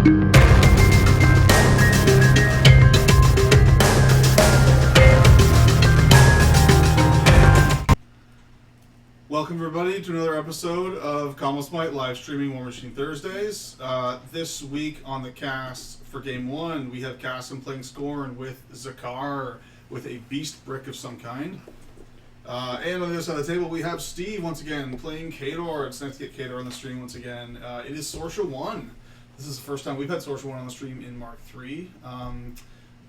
Welcome everybody to another episode of Commonwealth Might live streaming Warmachien Thursdays. This week on the cast for Game 1 we have Kassem playing Skorne with Xekaar with a beast brick of some kind. And on the other side of the table we have Steve once again playing Khador. It's nice to get Khador on the stream once again. It is Sorcha1. This is the first time we've had Sorcha1 on the stream in Mark 3.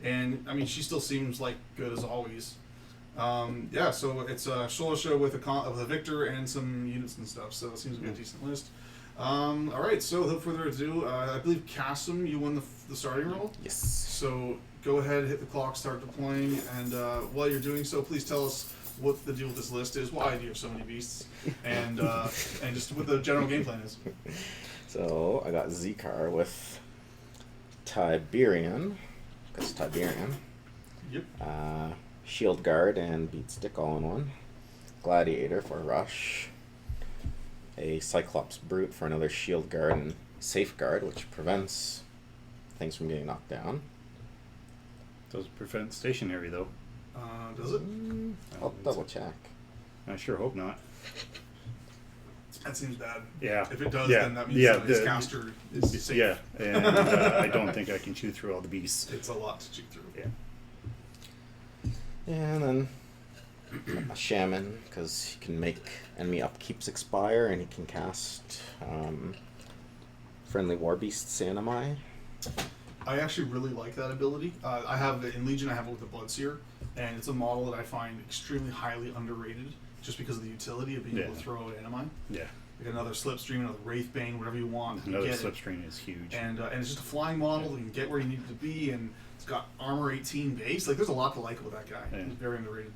And I mean she still seems like good as always. Yeah, so it's a solo show with a victor and some units and stuff, so it seems to be a decent list. Alright, so without further ado, I believe Kassem, you won the starting roll? Yes. So go ahead, hit the clock, start deploying, and while you're doing so, please tell us what the deal with this list is, why do you have so many beasts, and just what the general game plan is. So, I got Xekaar with Tiberian, because Tiberian. Yep. Shield Guard and Beat Stick all in one. Gladiator for Rush. A Cyclops Brute for another Shield Guard and Safeguard, which prevents things from getting knocked down. Does prevent stationary though. Does it? I'll double check. I sure hope not. That seems bad. Yeah. If it does, yeah. then that means yeah, his caster is safe. Yeah, and I don't think I can chew through all the beasts. It's a lot to chew through. Yeah. And then a Shaman, because he can make enemy upkeeps expire, and he can cast friendly war beasts Sanamai. I actually really like that ability. I have it in Legion. I have it with the Bloodseer, and it's a model that I find extremely highly underrated, just because of the utility of being able to throw out Animi. Yeah. Like another Slipstream, another Wraithbane, whatever you want. Another Slipstream is huge. And it's just a flying model that you can get where you need it to be, and it's got armor 18 base. Like there's a lot to like with that guy. Yeah. He's very underrated.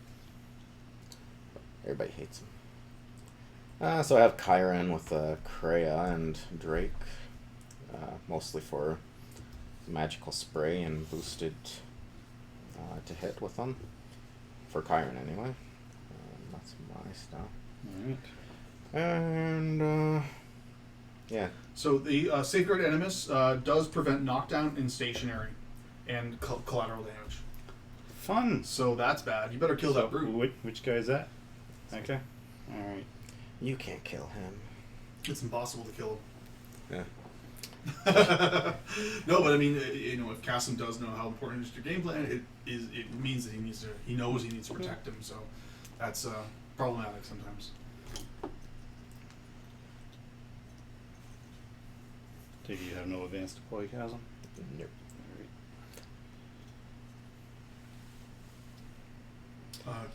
Everybody hates him. So I have Chiron with Krea and Drake, mostly for magical spray and boosted to hit with them. For Chiron anyway. That's my style. Alright. And yeah. So the Safeguard Animus does prevent knockdown in stationary and collateral damage. Fun. So that's bad. You better kill that brute. Which guy is that? Okay. Alright. You can't kill him. It's impossible to kill him. Yeah. No, but I mean, you know, if Kassem does know how important it is to your game plan, it means that he knows he needs to protect him. So that's problematic sometimes. Do you have no advanced deploy, Kassem? Nope.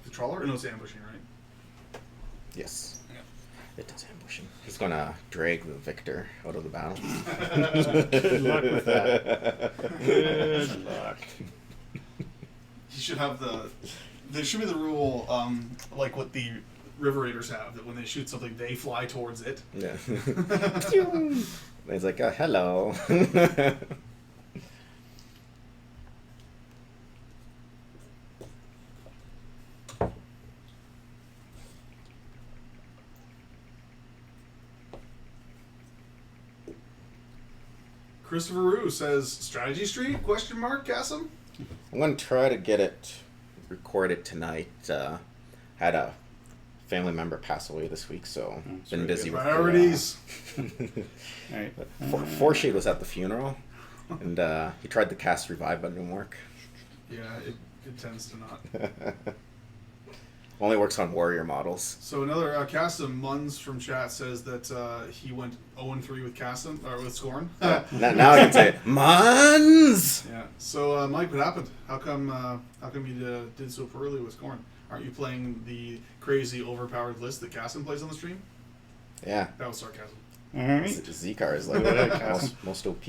The trawler? No, it's ambushing, right? Yes. Yeah. It is ambushing. He's gonna drag the victor out of the battle. Good luck with that. Good luck. He should have there should be the rule, like what the River Raiders have, that when they shoot something, they fly towards it. Yeah. He's like, hello. Christopher Rue says, Strategy Street? Question mark, Kassem? I'm gonna try to get it recorded tonight. Had a family member pass away this week, so been busy with priorities. Alright. Foreshade was at the funeral, and he tried to cast Revive, but it didn't work. Yeah, it tends to not. Only works on warrior models. So another Kassem Munz from chat says that he went 0-3 with Kassem or with Skorne. Now I can say it. Mons! Yeah. So Mike, what happened? How come you did so poorly with Skorne? Aren't you playing the crazy overpowered list that Kassem plays on the stream? Yeah. That was sarcasm. Alright. Xekaar is like most OP.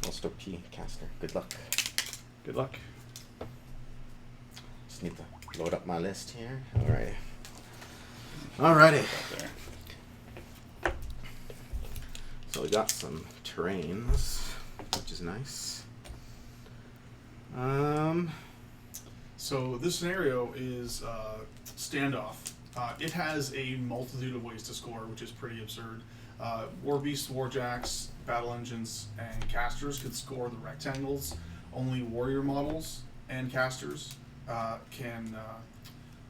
Most OP caster. Good luck. Good luck. Just need to load up my list here. Alrighty. Alrighty. There. So we got some terrains, which is nice. So this scenario is standoff. It has a multitude of ways to score, which is pretty absurd. War Beasts, Warjacks, battle engines and casters could score the rectangles. Only warrior models and casters can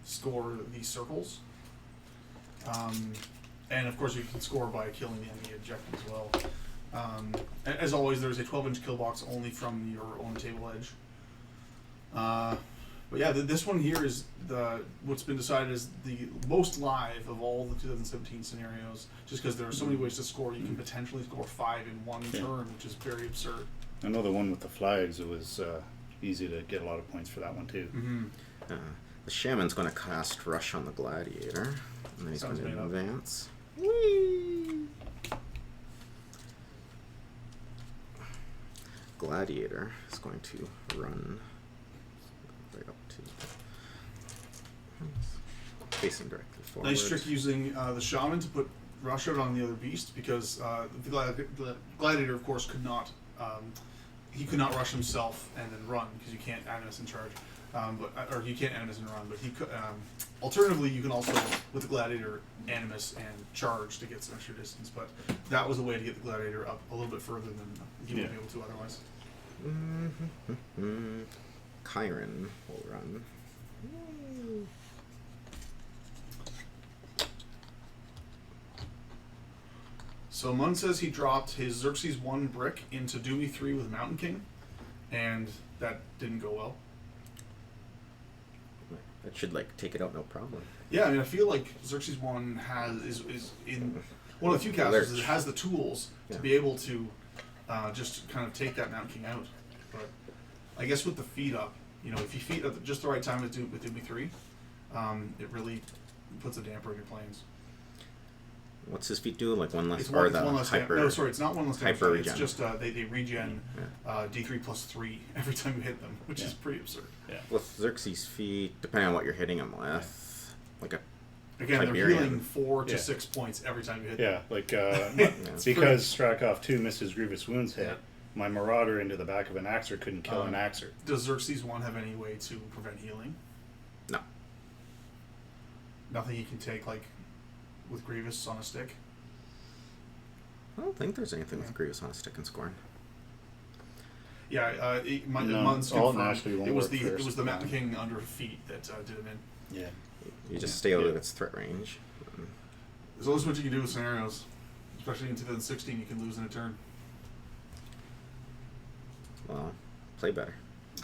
score the circles. And of course, you can score by killing the enemy objective as well. As always, there's a 12-inch kill box only from your own table edge. But yeah, this one here is what's been decided is the most live of all the 2017 scenarios, just because there are so many ways to score. You can potentially score 5 in one turn, which is very absurd. I know the one with the flags, it was easy to get a lot of points for that one too. Mm-hmm. The Shaman's going to cast Rush on the Gladiator, and then he's going to advance. Whee! Gladiator is going to run right up to facing directly forward. Nice trick using the Shaman to put Rush out on the other beast, because the Gladiator, of course, could not rush himself and then run, because you can't Animus in charge. Or you can't Animus and run, but he could. Alternatively, you can also, with the Gladiator, Animus and charge to get some extra distance. But that was a way to get the Gladiator up a little bit further than he would be able to otherwise. Chiron will run. So Mun says he dropped his Xerxes 1 brick into Doomy 3 with Mountain King, and that didn't go well. That should take it out no problem. Yeah, I mean, I feel like Xerxes 1 is in one of the few casters that has the tools to be able to just kind of take that Mountain King out. But I guess with the feed up, if you feed at just the right time with Doomy 3, it really puts a damper in your plans. What's his feet do? One less, it's or one the less hyper? No, sorry, it's not one less hyper damage. regen. It's just they regen D3 plus 3 every time you hit them, which is pretty absurd. Yeah. With Xerxes' feet, depending on what you're hitting him with, Again, they're Tiberian. healing 4 to 6 points every time you hit them. Yeah, because Strakov 2 missed his grievous wounds hit, my Marauder into the back of an Axer couldn't kill an Axer. Does Xerxes 1 have any way to prevent healing? No. Nothing he can take, with Grievous on a stick? I don't think there's anything with Grievous on a stick and Skorne. Yeah, Mun's Alten confirmed. Ashley won't It was work the Mountain King under feet that did him in. Yeah. You just stay out of its threat range. There's always what you can do with scenarios. Especially in 2016, you can lose in a turn. Well, play better.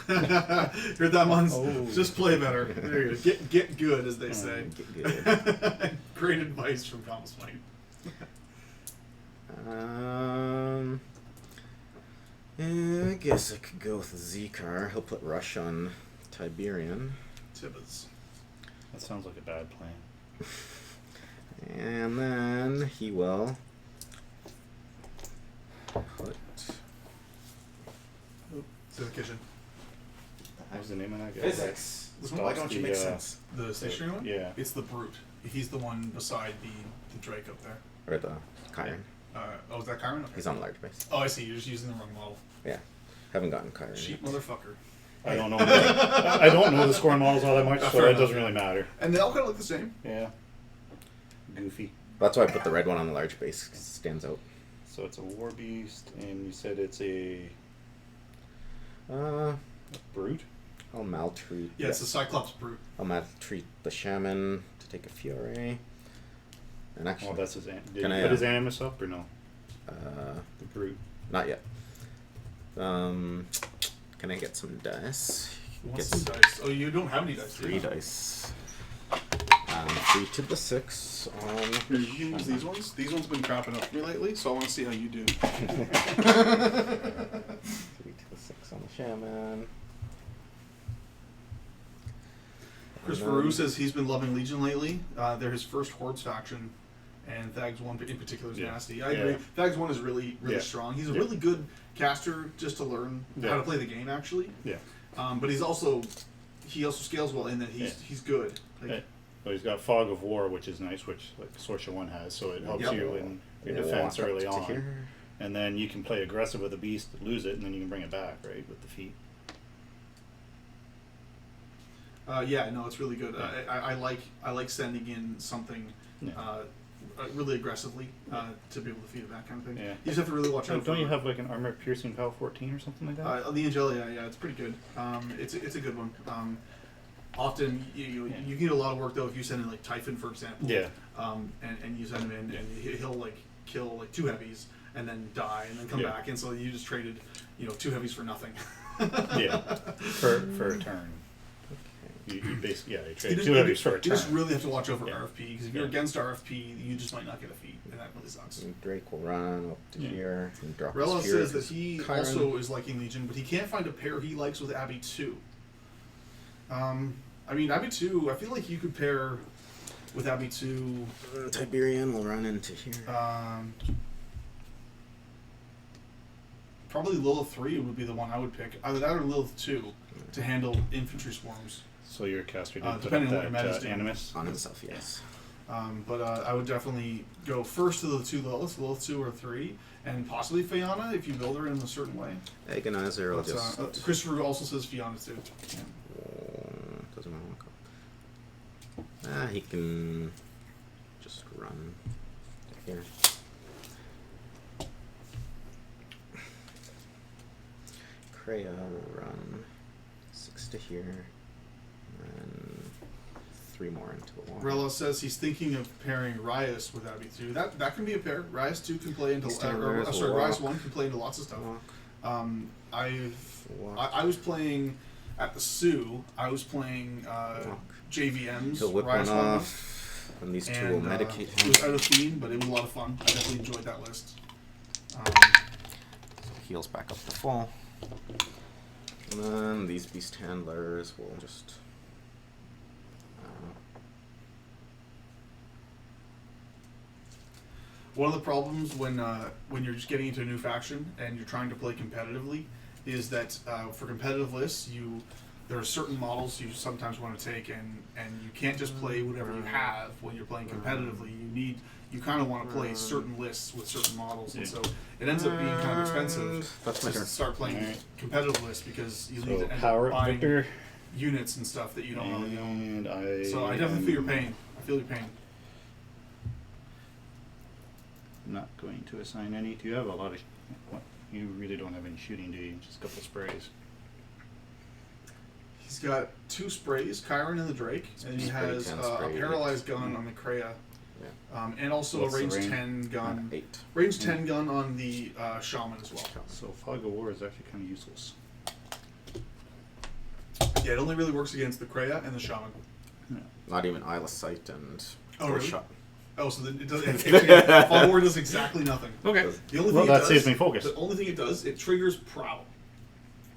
Heard that, Muns? Oh. Just play better. There you go. Get good, as they say. Get good. Great advice from Thomas White. I guess I could go with Xekaar. He'll put Rush on Tiberian. Tibbers. That sounds like a bad plan. And then he will put... To the kitchen. What was the name of that guy? Physics. Why don't you make sense? The stationary one? Yeah. It's the Brute. He's the one beside the Drake up there. Or the Chiron. Is that Chiron? Okay. He's on large base. Oh, I see. You're just using the wrong model. Yeah. Haven't gotten Chiron Cheap yet. motherfucker. I don't know. I don't know the Skorne models all that much, so it doesn't really matter. And they all kind of look the same. Yeah. Goofy. That's why I put the red one on the large base, 'cause it stands out. So it's a War Beast, and you said it's a Brute? I'll maltreat. Yeah, it's the Cyclops Brute. I'll maltreat the Shaman to take a Fury. And actually, Oh, that's his. Did Can you I, put his Animus up or no? the Brute. not yet. Can I get some dice? What's Get the dice? Oh, you don't have any dice. do 3 you? dice. 3 to the 6 on. Here, you can use these ones. These ones have been crapping up for me lately, so I want to see how you do. 3 to the 6 on the Shaman. Chris Veru says he's been loving Legion lately. They're his first Hordes faction, and Thags 1 in particular is nasty. I agree. Thags 1 is really strong. He's a really good caster just to learn how to play the game, actually. Yeah. But he also scales well in that he's good. Well, he's got Fog of War, which is nice, which Sorcha1 has, so it helps you in your defense early on. Here. And then you can play aggressive with a beast, lose it, and then you can bring it back, right, with the feet. Yeah, no, it's really good. I like sending in something really aggressively to be able to feed it, that kind of thing. Yeah. You just have to really watch out. Don't you have like an armor piercing PAL 14 or something like that? The Angelia, yeah, it's pretty good. It's a good one. Often you get a lot of work though if you send in like Typhon, for example. Yeah. And you send him in and he'll like kill like 2 heavies and then die and then come back, and so you just traded 2 heavies for nothing. Yeah. For a turn. You basically you trade 2 heavies for a turn. You just really have to watch over RFP, because if you're against RFP, you just might not get a feed, and that really sucks. And Drake will run up to here and drop Rella his spear. says that he also is liking Legion, but he can't find a pair he likes with Abby 2. I mean, Abby 2, I feel like you could pair with Abby 2. Tiberian will run into here. Probably Lilith 3 would be the one I would pick. Either that or Lilith 2 to handle infantry swarms. So your caster did depending put on up what your meta's that animus? On himself, yes. But I would definitely go first to the 2 Liliths, Lilith 2 or 3, and possibly Fianna if you build her in a certain way. Agonizer will just... Christopher also says Fianna too. Yeah. Doesn't matter what he can just run here. Krea will run 6 to here, and 3 more into the wall. Rella says he's thinking of pairing Ryas with Abby 2. That can be a pair. Ryas 2 can play into... Ryas 1 can play into lots of stuff. I was playing... At the Sioux, I was playing JVM's He'll whip Ryas one 1. off, and these 2 will medicate It him. was out of theme, but it was a lot of fun. I definitely enjoyed that list. So heals back up to full. And then these beast handlers will just... One of the problems when you're just getting into a new faction and you're trying to play competitively is that for competitive lists, there are certain models you sometimes want to take, and you can't just play whatever you have when you're playing competitively. You kind of want to play certain lists with certain models, and so it ends up being kind of expensive to start playing competitive lists, because you need to end up buying units and stuff that you don't really own. So I definitely feel your pain. I feel your pain. I'm not going to assign any. Do you have a lot of... You really don't have any shooting, do you? Just a couple sprays. He's got 2 sprays, Chiron and the Drake, and he has a paralyzed gun on the Krea, and also a range 10 gun. 8. Range 10 gun on the Shaman as well. So Fog of War is actually kind of useless. Yeah, it only really works against the Krea and the Shaman. Yeah. Not even Isle of Sight and really? Shot. Oh, so then it does. Fog of War does exactly nothing. Okay. The only thing that saves me focus. The only thing it does, it triggers Prowl.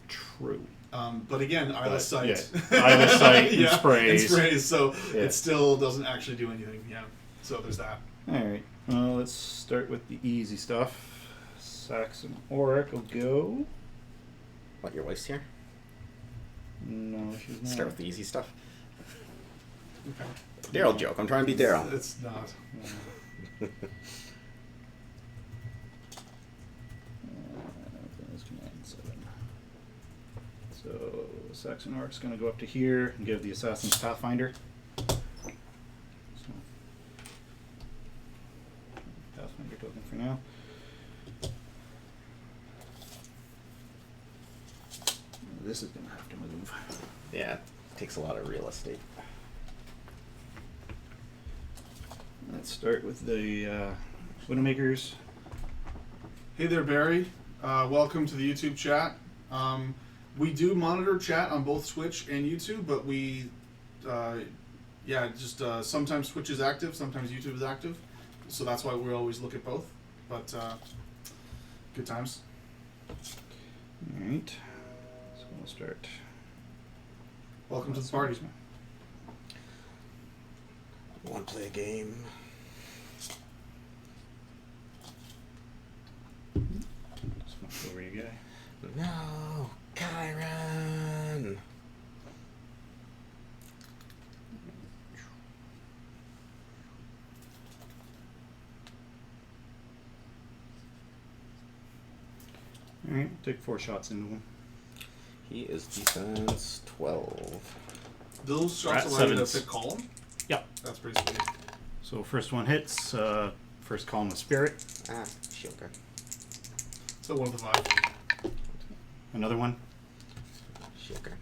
True. But again, Isle of Sight. Yeah. Isle of Sight and sprays. And sprays, so it still doesn't actually do anything. Yeah. So there's that. Alright. Well, let's start with the easy stuff. Saxon Orik will go. What, your wife's here? No, she's not. Start with the easy stuff. Okay. Daryl joke. I'm trying to be Daryl. It's not. So Saxon Orik's going to go up to here and give the Assassin's Pathfinder. Pathfinder token for now. This is going to have to move. Yeah, it takes a lot of real estate. Let's start with the Widowmakers. Hey there, Barry. Welcome to the YouTube chat. We do monitor chat on both Twitch and YouTube, but we, sometimes Twitch is active, sometimes YouTube is active, so that's why we always look at both. But good times. All right. So we'll start. Welcome to the party. Want to play a game? Just over you guy. No, Chiron. All right, take 4 shots into him. He is defense 12. Those shots allow you to fit column? Yep. That's pretty sweet. So first one hits. First column of spirit. Shield guard. So 1 of the 5. Another one. Shield guard.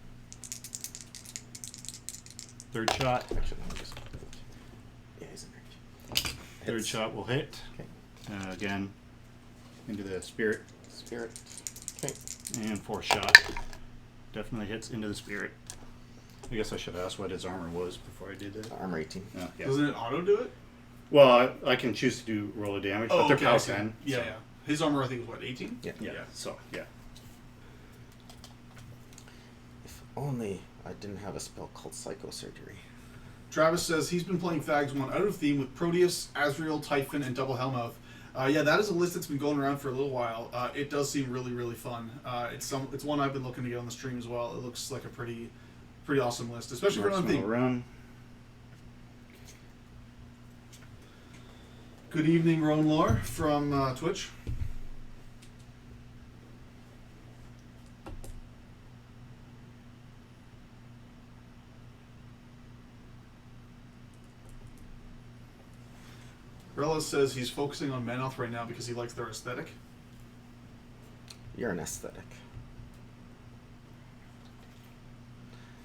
Third shot. Actually, let me just. Yeah, he's in range. Third Hits. shot will hit. Okay. Again, into the spirit. Spirit. Okay. And fourth shot. Definitely hits into the spirit. I guess I should ask what his armor was before I did that. Armor 18. Yeah. Doesn't it auto do it? Well, I can choose to do roll of damage, but they're I POW see. 10. Yeah, so, yeah. His armor, I think, was what, 18? Yeah. Yeah. So, yeah. If only I didn't have a spell called Psychosurgery. Travis says he's been playing Fags 1 out of theme with Proteus, Azrael, Typhon, and Double Hellmouth. Yeah, that is a list that's been going around for a little while. It does seem really, really fun. It's one I've been looking to get on the stream as well. It looks like a pretty awesome list, especially for an Marksman will theme. run. Good evening, Roan Lore from Twitch. Rella says he's focusing on Manoth right now because he likes their aesthetic. You're an aesthetic.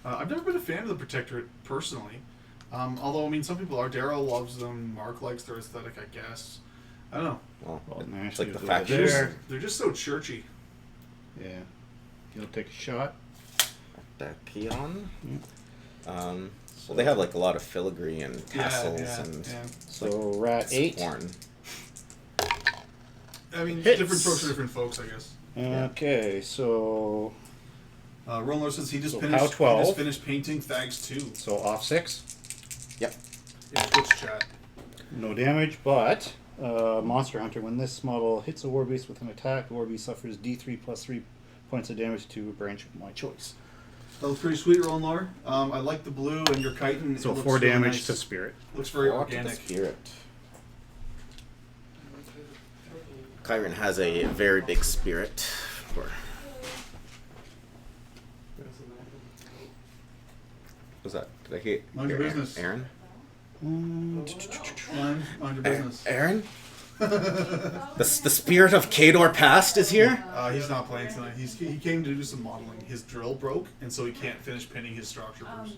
I've never been a fan of the Protectorate personally. Although, I mean, some people are. Daryl loves them. Mark likes their aesthetic, I guess. I don't know. Well, Alten it's Ashley like the was faction. over there. They're just so churchy. Yeah. He'll take a shot. Chiron. Yeah. Well, they have like a lot of filigree and tassels and So rat 8. porn. I mean, Hits. different strokes for different folks, I guess. Okay, so Roller says he just So finished. POW 12. He just finished painting Thags 2 off 6. Yep. in Twitch chat. No damage, but Monster Hunter, when this model hits a war beast with an attack, the war beast suffers D3 plus 3 points of damage to a branch of my choice. That was pretty sweet, Roland Lore. I like the blue and your chitin. So it looks 4 really damage nice. to spirit. Looks very Walk to the organic. spirit. Chiron has a very big spirit. For... What's that? Did I hit Mind your business. Aaron? Mind your business. Aaron? The spirit of Khador past is here? He's not playing tonight. He came to do some modeling. His drill broke, and so he can't finish pinning his Shock Troopers.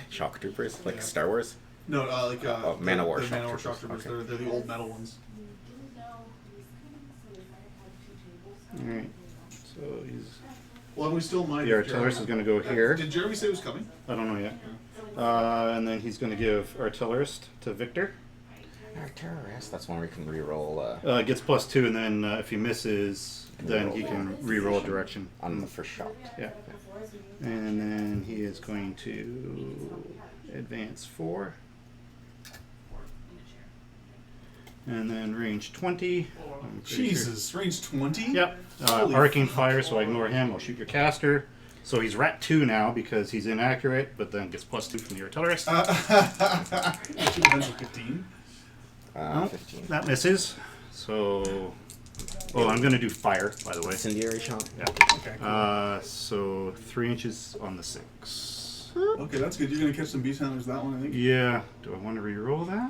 Shock Troopers? Like Star Wars? No, Man of War the Shock Man of War Troopers. Shock Troopers. Okay. They're the old metal ones. Alright. So he's. Well, we still might. The artillerist is going to go here. Did Jeremy say he was coming? I don't know yet. And then he's going to give artillerist to Victor. Artillerist? That's one where you can reroll Gets +2, and then if he misses, then he can reroll direction. on the first shot. Yeah. And then he is going to advance 4. And then range 20. I'm pretty sure. Jesus, range 20? Yep. Holy Arcing fuck. fire, so I ignore him. I'll shoot your caster. So he's rat 2 now because he's inaccurate, but then gets +2 from the artillerist. It should have been 15. Nope, 15. that misses. So, I'm going to do fire, by the way. Incendiary shot? Yeah. Okay, cool. So 3 inches on the 6. Okay, that's good. You're going to catch some Beasthanders that one, I think. Yeah. Do I want to reroll that?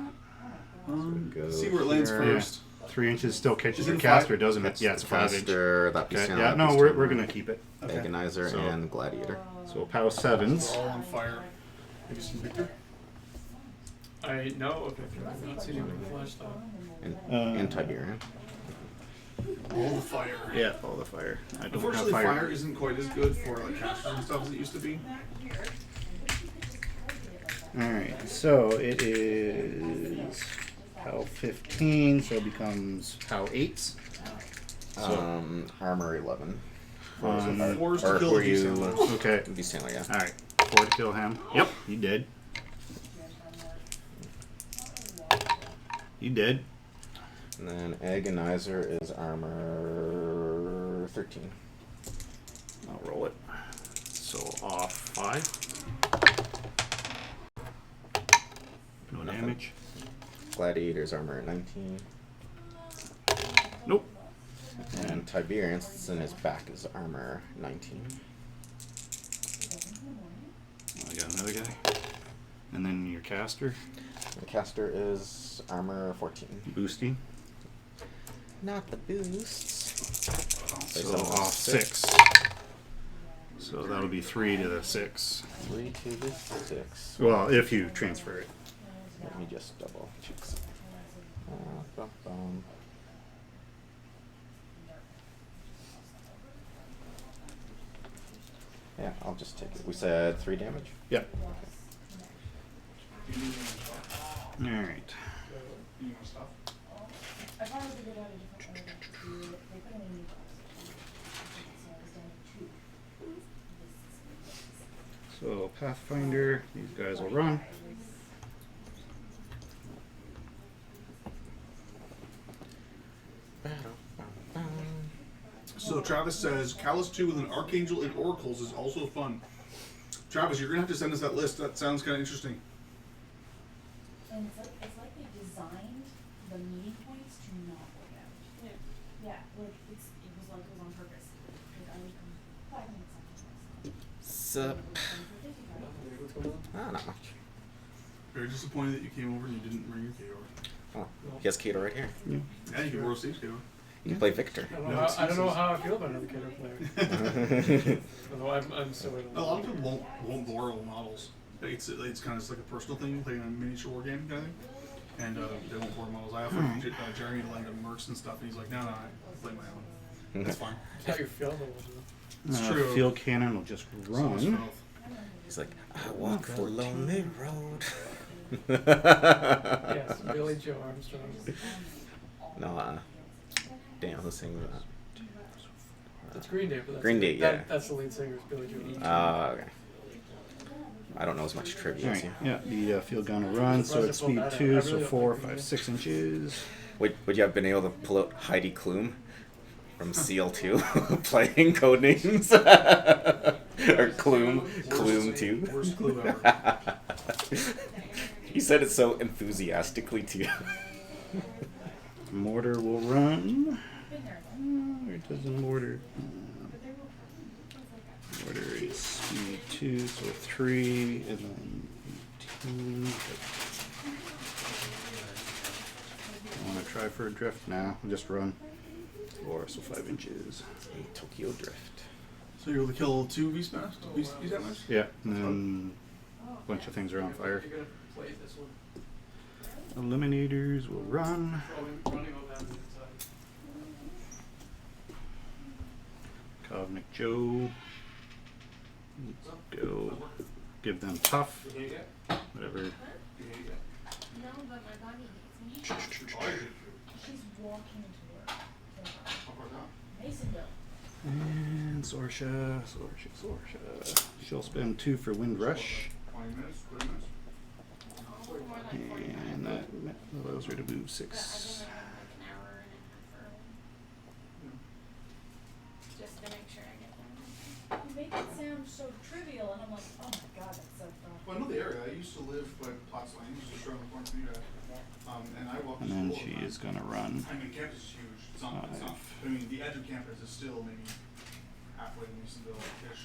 go See where it lands here. first. 3 inches still catches Is your it caster, five? doesn't it? That's Yeah, it's the 5 inch. caster, that Okay. Beasthandler, Yeah, no, Beasthandler, we're going to keep it. Okay. Agonizer So- and Gladiator. So POW 7s. All on fire. Maybe some Victor? I know of it. I've not seen anything flashed up. And Tiberian. All the fire. Yeah, all the fire. I don't have Unfortunately, fire. fire isn't quite as good for like casters and stuff as it used to be. Alright, so it is POW 15, so it becomes POW 8s. Armor 11. Fours to Or kill were the you... Beasthandler. Okay. Beasthandler, yeah. Alright, 4 to kill him. Yep, he did. He did. And then Agonizer is armor 13. I'll roll it. So off 5. No Nothing. damage. Gladiator's armor 19. Nope. And Tiberian, since it's in his back, is armor 19. I got another guy. And then your caster. The caster is armor 14. Boosting. Not the boosts. So off 6. So that'll be 3 to the 6. 3 to the 6. Well, if you transfer it. Let me just double check. Bum. Yeah, I'll just take it. We said 3 damage? Yep. Alright. So Pathfinder, these guys will run. So Travis says Callus 2 with an Archangel and Oracles is also fun. Travis, you're gonna have to send us that list. That sounds kind of interesting. And it's like they designed the meeting points to not work out. Yeah, like it was on purpose. Like I would come 5 minutes Sup? Not much. Very disappointed that you came over and you didn't bring your Khador. Oh, he has Kato right here. Yeah, you can roll Steve's Khador. You can play Victor. I don't know how I feel about another Khador player. Although I'm still waiting. A lot of people won't borrow models. It's kind of like a personal thing, playing a miniature war game kind of thing. And they won't borrow models. I offered Jeremy to lend him mercs and stuff, and he's like, no, I play my own. That's fine. How you feel though? It's true. Field cannon will just run. He's like, I walk the lonely road. Yes, Billy Joe Armstrong. No, damn, who's singing that? It's Green Day, but that's Green Day, yeah. That's the lead singer's Billy Joe. Okay. I don't know as much trivia as you. Yeah, the field gun will run, so it's speed 2, so 4, 5, 6 inches. Would you have been able to pull out Heidi Klum from CL2 playing codenames? Or Klum 2? Worst clue ever. He said it so enthusiastically too. Mortar will run. Where does the mortar? Mortar is speed 2, so 3, and then 18. I want to try for a drift now. Just run. 4, so 5 inches. A Tokyo Drift. So you're able to kill 2 Beasthanders? Yeah, and then a bunch of things are on fire. You're gonna play this one. Eliminators will run. Running all down the inside. Kovnik Joe. Go. Give them tough. Whatever. No, but my body hates me. She's walking into work. Masonville. And Sorcha. She'll spend 2 for Wind Rush. 20 minutes, 30 minutes. And that allows her to move 6. Just to make sure I get there. You make it sound so trivial, and I'm like, oh my god, that's so fun. Well, I know the area. I used to live by Potts Lane, just around the corner from you guys. And I walked to And then school she all the is time. going to run. I mean, campus is huge. It's not. I mean, the edge of campus is still maybe halfway to Masonville-ish.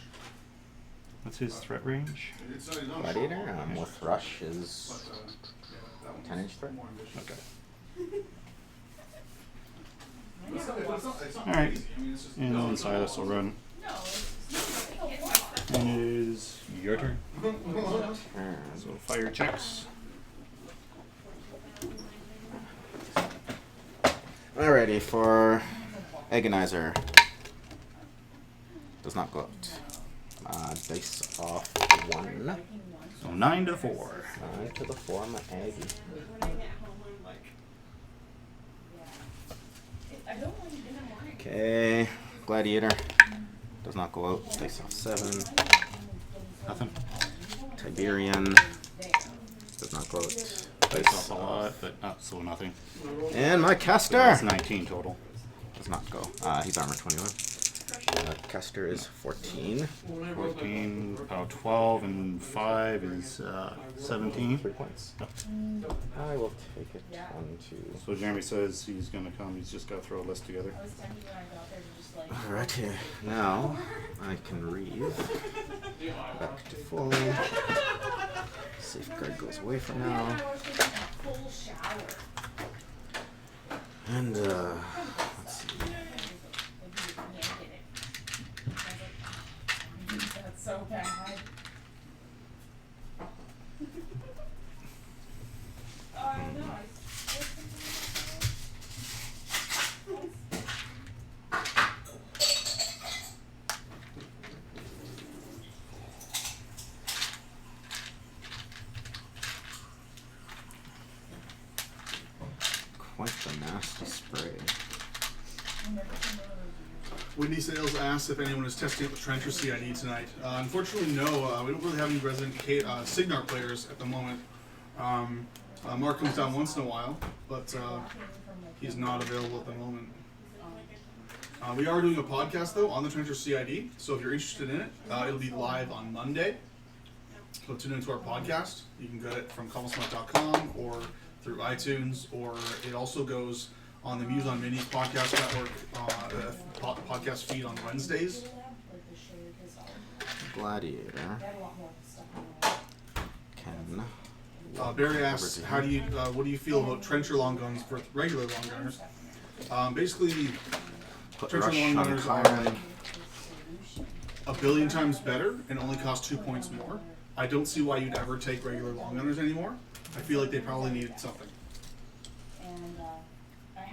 What's his threat range? It's not a short Gladiator walk, with Rush is but, yeah, that one's 10-inch threat. more ambitious. Okay. But it's not Alright. easy. I mean, it's just, And then Sylys will run. No, it's not. And it is your turn. Turn. So fire checks. Alrighty, for Agonizer. Does not go out. Dice off 1. So 9 to 4. 9 to the 4, my Aggie. Okay, Gladiator. Does not go out. Dice off 7. Nothing. Tiberian. Does not go out. Dice off a lot, but not so nothing. And my Caster. That's 19 total. Does not go. He's armor 21. Caster is 14. 14, 12, and 5 is 17. 3 points. I will take it. 1, 2. So Jeremy says he's going to come. He's just got to throw a list together. I was telling you when I got there, just like. Alrighty. Now I can read. Back to full. Safeguard goes away for Yeah, now. I was taking a full shower. And let's see. That's so bad. I know. Quite the nasty spray. Whitney Sales asks if anyone is testing out the Trencher CID tonight. Unfortunately, no. We don't really have any resident Signar players at the moment. Mark comes down once in a while, but he's not available at the moment. We are doing a podcast, though, on the Trencher CID, so if you're interested in it, it'll be live on Monday. So tune into our podcast. You can get it from commonspot.com or through iTunes, or it also goes on the Muse on Minis podcast network podcast feed on Wednesdays. Gladiator. Ken. Barry asks, "How do you? What do you feel about Trencher long guns for regular long gunners?" Basically, Put Trencher rush long on gunners are Chiron. like a billion times better and only cost 2 points more. I don't see why you'd ever take regular long gunners anymore. I feel like they probably needed something.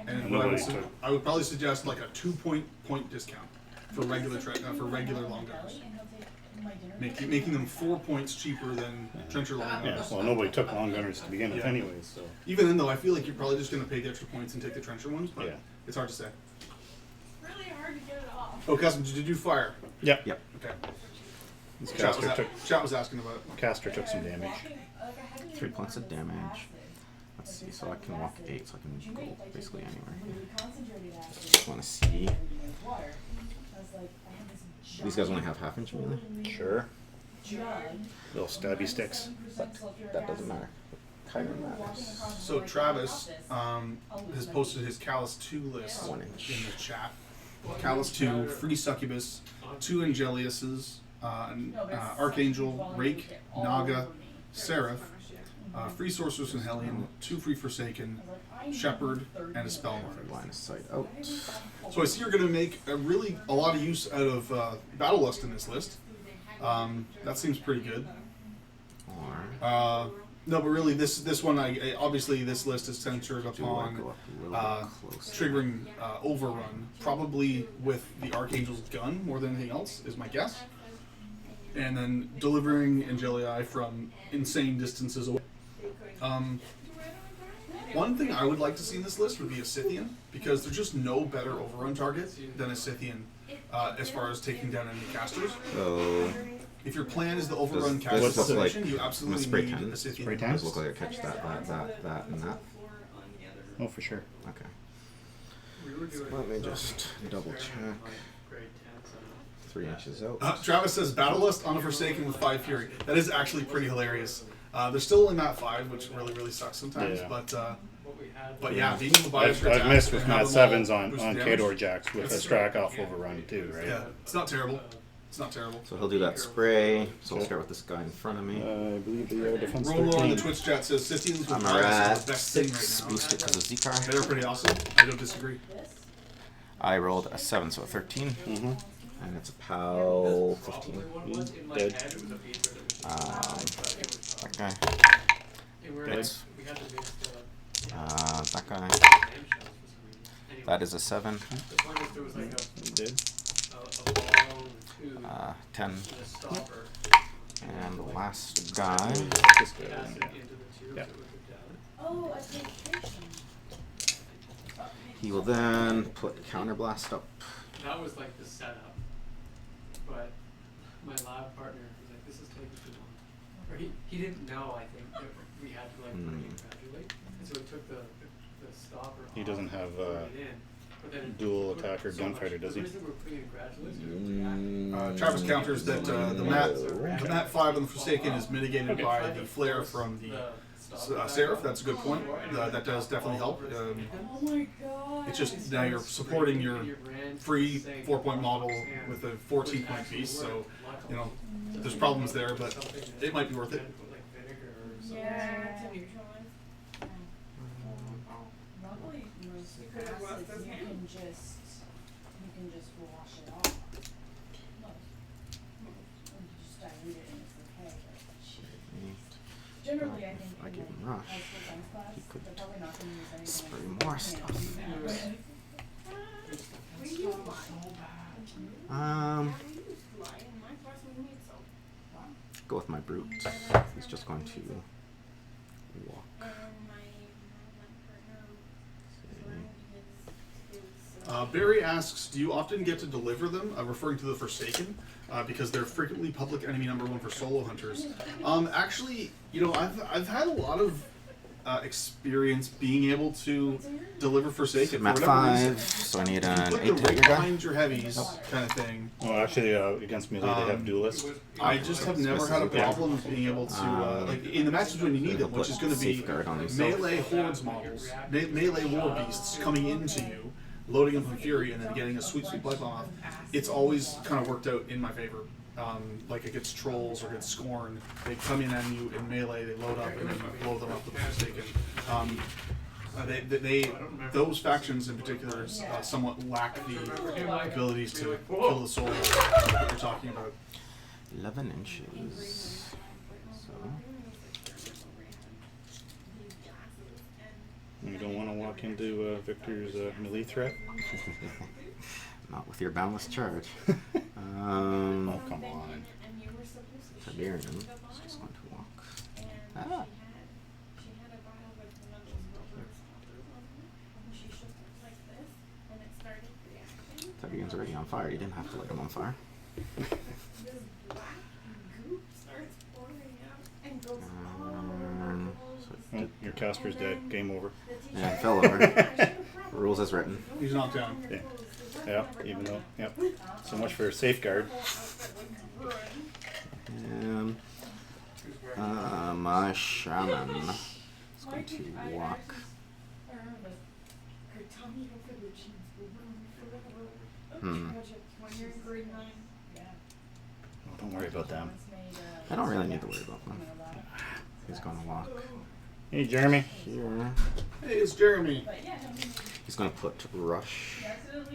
And what I would probably suggest like a 2 point discount for regular long gunners, making them 4 points cheaper than Trencher long Yeah, gunners. well, nobody took long gunners to begin with Yeah. anyways, so. Even then, though, I feel like you're probably just going to pay the extra points and take the Trencher ones, but Yeah. it's hard to say. Really hard to get it off. Oh, Kassem, did you do fire? Yep. Yep. Okay. This Chat was asking about it. Caster took some damage. 3 points of damage. Let's see, so I can walk 8, so I can go basically anywhere. Just want to see. These guys only have half-inch melee, Sure. Little stabby sticks. but that doesn't matter. Chiron matters. So Travis has posted his Callus 2 list 1 inch. in the chat. Callus 2, Free Succubus, 2 Angeliuses, Archangel, Rake, Naga, Seraph, Free Sorceress and Hellion, 2 Free Forsaken, Shepherd, and a Spellmark. Line of sight out. So I see you're going to make a lot of use out of Battle Lust in this list. That seems pretty good. Or No, but really, this one, obviously, this list is centered do I upon go up a little bit closer? triggering Overrun, probably with the Archangel's gun more than anything else, is my guess. And then delivering Angelii from insane distances away. One thing I would like to see in this list would be a Scythian, because there's just no better Overrun target than a Scythian as far as taking down enemy casters. So, If your plan is the Overrun Does caster this look like- assassination, you I'm absolutely gonna spray need 10. a Scythian. Spray 10? does look like I catch that, and that. Oh, for sure. Okay. We were doing Let me just double check. grade 10, so 3 inches out. Travis says Battle Lust on a Forsaken with 5 Fury. That is actually pretty hilarious. They're still only Mat 5, which really sucks sometimes. Yeah. But yeah, being able to buy extra I've attacks missed and with have Mat them 7s all on boost damage. Khador Jacks with a Strack off overrun too, right? Yeah, it's not terrible. It's not terrible. So he'll do that spray. So I'll start with this guy in front of me. I believe they are defense Roller on the 13. Twitch chat says Scythians with I'm Bias at is the best thing 6. right Boost it because of Xekaar. now. They're pretty awesome. I don't disagree. I rolled a 7, so a 13. Mm-hmm. And it's a POW 15. Dead. That guy. That's That guy. That is a 7. Dead. 10. And the last guy. This guy. Yeah. Oh, attrition. He will then put Counterblast up. That was like the setup, but my lab partner was like, "This is taking too long," or he didn't know. I think that we had to like bring and graduate, and so he took the stopper. He off, doesn't have, put it in, but then it dual took attacker so much- gunfighter, does he? The reason we're putting in graduates is Travis counters that the Mat 5 on the Forsaken is mitigated Okay. by the flare from the Seraph. That's a good point. That does definitely help. Oh my god. It's just now you're supporting your free 4-point model with a 14-point beast, so you know there's problems there, but it might be worth it. so Yeah. To neutralize. Luckily, most You could've lost acids those you hands. can just wash it off. Most. And you just dilute it and it's okay. But generally, I think I in give him like rush. high school science class, He could they're probably not going to use anything. spray else. more Yeah. stuff. We use fly. so bad. Um, Yeah, we use fly in my class we made soap. go with my brute. He's just going to walk. And my partner learned his Barry asks, do you often get to deliver them? Referring to the Forsaken, because they're frequently public enemy #1 for solo hunters. Actually, I've had a lot of experience being able to deliver Forsaken. Map for whatever 5, reason. so I need You an put 8 the to hit right your guy. behind your heavies, kind of thing. Well, actually, against melee, they have duelist. I just have never had a problem being able to, like, in the matches when you need them, which is going to be Safeguard on himself. melee hordes models, melee war beasts coming into you, loading them from Fury, and then getting a sweet light bomb off. It's always kind of worked out in my favor. Like against trolls or against Skorne, they come in on you in melee, they load up and then blow them up with the Forsaken. Those factions in particular somewhat lack the abilities to kill the soul that we're talking about. 11 inches. So, You don't want to walk into Victor's melee threat. not with your boundless charge. Oh, come on. Tiberian is just going to walk. Ah. She had a vial with one of those rubbers and she shook it like this and it started reacting. Tiberian's already on fire. You didn't have to light him on fire. This black goop starts pouring out and goes all over So Oh, your caster's dead. Game over. yeah, it fell over. Rules as written. He's knocked down. Yeah. Yeah, even though, yep. So much for safeguard. And my Shaman is going to walk. When you're in grade 9. Oh, don't worry about them. I don't really need to worry about them. He's going to walk Hey, Jeremy. here. Hey, it's Jeremy. He's going to put Rush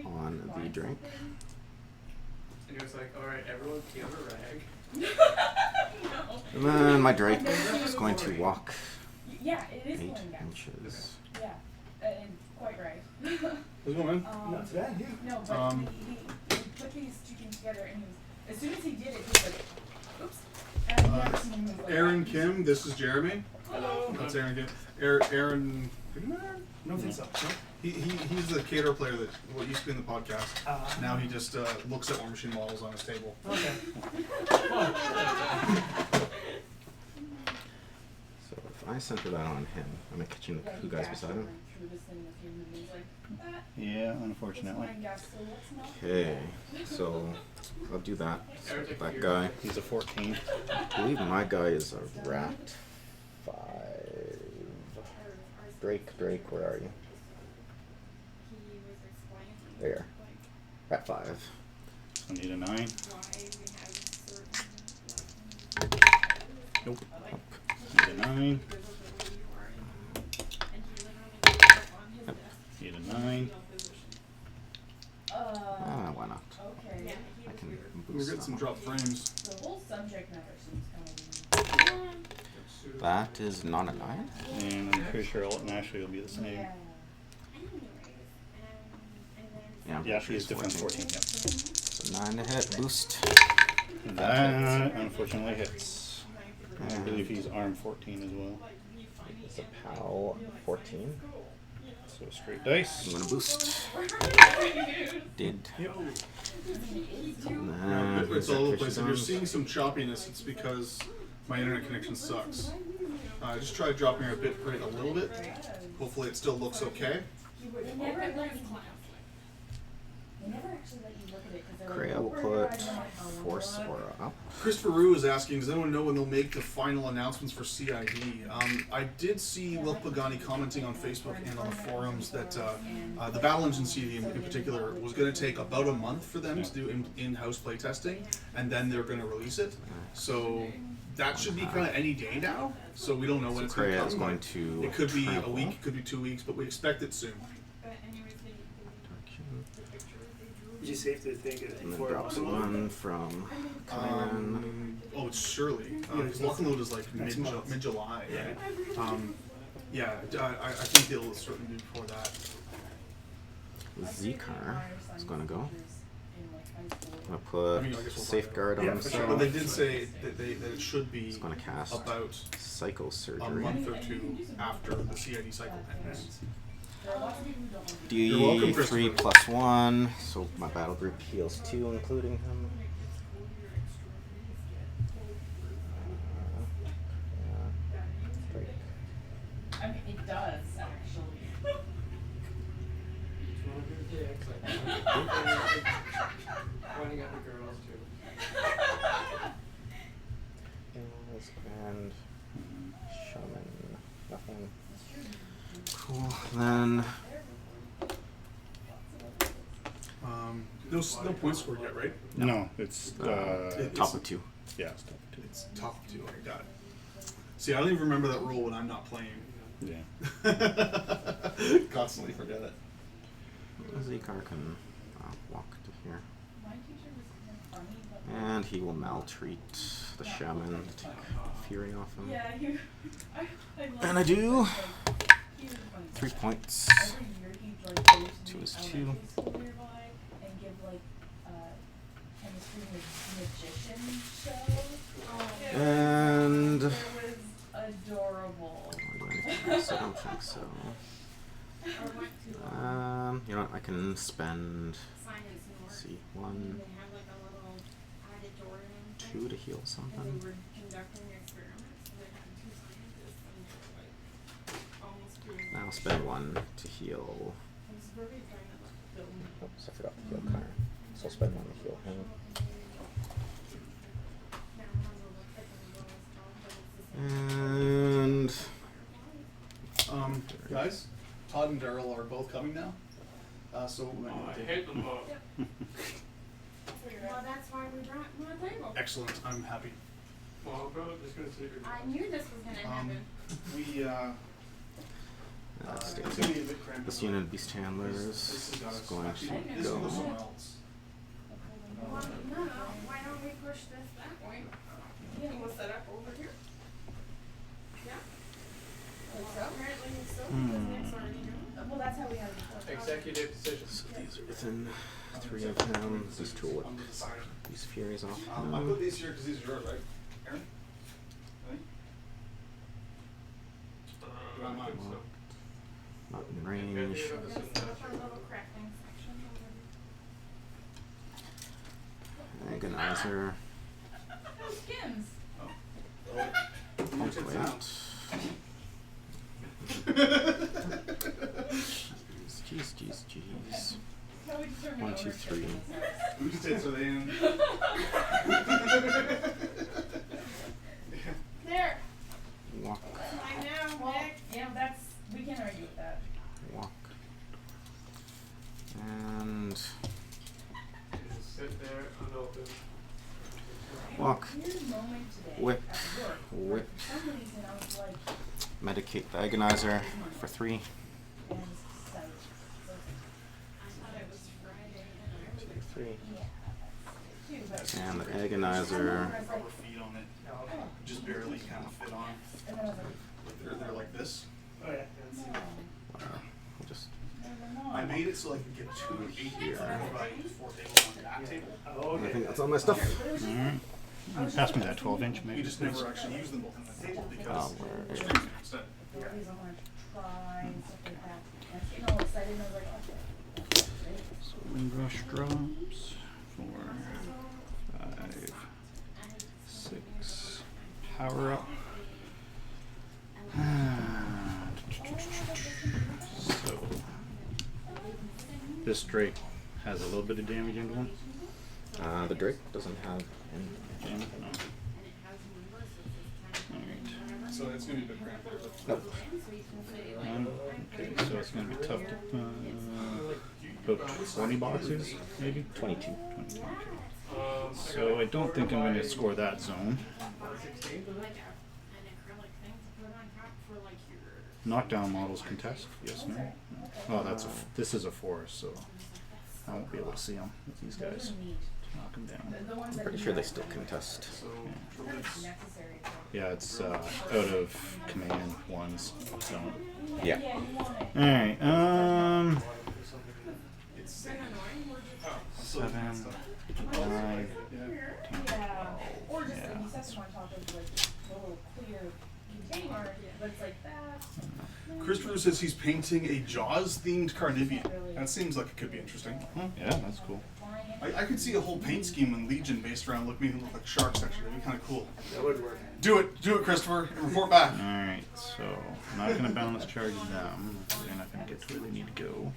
on the drink. And he was like, alright, everyone get a rag. And then my Drake is going to walk Yeah, it is 8 going down. inches. Yeah, and quite right. How's it going, man? Not bad, yeah. No, but he put these two things together, and he was, as soon as he did it, he was like, oops. And I've never seen him move like Aaron that. Kim, this is Jeremy. Hello. That's Aaron Kim. Aaron. I don't think so. He's the cater player that used to be in the podcast. Now he just looks at Warmachien models on his table. Okay. So if I center that on him, am I catching the two guys beside him? Yeah, unfortunately. Okay, so I'll do that. So that guy. He's a 14. I believe my guy is a rat 5. Drake, where are you? There. Rat 5. I need a 9. Nope. Need a 9. Need a 9. Why not? Okay. I can We're boost getting some that dropped frames. The whole subject matter seems kind of. one. That is not a 9. And I'm pretty sure Alten Ashley will be the same. Yeah. Yeah, Yeah, she is defense 14. Yep. So 9 to hit, boost. That unfortunately hits. And I believe he's arm 14 as well. It's a PAL 14. So straight dice. I'm gonna boost. Did. Yep. And Yeah, then it's all over the execution place. If you're zones. seeing some choppiness, it's because my internet connection sucks. I just tried dropping our bit rate a little bit. Hopefully it still looks okay. They never let you. They never actually let you look at it because they're Krea like, will "Oh, we're put gonna how long Force Aura up. Christopher Rue is asking, does anyone know when they'll make the final announcements for CID? I did see Wilf Pagani commenting on Facebook and on the forums that the Battle Engine CD in particular was going to take about a month for them to do in-house playtesting, and then they're going to release it. So that should be kind of any day now. So we don't know when it's going to Krea is come. going to It could be a travel. week, it could be 2 weeks, but we expect it soon. But anyways, the picture they drew. Would you safe to think it And then before drops one from Chiron. Oh, it's surely. Because Lock and Load is like Next month. mid-July, Yeah. right? Yeah, I think they'll certainly be before that. Xekaar is going to go. I'm going to put I mean, I guess we'll Safeguard on Yeah, for sure. But himself. they did say that it should be He's going to cast about Psycho a Surgery. month or two after the CID cycle ends. D3 welcome, Christopher. plus 1, so my battle group heals 2, including him. Drake. I mean, it does, actually. Pointing at the girls too. Heals and Shaman. Nothing. Cool. Then No points scored yet, right? No, it's top of 2. yeah, it's top of two. It's top of 2. Okay, got it. See, I don't even remember that rule when I'm not playing. Yeah. Constantly forget it. Xekaar can walk to here. My teacher was kind of funny, but And he will maltreat the Shaman to take Fury off him. yeah, I love And I it. do Like, he was funny. 3 points. Every year he'd like go to Two the is elementary 2. school nearby and give like chemistry magician shows. And It was adorable. I don't think so. Or went to You know what? I can spend. Science North. Let's see, And 1, they had like a little auditorium 2 thing, to heal and something. they were conducting experiments. And they had 2 scientists, and they were like almost doing. I'll spend 1 to heal. It was very kind of like film. Oops, I forgot to heal Kyron. So I'll spend 1 to heal him. Can't remember what the window was called, but it's the same. And Guys, Todd and Daryl are both coming now. So I hate them both. Well, that's why we brought them on the table. excellent. I'm happy. Well, bro, I'm just gonna say your I knew this was gonna happen. We that's it's gonna be a bit cramped. this unit of Beast Handlers This has got is us- going actually, to this can go go. somewhere else. Well, no, why don't we push this that way? And we'll set up over here. Yeah? Like so? Apparently so, because Nick's already doing it. Well, that's how we had it before. executive decision. So these are within 3 of him. These 2 will On the side. these Furies off I put him. these here because these are yours, right? Aaron? Ready? I think so. Not in range. So let's set up our little crafting section over here. Agonizer. Oh, Skims. Watch it sound. Jeez. How we determine 1, 2, ownership 3. in this house. Whose tits are they in? There! Walk, Mine now, Well, Nick. yeah, we can't argue with that. walk. And Just sit there unopened. walk. Weird moment today Whip. at work where Whip. for some reason I was like, Medicate the Agonizer for 3. and sight. So, I thought it was Friday and I was like, 3. yeah, that's too, but. And the I Agonizer. remember I was like, Rubber feet on it. Just barely kind of fit on. and then I was like, They're like this. Oh yeah. no, We'll just they're not. I made it so I could get 2 8 by 4 tables on that table. Oh, okay. I think that's all my stuff. But it was just like, I was Pass just me like, that 12-inch, We maybe. just never actually used them both on the table because Oh, where- it's crazy instead. the reason I wanted to try and stuff like that. And I was getting all excited and I was like, okay, that's great. Windrush drops. 4, 5, 6. Power up. So this Drake has a little bit of damage into him. The Drake doesn't have any. Damn it, no. So it's gonna be a bit cramped there. Nope. Okay, so it's going to be tough to. About 20 boxes, maybe? 22. 22. So I don't think I'm going to score that zone. Knockdown models contest. Yes, no. Oh, this is a forest, so I won't be able to see them with these guys. Knock them down. I'm pretty sure they still contest. So Druids. Yeah, it's out of command ones. So. Yeah. All right. It's 7, 5, Yeah. Or just Yeah, like you set them on top of like the little clear container, but it's like that. Christopher says he's painting a Jaws-themed Carnivian. That seems like it could be interesting. yeah, that's cool. I could see a whole paint scheme in Legion based around making it look like sharks. Actually, that'd be kind of cool. That would work. Do it, Christopher, and report back. All right, so I'm not going to balance charge them. They're not going to get to where they need to go.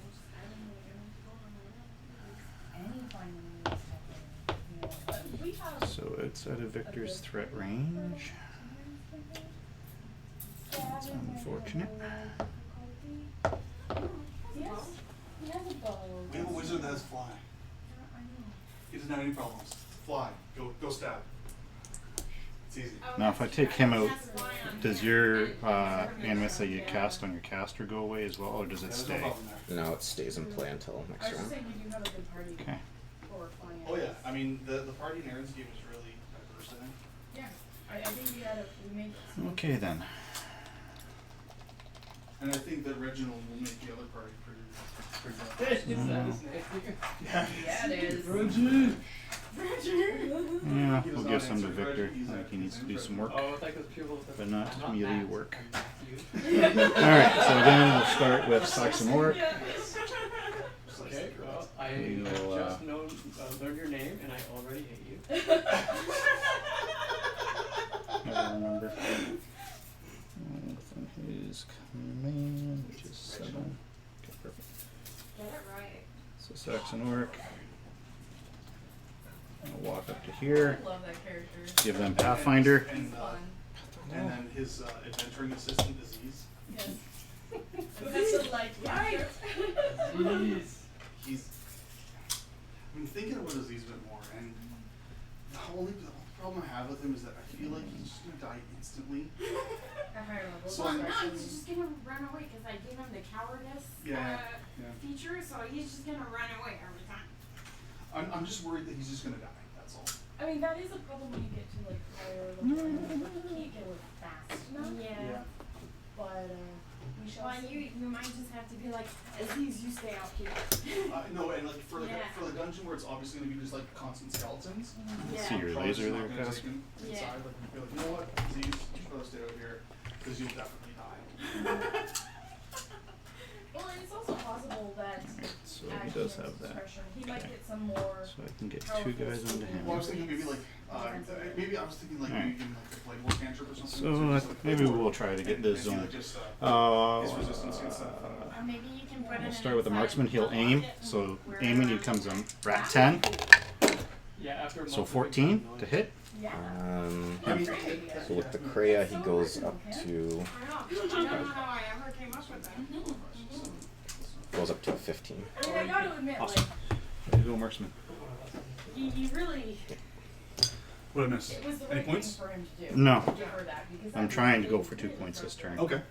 So outside of Victor's threat range. That's unfortunate. He has a bow. We have a wizard that has fly. He doesn't have any problems. Fly. Go stab. It's easy. Now, if I take him out, does your animus that you cast on your caster go away as well, or does it There's no stay? problem there. No, it stays in play until I next was just round. saying you do have a good party Okay. for flying. Oh yeah, I mean the party in Aaron's game is really diverse. I think. Yeah, I think we made it. Okay then. And I think that Reginald will make the other party pretty rough. Yeah, it is. Yeah, we'll give some to Victor. I think he needs to do some work, Oh, it's like those people with the but not melee bats. work. You. Alright, so again, we'll start with Saxon Orik. Okay, well, I We'll, just learned your name and I already hate you. I don't remember. His command, which is 7. Okay, perfect. Get it right. So Saxon Orik. I'll walk up to here, I love that character. give them Pathfinder. And, Fun. and then his adventuring assistant Aziz. Yes. That's a light character. Jeez. He's. I'm thinking about Aziz a bit more, and the only problem I have with him is that I feel like he's just gonna die instantly. At higher levels. So Well, I'm- no, he's just gonna run away because I gave him the cowardice Yeah. feature, so he's just gonna run away every time. I'm just worried that he's just gonna die. That's all. I mean, that is a problem when you get to like higher levels. You can't kill it fast enough. Yeah. But we shall Well, see. you might just have to be like, Aziz, you stay out here. No, and like for Yeah. the dungeon where it's obviously gonna be just like constant skeletons. Yeah. See your Probably laser just not there, gonna Cass? take him Yeah. inside, like, be like, you know what, Aziz, you should probably stay out here because you'll definitely die. Well, and it's also possible that So he does have that. discretion, he might Okay. get some more. So I can get 2 guys onto him. Well, I was thinking maybe like maybe I was thinking like maybe give him like a Blade War cantrip or something. So just, like, maybe Blade War. we'll try to get And- this and do, zone. like, just, his Uh, resistance against that. Or maybe you can put it we'll in start with the inside marksman. He'll and aim. lock it So where- aiming, he comes on rat 10. Yeah, after a So month of 14 being to hit. Yeah. I mean, So with the Krea, he goes up to I don't know how I ever came up with that. a 15. I mean, I gotta admit, Awesome. There you go, marksman. like, he really, what did I miss? it was the Any right thing points? for him to do. No. To give her that, because I'm that trying to really go for 2 did points hurt this turn. Okay.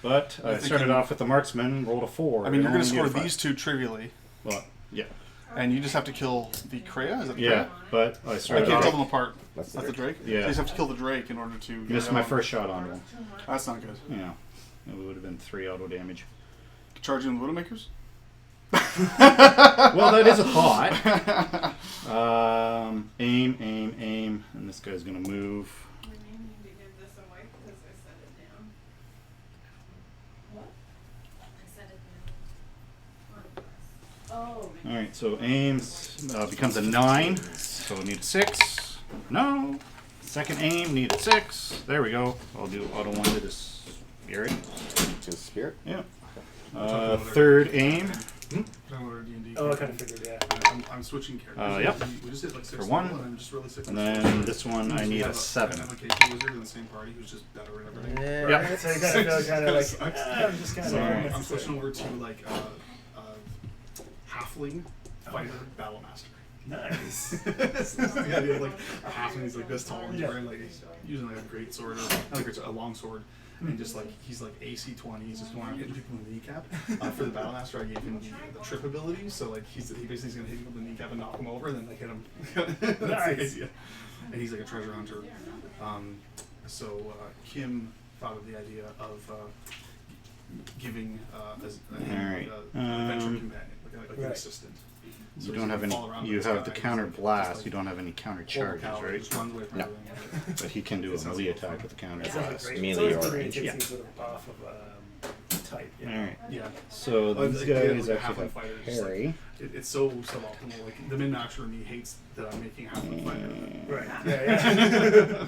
But I You're started thinking- off with the marksman, rolled a 4. I mean, you're and gonna only score get a 5. these two trivially, Well, yeah. and you just have to kill the Krea. Is that the Yeah, Krea? but I I started can't tell off. them apart. That's the That's the Drake. Drake. Yeah. So you just have to kill the Drake in order to. Missed my first shot on him. That's not good. Yeah. It would have been 3 auto damage. Charging the Widowmakers. Well, that is a thought. Aim, and this guy's gonna move. We may need to give this away because I set it down. What? I set it down. Oh. All right, so aims becomes a 9, so need a 6. No. Second aim, need a 6. There we go. I'll do auto 1 to this spirit. To Spirit. Yeah. Third aim, Download D&D. Oh, I kind of figured, yeah. I'm switching characters. Yep. We just hit like 6 For one. level, and I'm just really sick of And this. then this one I So we need have a 7. I have a KP wizard in the same party who's just better at everything. Yeah. So you kind of feel kind of like, Sucks. I'm just kind So of. I'm switching over to like halfling fighter battle master. Nice. This is the idea of like a halfling. He's like this tall and he's wearing like using like a great sword or not a great sword, a long sword. And just like he's like AC 20, he's just going around hitting people in the kneecap. For the battle master, I gave him the trip ability, so like he basically is gonna hit people in the kneecap and knock him over, and then like hit him. That's the Nice. idea. And he's like a treasure hunter. So Kim thought of the idea of giving as Alright, an adventure companion, like an Right. assistant. So You he's don't have gonna any. follow around You with have this the guy, counter he's like- blast. just like You don't have any counter full charges, power, right? just runs away from No. everything. But he can do a Sounds melee like attack fun. with the counter It's always blast. great. Melee It's always or good when range, it yeah. gets you sort of off of type. Yeah. So Well, these like, they guys have, like, actually halfling have fighters, just, like, parry. It's so suboptimal. Like the min-maxer in me hates that I'm making half a fighter. Right. Yeah.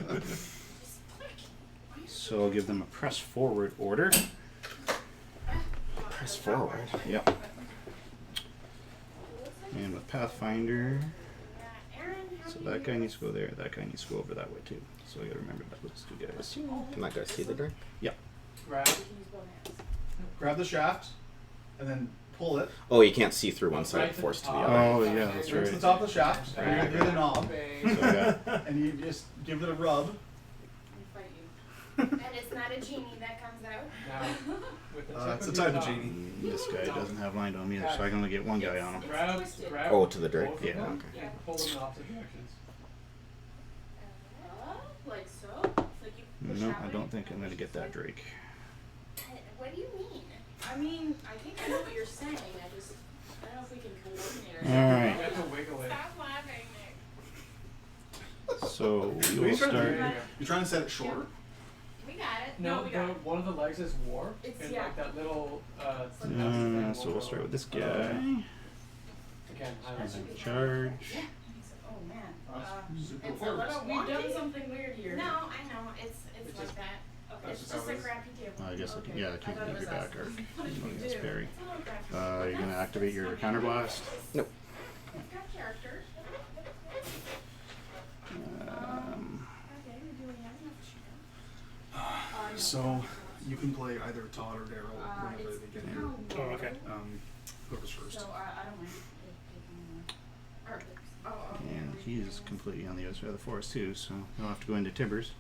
So I'll give them a press forward order. Press forward. Yep. And with Pathfinder, so that guy needs to go there. That guy needs to go over that way too. So I gotta remember that those two guys. Can I go see the drink? Yep. Grab the shaft, and then pull it. Oh, you can't see through one side, forced to the other. Oh yeah, that's Bring it to right. the top of the shaft. Right. Near the knob, So I got and you just give it a rub. And it's not a genie that comes out. Now, with the tip It's a of type your of tongue, genie. this guy doesn't have lined on me either, so I can only get one guy on him. Grab Oh, to the Drake? both of Yeah, them okay. and pull them in opposite directions. Like so? Like you push No, that I way? don't think I'm gonna get that Drake. What do you mean? I mean, I think I know what you're saying. I don't know if we can coordinate or All You right. have to wiggle it. Stop laughing, Nick. So we Are will you trying start. to, you're trying to set it short? We got it. No, we got it. one of the legs is warped, It's- and yeah. like that little So we'll start with this guy. Again, highlight. And charge. Oh man. Super It's a forward. little We've done wonky. something weird here. No, I know. It's like that. Okay. That's It's just just how a it is. crappy table. I guess I can. Okay. Yeah, I can't thought it move your was back us. arc. What did you Against do? parry. It's a little crappy. You're gonna activate your counter blast. Nope. It's got character. Okay, we're doing enough. So you can play either Todd or Daryl whenever they get here. Oh, okay. Whoever's first. So I don't mind taking And he's completely on the other side of the forest too, so he'll have to go into Tibbers.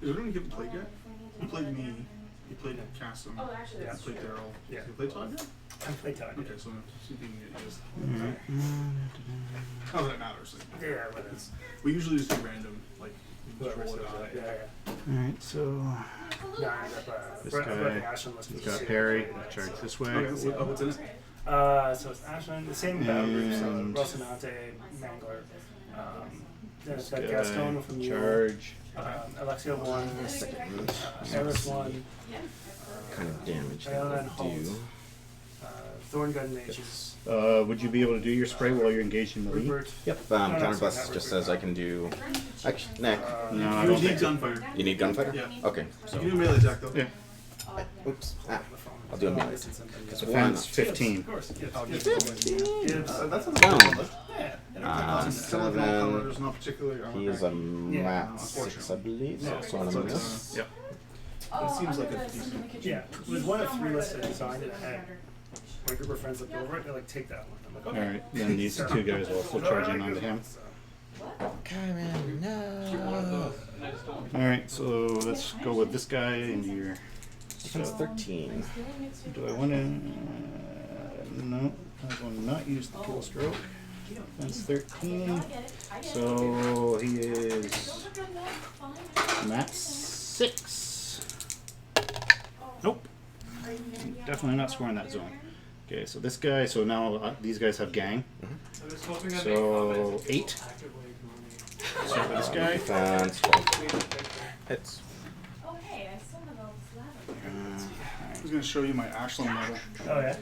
Is anyone you haven't played yet? You played me. You played Kassem. Oh, actually, You that's played true. Daryl. Yeah. You played Todd yet? I play Todd. Okay, so see if you can get used. Alright. Not that it matters. Like, Yeah, but it's. we usually just do random, like we just Whoever roll says it out. that. Yeah. Alright, so Yeah, I end up, This I've got guy, the Ashland list. he's got parry, charge this way. Okay, what's in it? So it's Ashland, the same battle group, so And- Rocinante, Mangler. Then it's got This Gaston guy, from you. charge. Alexia 1, Eris 1, Kind of damage Iona that and would Holt, do. Thorn Gun Mages, Would you be able to do your spray while you're engaged in the lead? Rupert. Yep. no, Counterblast sorry, just not says I can do. Actually, Nick. No, I You don't need think. gunfighter. You need gunfighter? Yeah. Okay. You So. can do melee attack though. Yeah. Oops. Ah. I'll do a melee. Defense 15. Of course, Gibbs. I'll Gibbs. give you Gibbs. That's not Boom. a Seven. colors, not particularly. He is a Yeah. mat 6, I believe. So it's one of So them. it's, Yep. It seems like a decent. Yeah, it was one of 3 lists I designed and I had my group of friends looked over it, they're like, take that one. I'm like, okay. Alright, then these two guys will also charge in onto him. Kyron, no. Alright, so let's go with this guy and your. Defense 13. Do I want to? No, I will not use the kill stroke. Defense 13. So he is mat 6. Nope. Definitely not scoring that zone. Okay, so this guy. So now these guys have gang. So 8. Start with this guy. Defense 12. Hits. Oh, hey, I still have all this lavender. I was gonna show you my Ashland medal. Oh yeah?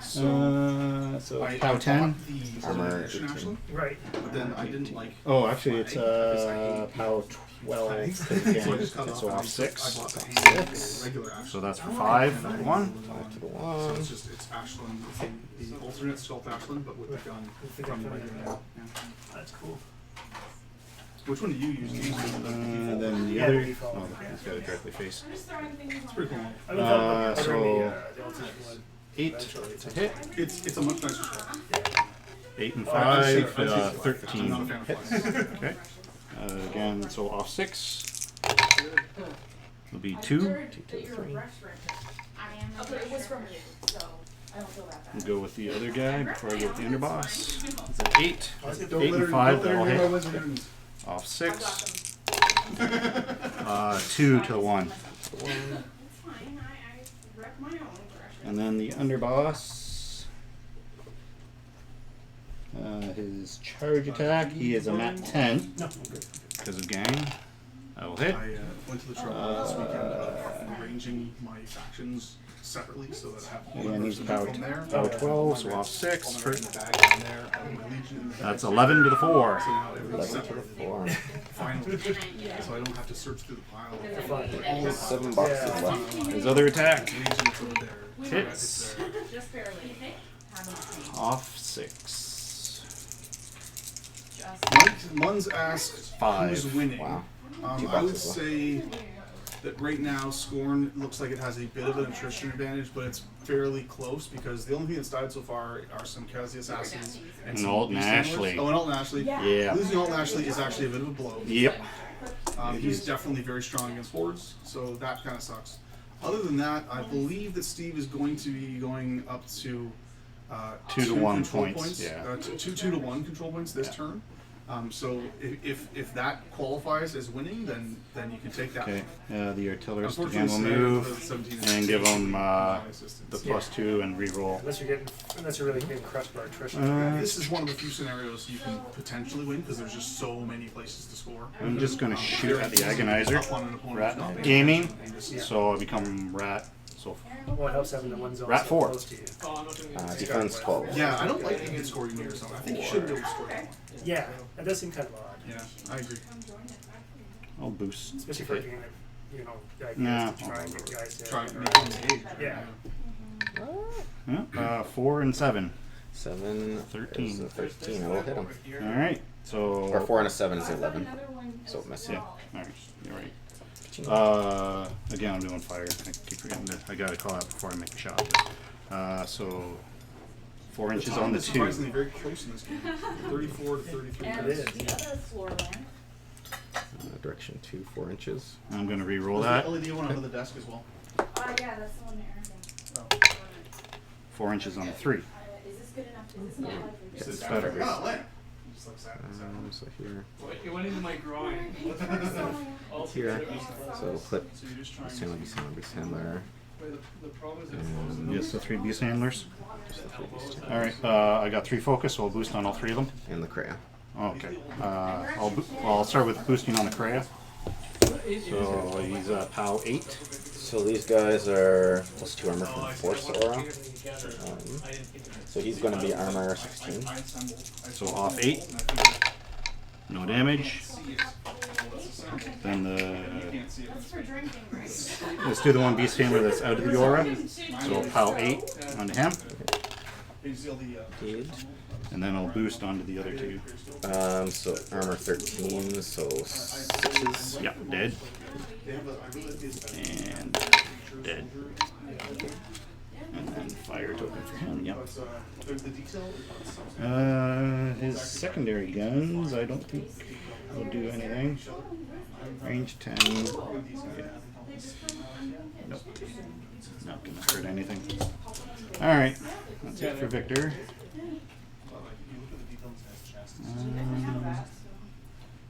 So I POW 10. bought the Armor edition 18. actually, Right. but then I didn't like. Oh, actually, it's because I hate POW 12. flags. Again, So I just cut it so off and off I 6. bought the hand regular Ashland. So that's for And 5 then for I 1. moved on. 5 to the So 1. it's just it's Ashland, it's the alternate sculpt Ashland, but with the gun from the regular. Yeah. That's cool. Which one do you use? Do you use the And then the Yeah, other. the default. Oh, he's got it directly faced. I'm just throwing things It's pretty cool. I would love so the ultimate one. 8 to hit. It's a much nicer shot. 8 and Oh, I'd say 5, I'm not a 13 fan of hits. flags. Okay. Again, so off 6. Will be 2. That you're a brush renter. I am. Okay, it was from you, so I don't feel that bad. We'll go with the other guy before I go with the underboss. It's an 8. Let's get 8 and 5, that'll Don't let her hit. know my wizards. Off I've 6. got them. 2 to the 1. It's fine. I wreck my own brush. And then the underboss. His charge attack, he is a mat 10 No, I'm good. because of gang. I will hit. I went to the trouble this weekend of arranging my factions separately so that I have one And he's person POW from there. 12, so all my off reds, 6. all my red in the bag in there, and my legion in the bag. That's 11 to the 4. So now everything's 11 to the separate. 4. Finally. So I don't have to search through the pile. Fine. All the 7 boxes Yeah. left. His other attack. Legion's over there. Hits. It's there. Just barely. Haven't seen. Off 6. Mun's asked 5. who's winning. Wow. 2 I would boxes left. say that right now Skorne looks like it has a bit of an attrition advantage, but it's fairly close because the only thing that's died so far are some Kayazy Assassins And some Alten Beasthanders. Ashley. Oh, and Alten Ashley. Yeah. Losing Alten Ashley is actually a bit of a blow. Yep. He's definitely very strong against hordes, so that kind of sucks. Other than that, I believe that Steve is going to be going up to 2 to 1 control points, yeah. two to 1 control points this Yeah. turn. So if that qualifies as winning, then you can take that. Okay. The artillerist Unfortunately, again will Snare move with 17 and give him assistance. the +2 and reroll. Unless you're really getting crushed by attrition. This is one of the few scenarios you can potentially win because there's just so many places to score. I'm just going to shoot at the Up Agonizer. on an opponent who's Rat not being- aiming, and just- so I become rat. So Well, it helps having the one zone Rat so 4. close to you. Oh, I'm not doing it. Defense 12. Yeah, I don't like that you can score near something. I think you should be able to score that one. Yeah, that does seem kind of odd. Yeah, I agree. I'll boost. Especially for a game that, you know, guys Nah. to try and get guys in. Try to make them engage. Yeah. Yeah, 4 and 7. 7. 13. Is a 13. I will hit him. All right. So. Or 4 and a 7 is 11. So Yeah. missing. All right. You're right. Again, I'm doing fire. I keep forgetting that. I gotta call out before I make a shot. So 4 inches on the 2. Surprisingly very close in this game. 34 to 33. And It is. the other floor one. Direction 2, 4 inches. I'm gonna re-roll There's that. the LED one under the desk as well. Yeah, that's the one there. 4 inches on the 3. Is this good enough? Is this not like It's It's better. Oh, lamp. Just like that. So here. It went into my groin. All Here. together. So we'll clip So you're just trying Beasthandler, Beasthandler, Beasthandler. Wait, the problem is And Yes, the 3 beast handlers. just the 3 Beasthandlers. All right. I got 3 focus, so I'll boost on all 3 of them. And the Krea. Okay. I'll start with boosting on the Krea. So he's POW 8. So these guys are +2 armor from Force Aura. So he's going to be armor 16. So off 8. No damage. Then That's for drinking, right? let's do the 1 beast handler that's out of the aura. So POW 8 onto him. Did. And then I'll boost onto the other 2. So armor 13, so 6s. Yep, dead. And dead. And then fire token for him, yep. His secondary guns, I don't think will do anything. Range 10. Yeah. Nope. Not gonna hurt anything. Alright, that's it for Victor.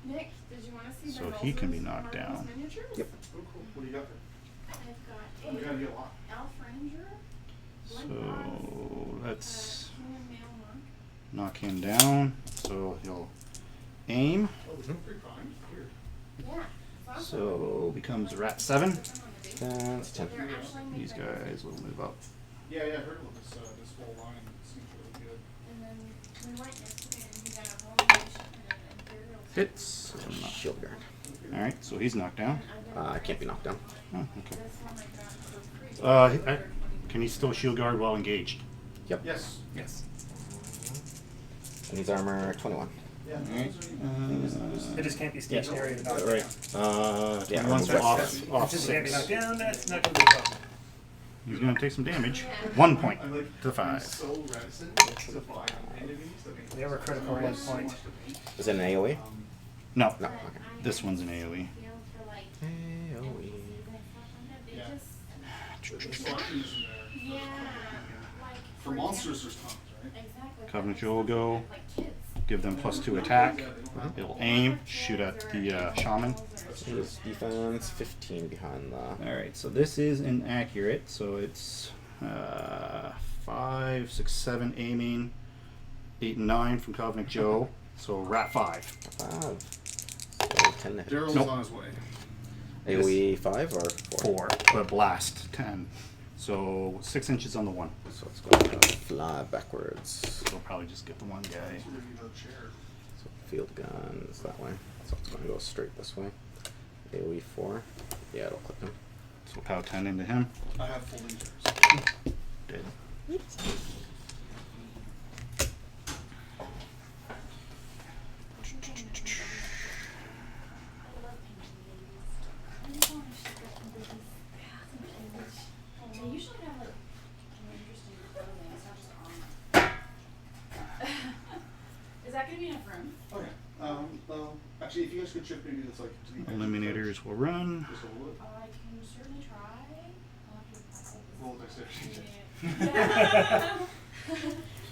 Nick, did you want to see So the he can be Rolls-Royce knocked Marbles down. miniatures? Yep. What do you got there? I've You got gotta get a lot. Elf Ranger, So let's Human Male Monk. knock him down. So he'll aim. Oh, there's no great crime. Weird. Yeah. it's awesome. So becomes rat 7. That's 10. They're actually made These by- guys will move up. Yeah, I heard about this this whole line. It seems really good. And then we went yesterday and he got a Warmachien and an Imperial. Hits. Shield guard. Alright, so he's knocked down. I can't be knocked down. Oh, okay. This one I got for free. Can he still shield guard while engaged? Yep. Yes. Yes. And he's armor 21. Yeah. Alright. It just can't be stationary and knocked Right. down. Yeah, He wants armor to off If off it just can't be 6. knocked down, that's not gonna be a problem. He's gonna take some damage. 1 point I'm like, to I'm 5. so reticent to buy entities. I mean, They have a critical hit point. Is it an AoE? No, No. Okay. this one's an AoE. AoE. Yeah. The selections in there. Yeah. Like, For monsters, there's tons, right? exactly. Kovnik Joe will go. Like kids. Give them +2 attack. It'll aim, shoot at the shaman. His defense 15 behind the. Alright, so this is inaccurate. So it's 5, 6, 7 aiming, 8 and 9 from Kovnik Joe. So rat 5. 5. So 10 to hit. Daryl's Nope. on his way. AoE 5 or 4? 4, but blast 10. So 6 inches on the 1. So it's going to fly backwards. He'll probably just get the one guy. So field guns that way. So it's going to go straight this way. AoE 4. Yeah, it'll click him. So pow 10 into him. I have full leaders. Dead. They usually have like interesting clothing. It's not just armor. Is that gonna be enough room? Okay. Actually, if you guys could shift maybe that's like to the edge of the Eliminators will run. couch, just a little bit. I can certainly try. I'll have to practice. Roll dexterity check. Yeah.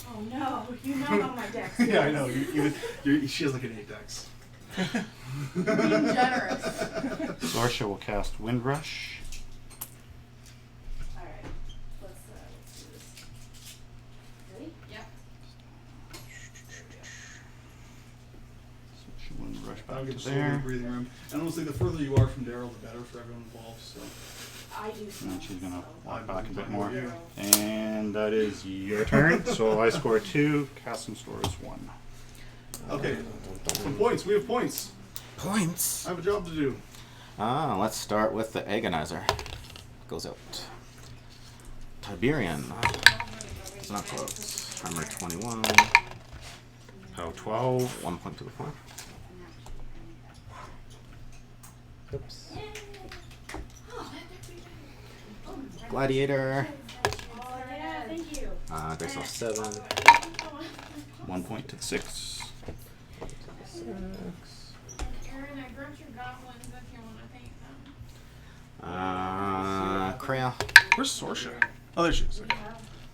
Oh no, you know how my deck's Yeah, I know. She has like an 8 dex. being generous. Sorcha will cast Windrush. Alright, let's do this. Ready? Yep. So she Windrush I'll back give to us a little there. breathing room. And honestly, the further you are from Daryl, the better for everyone involved. So. I do. And then she's gonna so. walk back a bit more. And that is your turn. So I score 2, Kassem scores 1. Okay. Some points. We have points. Points. I have a job to do. Let's start with the Agonizer. Goes out. Tiberian. It's not close. Armor 21. Pow 12. 1 point to the floor. Oops. Gladiator. Oh yeah, thank you. Grace off 7. 1 point to the 6. 6. Aaron, I brought your goblins if you want to paint them. Krea. Where's Sorcha? Oh, there she is. Okay.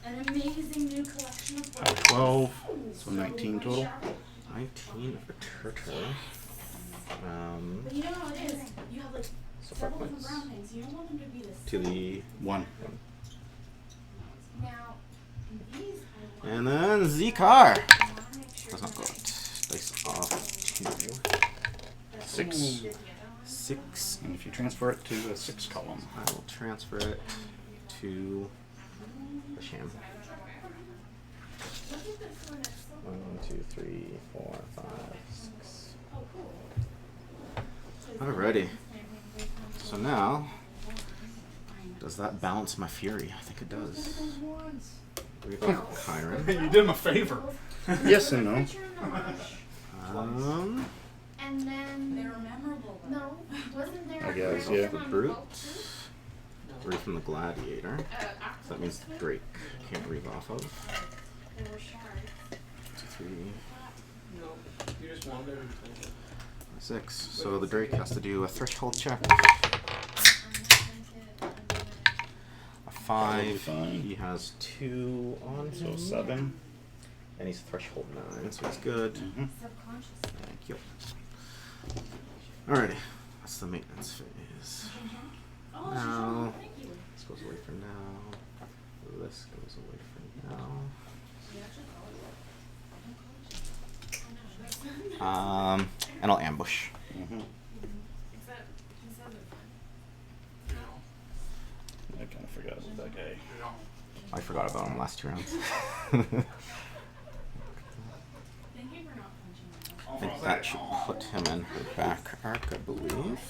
An amazing new collection of Pow 12. So 19 total. 19 attrition. But you know how it is. You have like So 4 several different points. brown things. You don't want them to be the To the 1. Now, these I want. and then Xekaar. I want to make sure Does not go that out. Dice off 2. 6. 6. And if you transfer it to the 6 column. I will transfer it to the sham. 1, 2, 3, 4, 5, 6. Oh, cool. Alrighty. So now, does that balance my fury? I think it does. We got Chiron. You did him a favor. Yes and no. And then They were memorable. though. no, wasn't there? I guess, a yeah. person on the Brute. boat, too? 3 from the Gladiator. So that means Drake can't reave off of. There were shards. 2, 3, No, you just wander and 6. So the Drake has to do a threshold check. A 5. Fine. He has 2 on So him. 7. And he's threshold 9, so he's good. Mhm. Subconscious. Thank you. Alrighty. That's the maintenance phase. Oh, Now, thank you. this goes away for now. This goes away for now. You actually call it And I'll ambush. Mhm. Except he says it's fine. I kind of forgot about that guy. I forgot about him last 2 rounds. Thank you for not punching I think that should put him in her back arc, I believe.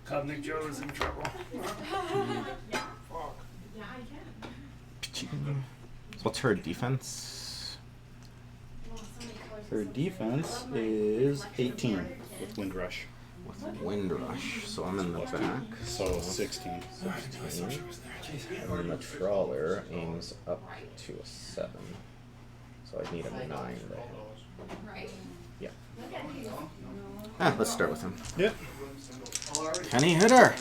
Kovnik Joe is in trouble. Yeah, I can. So what's her defense? Her defense is 18 with Windrush. With Windrush, so I'm in the back. So 16. And the trawler aims up to a 7. So I need a 9 there. Yeah. Let's start with him. Yep. Can he hit her?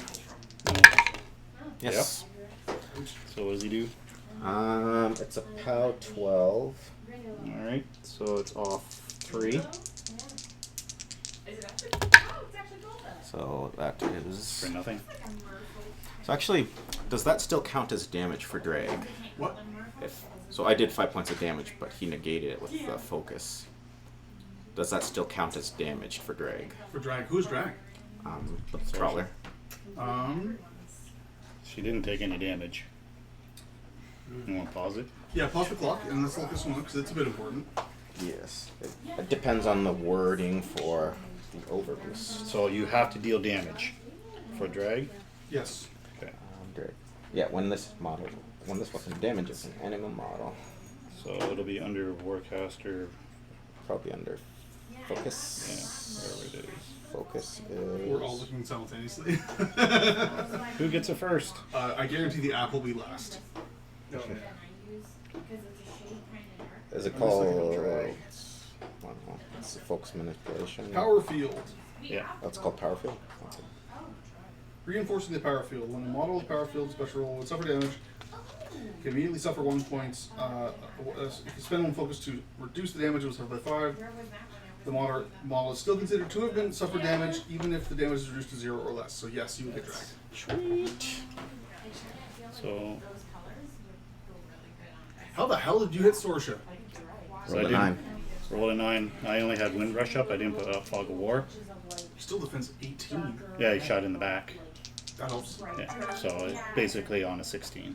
Yes. So what does he do? It's a POW 12. Alright, so it's off 3. So that is. For nothing. So actually, does that still count as damage for drag? What? So I did 5 points of damage, but he negated it with the focus. Does that still count as damage for drag? For drag. Who's drag? With the trawler. She didn't take any damage. You want to pause it? Yeah, pause the clock and let's look at this one because it's a bit important. Yes. It depends on the wording for the overboost. So you have to deal damage for drag. Yes. Okay. Drag. Yeah, when this weapon damages an enemy model. So it'll be under Warcaster. Probably under Yeah, focus. wherever it is. Focus We're all is. looking simultaneously. Who gets it first? I guarantee the app will be last. No. Is it I'm just called? looking at drag. I don't know. It's the focus manipulation. Power field. Yeah. That's called power field. Okay. Reinforcing the power field. When a model with power field special roll would suffer damage, can immediately suffer 1 point. If you spend 1 focus to reduce the damage, it was suffered by 5. The model is still considered to have been suffered damage, even if the damage is reduced to 0 or less. So yes, you would get dragged. Sweet. So How the hell did you hit Sorcha? So I Roll a didn't 9. roll a 9. I only had Windrush up. I didn't put up Fog of War. Still defense 18. Yeah, he shot in the back. That helps. Yeah. So it's basically on a 16.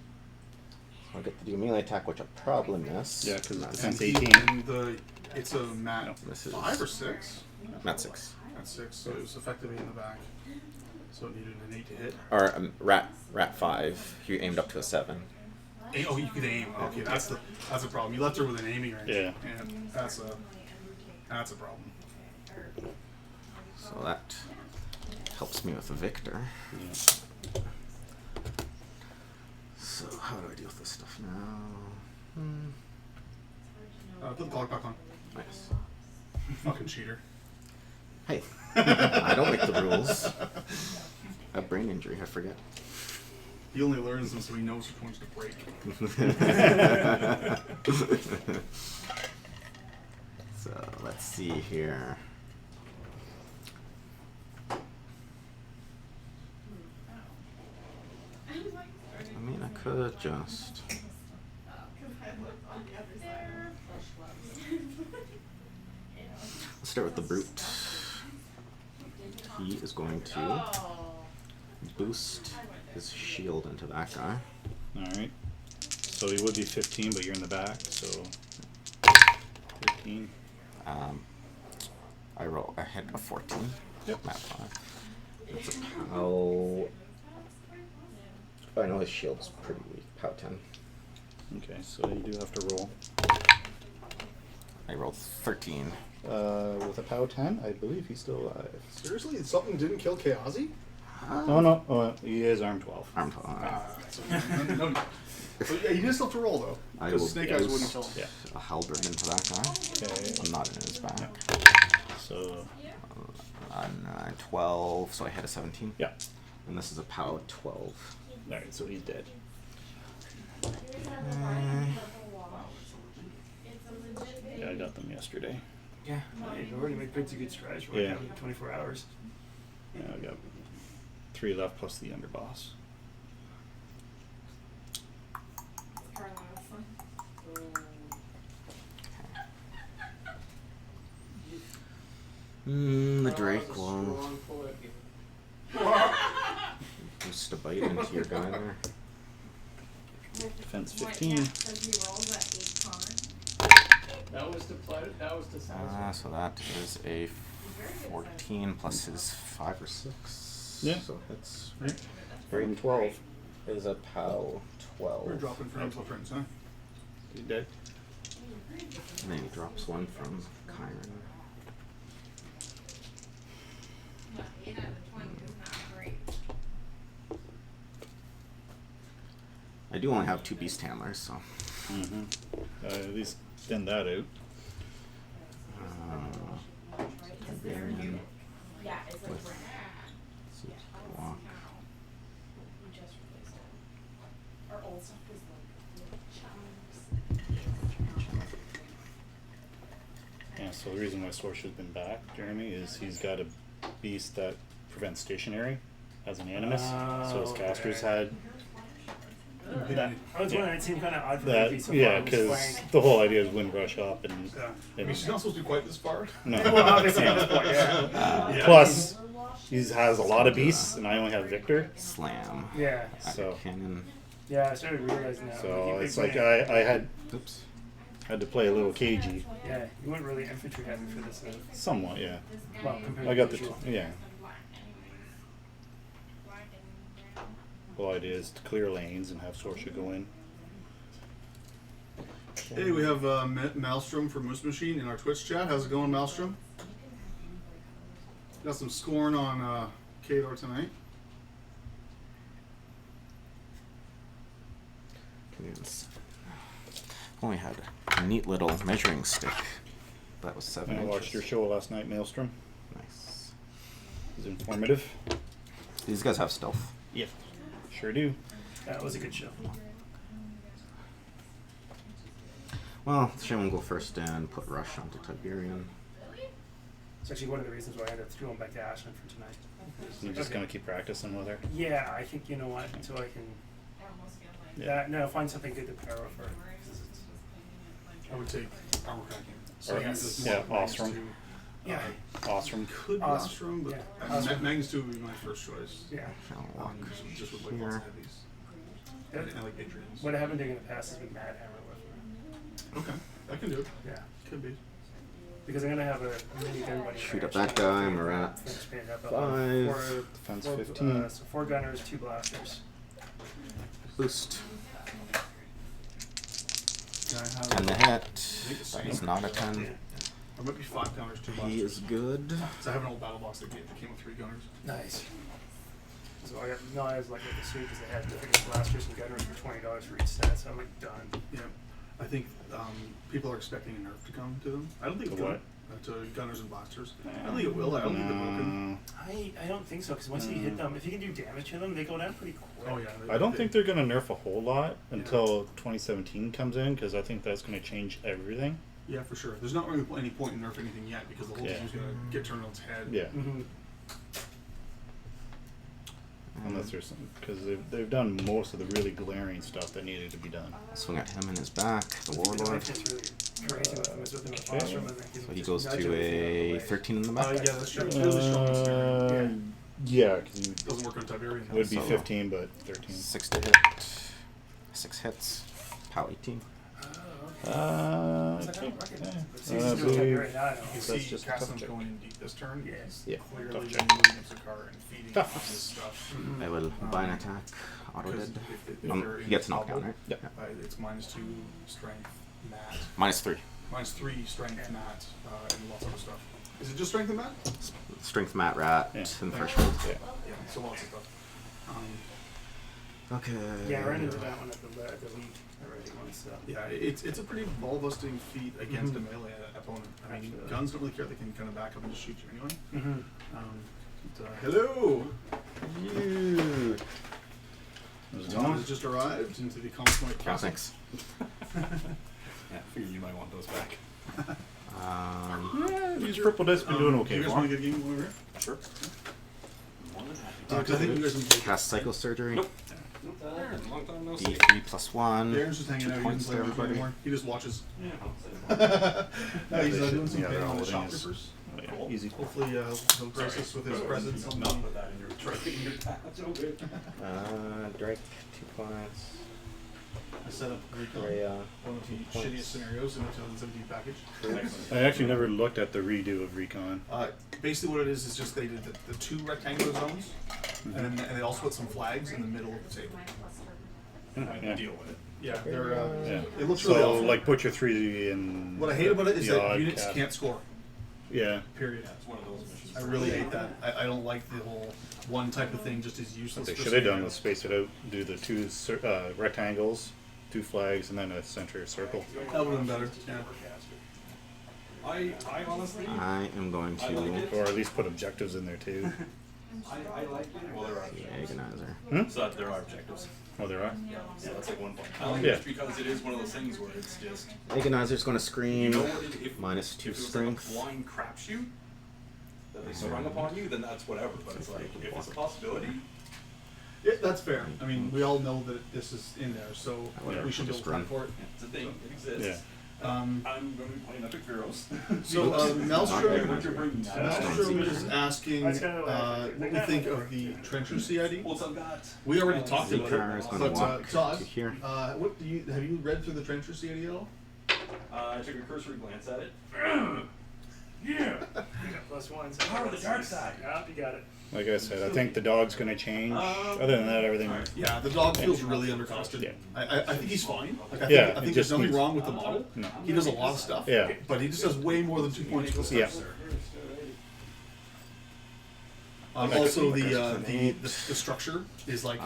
I'll get to do melee attack, which I probably miss. Yeah, 'cause it's And defense 18. It's a mat This is 5 or 6? mat 6. Mat 6, so it was effectively in the back. So it needed an 8 to hit. Or rat 5. He aimed up to a 7. Oh, you could aim. Okay, that's a problem. You left her with an aiming range. Yeah. And that's a problem. So that helps me with the victor. Yeah. So how do I deal with this stuff now? Put the clock back on. Nice. Fucking cheater. Hey, I don't make the rules. I have brain injury, I forget. He only learns them so he knows which ones to break. So let's see here. I mean, I could just. Let's start with the brute. He is going to boost his shield into that guy. Alright. So he would be 15, but you're in the back, so 15. I hit a 14. Yep. Mat 5. It's a POW. I know his shield's pretty weak. POW 10. Okay, so you do have to roll. I rolled 13. With a POW 10, I believe he's still alive. Seriously? Something didn't kill Kayazy? No. Oh, he is arm 12. Arm 12. No. So, yeah, you did still have to roll, though. I will Because Snake Eyes wouldn't kill boost him. Yeah. a halberd into that guy. Okay. I'm not in his back. So, 12, so I hit a 17. yeah. And this is a POW 12. Alright, so he's dead. Yeah, I got them yesterday. Yeah, you've already made pretty good strides. We're Yeah. working on 24 hours. Yeah, I got 3 left plus the underboss. The Drake will boost to bite into your guy there. Defense What, 15. yeah, 'cause he rolls that big con. That was to that was to satisfy. So that is a 14 plus his 5 or 6. Yeah. So that's Right. Great. And 12. is a POW 12. We're dropping frames left, right, and center. You dead? And then he drops one from Chiron. Yeah, 8 out of 20 is not great. I do only have 2 beast handlers, so. Mm-hmm. At least thin that out. Tiberian. Yeah, it's like With- brand Block. We just replaced it. Our old stuff was like chunks. Yeah, so the reason why Sorcha1's been back, Jeremy, is he's got a beast that prevents stationary as an animus. So his casters had that. I was wondering, it seemed kind of odd for me to be That so yeah, far because flank. the whole idea is wind rush up and, Yeah. I and mean, she's not supposed to be quite this far. no. Well, obviously at this point, yeah. Yeah. Plus, he has a lot of beasts, and I only have Victor. Slam. Yeah. So, Cannon. Yeah, I started realizing that. so Like, it's you like went- I had Oops. to play a little cagey, Yeah, you went really infantry heavy for this. somewhat. Yeah, Well, compared I got to the usual. yeah. The whole idea is to clear lanes and have Sorcha go in. Hey, we have Maelstrom from Moose Machine in our Twitch chat. How's it going, Maelstrom? Got some Skorne on Khador tonight. Only had a neat little measuring stick. That was 7 I inches. watched your show last night, Maelstrom. Nice. It was informative. These guys have stealth. Yeah, sure do. That was a good show. Well, Shaman will go first and put Rush onto Tiberian. It's actually one of the reasons why I ended up throwing back to Ashland for tonight. You're just Okay. gonna keep practicing with her. Yeah, I think you know what, until I can. Yeah. No, find something good to pair with her. 'Cause it's- I would take armor cracking. So So yes. this Yeah, is Magnus Osram. 2. Yeah. Awesome. Could be Osram. Osram, but Yeah, Osram. Magnus 2 would be my first choice. Yeah. Shall walk Just with like lots here. of heavies. And like Adrian's. What I haven't done in the past has been Mad Hammer with her. Okay, I can do it. Yeah. Could be. Because I'm gonna have a mini gun buddy. Shoot up range. that guy, and we're at Finish painting up 5. Defense four, 15. so 4 gunners, 2 blasters. Boost. Yeah, I have. And the hit. it's That is same. not a 10. Yeah. Or might be 5 counters, 2 blasters. He is good. So I have an old battle box that came with 3 gunners. Nice. So I got no, I was like with the suit because they had different blasters and gunners for $20 for each set. So I'm like done. Yeah, I think people are expecting a nerf to come to them. I don't think To it's gonna- what? to gunners and blasters. I don't think it will. I don't think they're broken. No. I don't think so because once you hit them, if you can do damage to them, they go down pretty quick. Oh yeah. I don't think they're gonna nerf a whole lot until 2017 comes in, because I think that's gonna change everything. Yeah, for sure. There's not really any point in nerfing anything yet because the whole Yeah. game's gonna get turned on its head. Yeah, Mm-hmm. unless there's some, because they've done most of the really glaring stuff that needed to be done. Swing at him in his back, the The Warlord. knife gets really crazy with them. It's with them in the Okay. classroom and they can So he just goes nudge to everything out of the a way. 13 in the back. Yeah, that's true. It's really strong. It's scary. Yeah, because you Doesn't work on Tiberian. would be So- 15, but 13. 6 to hit. 6 hits. POW 18. It's like, Okay. I don't recognize it. But I Susan's doing believe- Tiberian now, I know. You That's see just a tough Kassem's check. going in deep this turn. Yes. Yeah, Clearly tough been check. moving Xekaar and feeding Tough. on this stuff. Mhm. I will buy an attack. Auto Because dead. if they're He in gets the knocked down, bubble, right? Yep. It's -2 strength, mat. -3. -3 strength, mat, and lots of other stuff. Is it just strength and mat? Strength mat rat Yeah. and threshold. Yeah. Yeah, so lots of stuff. Okay. Yeah, I ran into that one at the league already once. So. Yeah, it's a pretty ball-busting feat against Mhm. a melee opponent. I mean, Absolutely. guns don't really care; they can kind of back up and just shoot you anyway. Mm-hmm. Hello, You. How's it Tom going? has just arrived into the Kovnik Oh, Joe. thanks. Yeah, figured you might want those back. Yeah, these purple dice been doing okay You guys for want to him. get a game over here? Sure. More than happy. Because I think you guys can take Cast Psychosurgery. Nope. Long time no see. D3 +1. Darren's just hanging 2 out. He points doesn't to play much everybody. anymore. He just watches. Yeah, I'll say no, he's doing some Yeah, they're thing on all the living shopkeepers. Oh, yeah. cool. Easy. Hopefully he'll grace us with his presence on Not the... put that in your tray in your tab. Drake, 2 points. I set up Recon, Krea, one of the 2 shittiest points. scenarios in the 2017 package. I actually never looked at the redo of Recon. Basically what it is just they did the 2 rectangular zones, and they also put some flags in the middle of the table. Yeah. Deal with it. Yeah, they're, Yeah. it looks really So, awful. like, put your 3 in. What I hate about it is the that odd units cap. can't score, Yeah. period. It's one of those missions. I really hate that. I don't like the whole one type of thing just is useless. What they for should have done scenarios. was space it out, do the 2 rectangles, 2 flags, and then a center circle. That would have been better, yeah. I honestly, I am going I like it. to Or at least put objectives in there too. I like it. Well, there are Agonizer. So there are objectives. Oh, there are? Yeah, that's like one point. I like Yeah. it because it is one of those things where it's just Agonizer's going to you scream. know what if Minus 2 if it was strength. like a blind crapshoot that they sprung upon you, then that's whatever. But it's like if it's a possibility, Yeah, that's fair. I mean, we all know that this is in there, so Whatever, we should be able just to plan run. for it. it's a thing. It exists. I'm going to be playing Epic Heroes. So Okay. What you're bringing that. Maelstrom is asking That's kinda what we think of the Trencher CID. Well, so that We already talked about Xekaar is it, going to but walk Todd, to here. what do you have you read through the Trencher CID at all? I took a cursory glance at it. Yeah. You got +1. So Power of the dark side. Yep, you got it. Like I said, I think the dog's going to change. Other than that, everything. Yeah, the dog feels really undercosted. Yeah. I think he's fine. Like, Yeah, I it think there's just nothing needs- wrong with the model. No. He does a lot of stuff. Yeah. But he just does way more than 2 points per Yeah. step. Also, the structure is like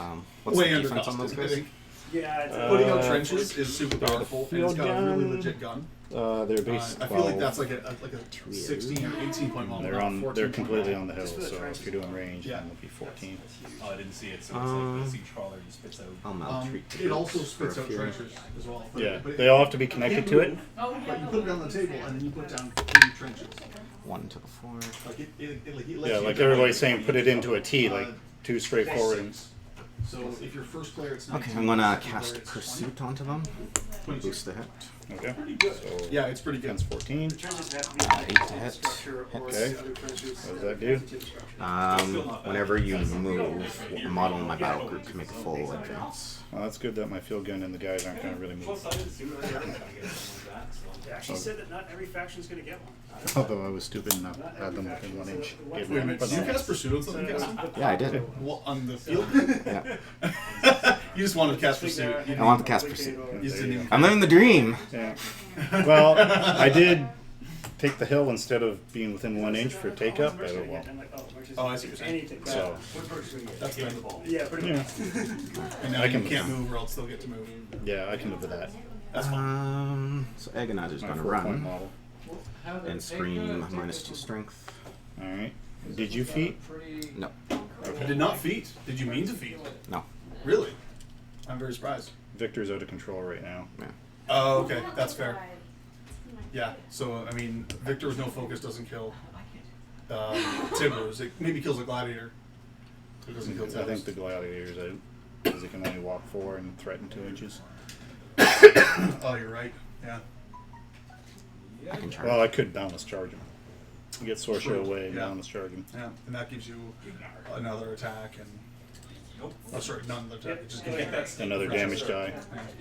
What's way the defense on undercosted. those I guys? think Yeah, it's putting out trenches is super powerful, and it's field got a really gun. legit gun. They're base I feel like 12. that's like a 16 or 18 point model. They're not a on. 14 They're point completely model. on the hill, so if you're doing range, Yeah. then it'll be 14. Oh, I didn't see it. So it's like the siege crawler just spits out. I'll maltreat It also troops for spits a out few. trenches as well. Yeah, But they all have to be connected to it. But you put it on the table and then you put down 3 trenches. 1 to the 4. Like it lets Yeah, you like do everybody's it. saying, put it into a T, like 2 straightforward. And, So if you're first player, it's Okay, 19. I'm going to second player, cast it's Pursuit onto them. 22. Boost the hit. okay. So Yeah, it's pretty good. against 14. The trenches have to be 8 to hit. structure or Okay. the other trenches. What does that do? Whenever you move, a model in my battle group can make a full advance. Well, that's good that my field gun and the guys aren't going to really Plus, move. I didn't see what I got like that. They actually said that not every faction's going to get one. Although I was stupid enough to have them within 1 inch. Gave Wait a them minute, a did you banana. cast Pursuit on something, Kassem? Yeah, I did. Well, on the field? Yeah. You just wanted to cast Pursuit. You I want to cast Pursuit. You just didn't even- I'm living the dream. Yeah. Well, I did take the hill instead of being within 1 inch for take up, but oh well. Oh, I see what you're saying. Anything. So, That's the Yeah, pretty yeah. much. And now I you can can't move. move or else they'll get to move. Yeah, I can live with that. That's fine. So Agonizer's My going to 4-point run model. and scream minus 2 strength. Alright. Did you feat? No. I did not feat. Did you mean to feat? No. Really? I'm very surprised. Victor's out of control right now. Yeah. Oh, okay. That's fair. Yeah. So, I mean, Victor with no focus doesn't kill Tibbers. It maybe kills a Gladiator. It doesn't kill I Tibbers. think the Gladiator's out because he can only walk 4 and threaten 2 inches. Oh, you're right. Yeah. I can charge. Well, I could balance charge him. Get Sorcha True, away and yeah. balance charge him. Yeah. And that gives you another attack and. Oh, sorry, not another attack. It just gives you Another damage die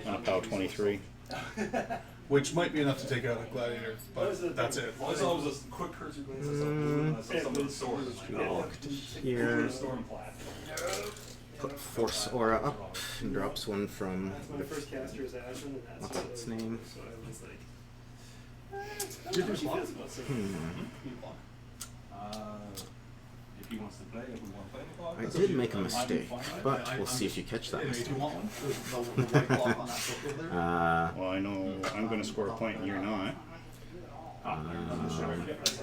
on a POW 23. which might be enough to take out a Gladiator, but that's it. Well, I saw it was a quick cursory glance at some of the swords. Here. Storm plat. Put Force Aura up and drops one from When the first caster is Ashen, and that's what's what its name? So I was like, Victor's block. If he wants to play, if we want to play the block. I did make a mistake, but we'll see if you catch that Anyway, do mistake. you want one? There's the white block on that book over there. Well, I know I'm going to score a point and you're not.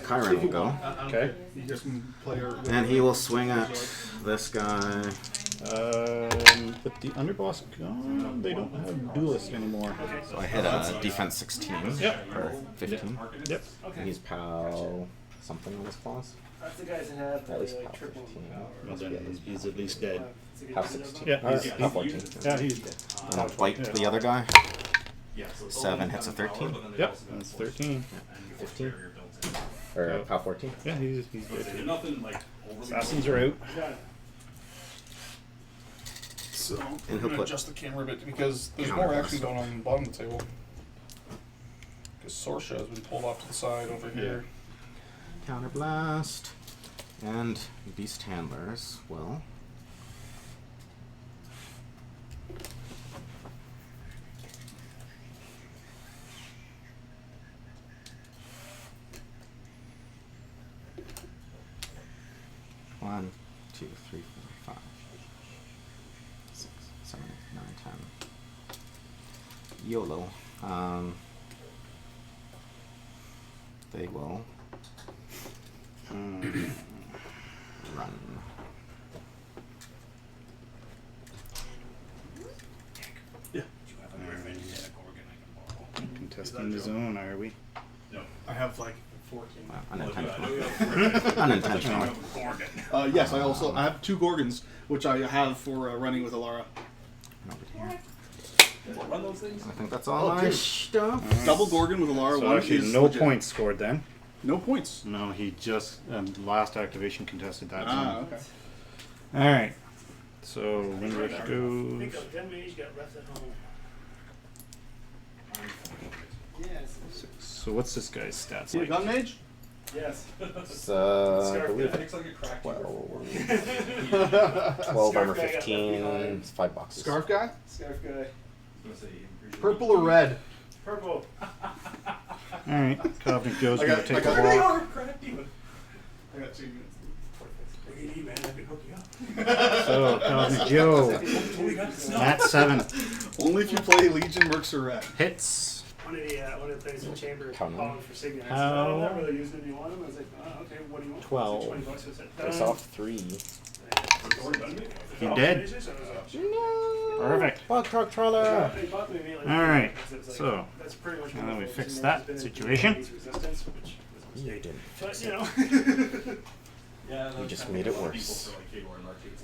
Chiron will go, Okay. You just can play her. and he will swing at this guy. But the underboss, they don't have duelist anymore. So I hit a defense 16 Yep. or 15. Yep. And he's POW something on his claws. that's the guys that have At least the POW triple. 15. Well, then he's at least dead. POW 16. Yeah, he's, POW 14. yeah, he's dead. And I'll bite the other guy. Yeah, so 7 hits a 13. Yep, that's 13. 15. Or Oh. PAL 14. Yeah, he's There's good. nothing like overly. Assassins are out. So And I'm he'll gonna put adjust the camera a bit because there's counter more blast. action going on the bottom of the table. Because Sorcha has been pulled off to the side over here. Counterblast. And Beast Handlers will. One, 2, 3, 4, 5, 6, 7, 8, 9, 10. YOLO. They will run. Yeah. You have a Griffin, you get a Gorgon I can borrow. Contesting the zone, are we? No. I have like 14. Well, I know unintentional. you have a Griffin. Unintentional. I have a Gorgon. Yes, I have 2 Gorgons, which I have for running with Alara. Over here. Well, run those things. I think that's all Oh, my dude. stuff. Double Gorgon with Alara. So one actually, is no legit. points scored then. No points. No, he just last activation contested that Ah, zone. okay. All right. So Windrush Think goes. of 10 mage got left at home. Yes. So what's this guy's stats You a like? gun mage? Yes. It's, I believe Looks like a crack. 12 armor Scarf guy got left 15, behind. it's 5 boxes. Scarf guy? Scarf guy. Purple or red? Purple. All right. Kovnik Joe's I gonna got- take I the got- ball. They are crack demon. I got 2 minutes. What do you need, man? I can hook you up. So Kovnik Joe, Oh, we got snuff. Nat 7 Only if you play Legion, Mercs, or red. hits. One of the things in chamber Come on. calling for Signet. I said, How- oh, I'm not really using it. Do you want them? I was like, oh, okay, what do you want? 12. 20 bucks. I said, Face done. off 3. He dead. No! Perfect. Bog Trog Trawler! They bought me immediately. All right, It's like, so, that's pretty much now that we what fixed it that has been in situation. resistance, which was a You mistake. didn't But fix you it. know. Yeah, You just made it worse.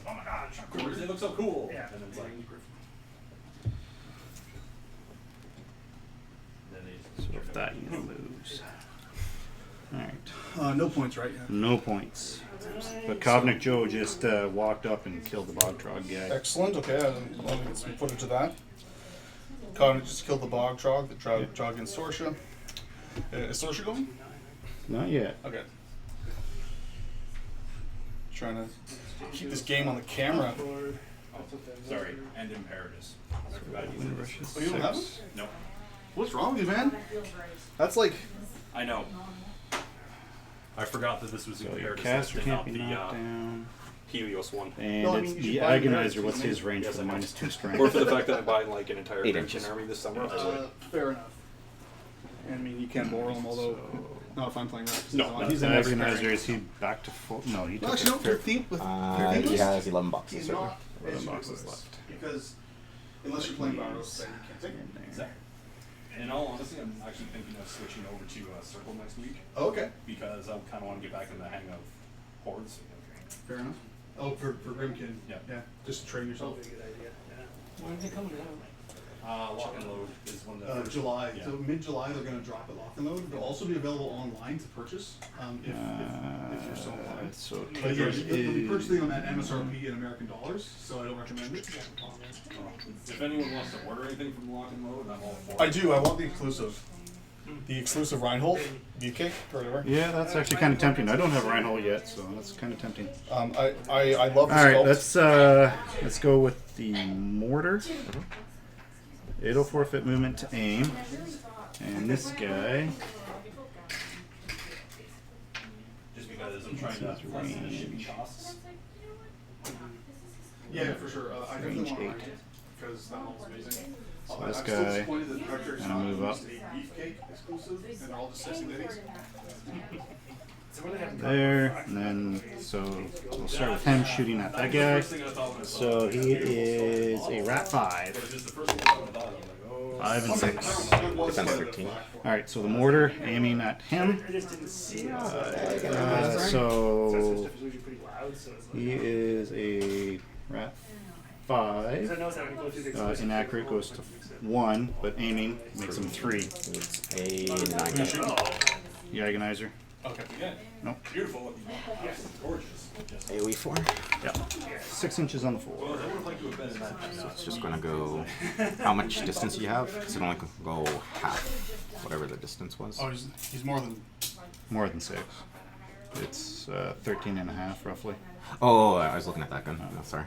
Oh my god, they look so cool. Yeah. And it's like, So if that you lose. All right. No points, right? Yeah. No points. But Kovnik Joe just walked up and killed the Bog Trog guy. Excellent. Okay, let me get some footage of that. Connor just killed the Bog Trog. The Trog against Sorcha. Is Sorcha going? Not yet. Okay. Trying to keep this game on the camera. sorry, and Imperatus. I forgot you Windrush said is Oh, you don't have 6. No, What's wrong with you, man? That feels right. That's like I know. I forgot that this was So your Imperatus caster and can't not be the knocked down. Helios one. And No, I it's mean, you the should buy the Agonizer. Imperatus What's his because range Yes, for I know. -2 strength? Or for the fact that I'm buying like an entire 8 Corinthian inches. army this summer. I was like, fair enough. And I mean, you can borrow him, although not if I'm playing that. No, he's The an Agonizer, is he back to full? No, he Well, took actually, no. a fair. 15 with He has 11 boxes. He's right? not 11 as boxes useless, left. because unless you're playing Barros, then you can't take him. exactly. And in all honesty, I'm actually thinking of switching over to Circle next week Oh, okay, because I kind of want to get back in the hang of hordes. fair enough. Oh, for Grimkin. Yeah. Yeah, just to train yourself. Probably a good idea. Yeah. When are they coming out? Lock and load is one of the July. Yeah. So mid-July, they're going to drop it lock and load. They'll also be available online to purchase if you're so inclined. So But yeah, Tibbers they'll be purchasing them is. at MSRP in American dollars, so I don't recommend it. If anyone wants to order anything from lock and load, I'm all for it. I do. I want the exclusive. The exclusive Reinhold, beefcake, or whatever. Yeah, that's actually kind of tempting. I don't have Reinhold yet, so that's kind of tempting. I love the All right, sculpt. let's go with the mortar. It'll forfeit movement to aim, and this guy. Just because I'm trying to lessen the shipping costs. Yeah, for sure. I definitely Range want 8. Reinhold because that one's amazing. So this I'm still guy, disappointed that Hector is gonna not move up. just a beefcake exclusive, and they're all just sexy ladies. So what do they have in there, common? and then so we'll start with him shooting at that guy. First thing I thought when I saw So it, he is a rat but 5. it's just the first thing I thought, I was like, oh. 5 and 6. Defense 13. All right, so the mortar aiming at him. I just didn't see it. So Stuff is usually pretty loud, so it's like, he is a rat Because I 5. know it's not gonna go through the exclusive Inaccurate control, goes to which makes it- 1, but aiming makes him 3. It's a 9. The Agonizer. Okay. Again, Nope. beautiful looking. Yes, gorgeous. Just, AoE 4. Yeah. 6 inches on the well, floor. I would have liked to have been in that. So it's just gonna go. How much distance do you have? Because it only can go half, whatever the distance was. Oh, he's more than. More than 6. It's 13 and a half, roughly. Oh, I was looking at that gun. Oh, sorry.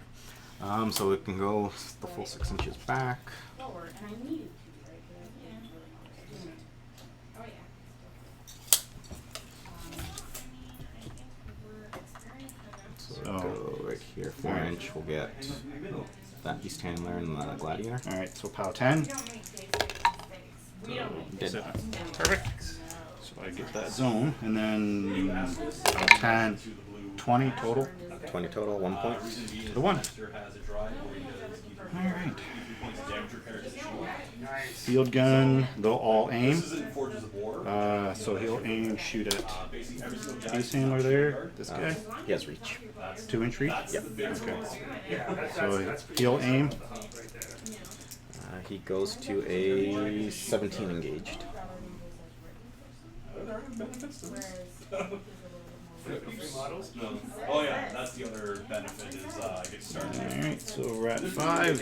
So it can go the full 6 inches back. Forward, and I needed to, right? But I didn't really know what to do. Oh, yeah. I think we're experienced enough. So Oh. go right here, 4-inch. We'll get that Beasthandler and the Gladiator. Alright, so POW 10. We don't make basic mistakes. We don't make Did. Sit. Perfect. So I get that zone, and then POW 10, 20 total. 20 total, 1 point. To the 1. Alright. Nice. Field gun, they'll all aim. This isn't Forges of War. So he'll aim, shoot at Basically, every single Beast Handler there. This guy. He has reach. 2-inch reach? Yep. Okay. Yeah, So he'll aim. right there. He goes to a 17 engaged. There are benefits to this. Free models. No. Oh yeah, that's the other benefit is I get started. Alright, so we're at 5.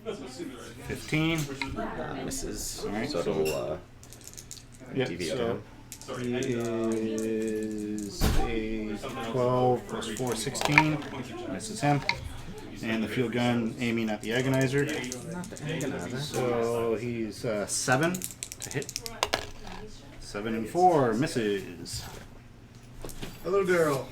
So 15. Misses. Alright, So so- it'll Yeah, deviate so him. he is a 12 plus 4, 16. Misses him. And the field gun aiming at the Agonizer. Not the Agonizer. So he's 7 to hit. 7 and 4 misses. Hello, Daryl.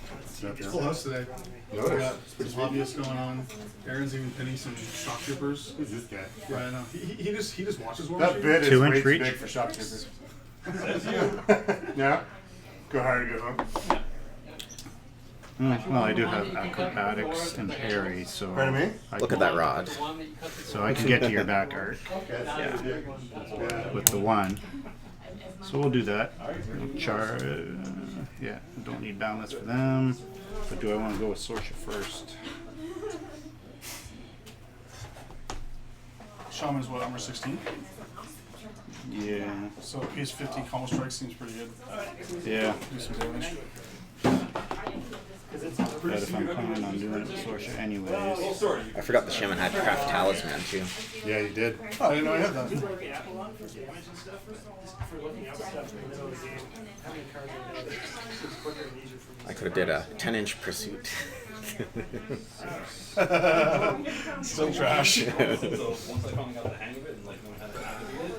Full house today. We got some hobbyists going on. Aaron's even pinning some shock troopers. Who's this guy? Yeah, I know. He just watches Warmachien. That bit is 2 way inch too reach? big for shop troopers. Yeah? Go hard or go home. Well, I do have acrobatics and parry, so Pardon me? I Look can, at that rod. so I can get to your back art Yeah. with the 1. So we'll do that. Yeah, don't need balance for them. But do I want to go with Sorcha first? Shaman's what, armor 16? Yeah, So PS 50 combo strike seems pretty good. yeah. Do some damage. But if I'm planning on doing it with Sorcha anyways. I forgot the Shaman had craft talisman too. Yeah, you did. Oh, I didn't know I had that. Like the Apple one for damage and stuff, for looking up stuff in the middle of the game. Having cards like that is quicker and easier for me. I could have did a 10-inch pursuit. Still trash. So once I finally got the hang of it and like knowing how to activate it,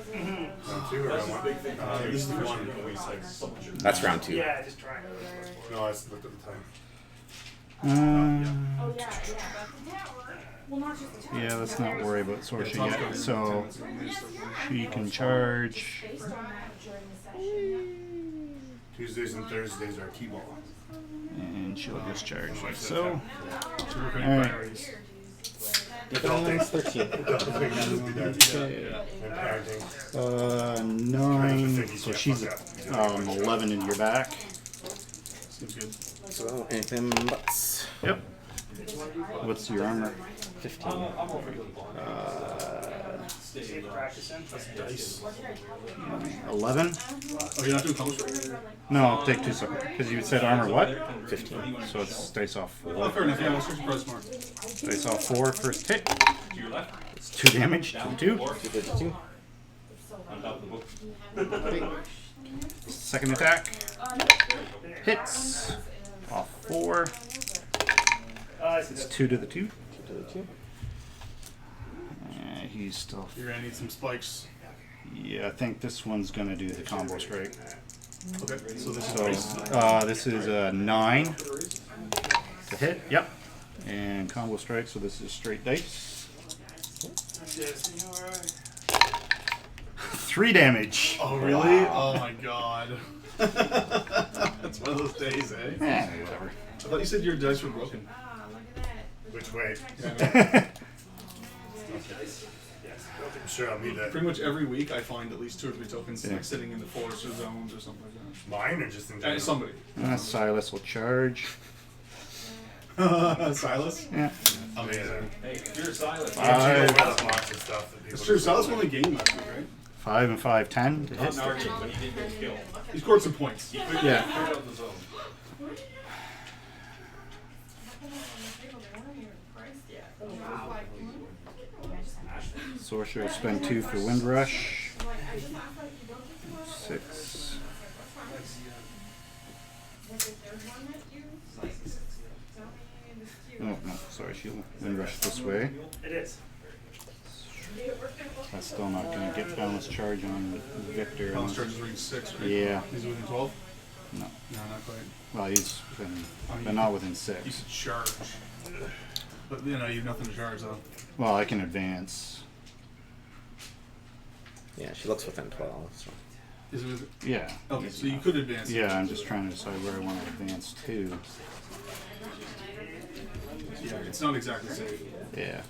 Two or that's the one? big thing. This is the first one. one. Always like so much. That's round 2. Yeah, just try it. No, I just looked at the time. Oh, yeah, yeah. Well, not just the tower. Yeah, let's not worry about Sorcha yet. So she can charge. Based on that during the session. Tuesdays and Thursdays are T-ball. And she'll discharge like so. Super Alright. priorities. It's 13. Okay. And parenting. 9. So she's 11 in your back. Seems good. So anything buts. Yep. What's your armor? 15. Safe practicing. Dice. 11? Oh, you're not doing combo strike? No, take 2 seconds. Because you said armor what? 15. So it's dice off 4. Oh, fair enough. Yeah, let's search price more. Dice off 4 first hit. To your left, It's 2 damage. 2. 252. on top of the book. Second attack. Hits. Off 4. It's 2 to the 2. 2 to the 2. He's still. You're gonna need some spikes. Yeah, I think this one's gonna do the combo strike. Okay, so this is So price. this is a 9 to hit. Yep. And combo strike. So this is straight dice. 3 damage. Oh, really? Oh my god. That's one of those days, eh? Whatever. I thought you said your dice were broken. Which way? Yeah, I'm sure I'll need that. pretty much every week I find at least 2 or 3 tokens Yeah. like sitting in the forest or zones or something like Mine or just in that. general? Somebody. Silas will charge. Silas? Yeah. Amazing. Hey, you're silent. Five. Lots and stuff that people It's true, just Silas don't won the game last week, right? 5 and 5, 10 to hit. Not an argument, but he did get killed. He scored some points. He cleared Yeah. cleared out the zone. Sorcerer will spend 2 for Windrush. 6. Oh, no, sorry, she'll Windrush this way. It is. That's still not going to get balance charge on Victor. Balance charge is range 6, right? Yeah. He's within 12? No. No, not quite. Well, he's within, but not within You 6. could charge. But, you know, you have nothing to charge, though. Well, I can advance. Yeah, she looks within 12. So. Is it with, Yeah. okay, so you could advance. Yeah, I'm just trying to decide where I want to advance to. Yeah, it's not exactly safe. Yeah.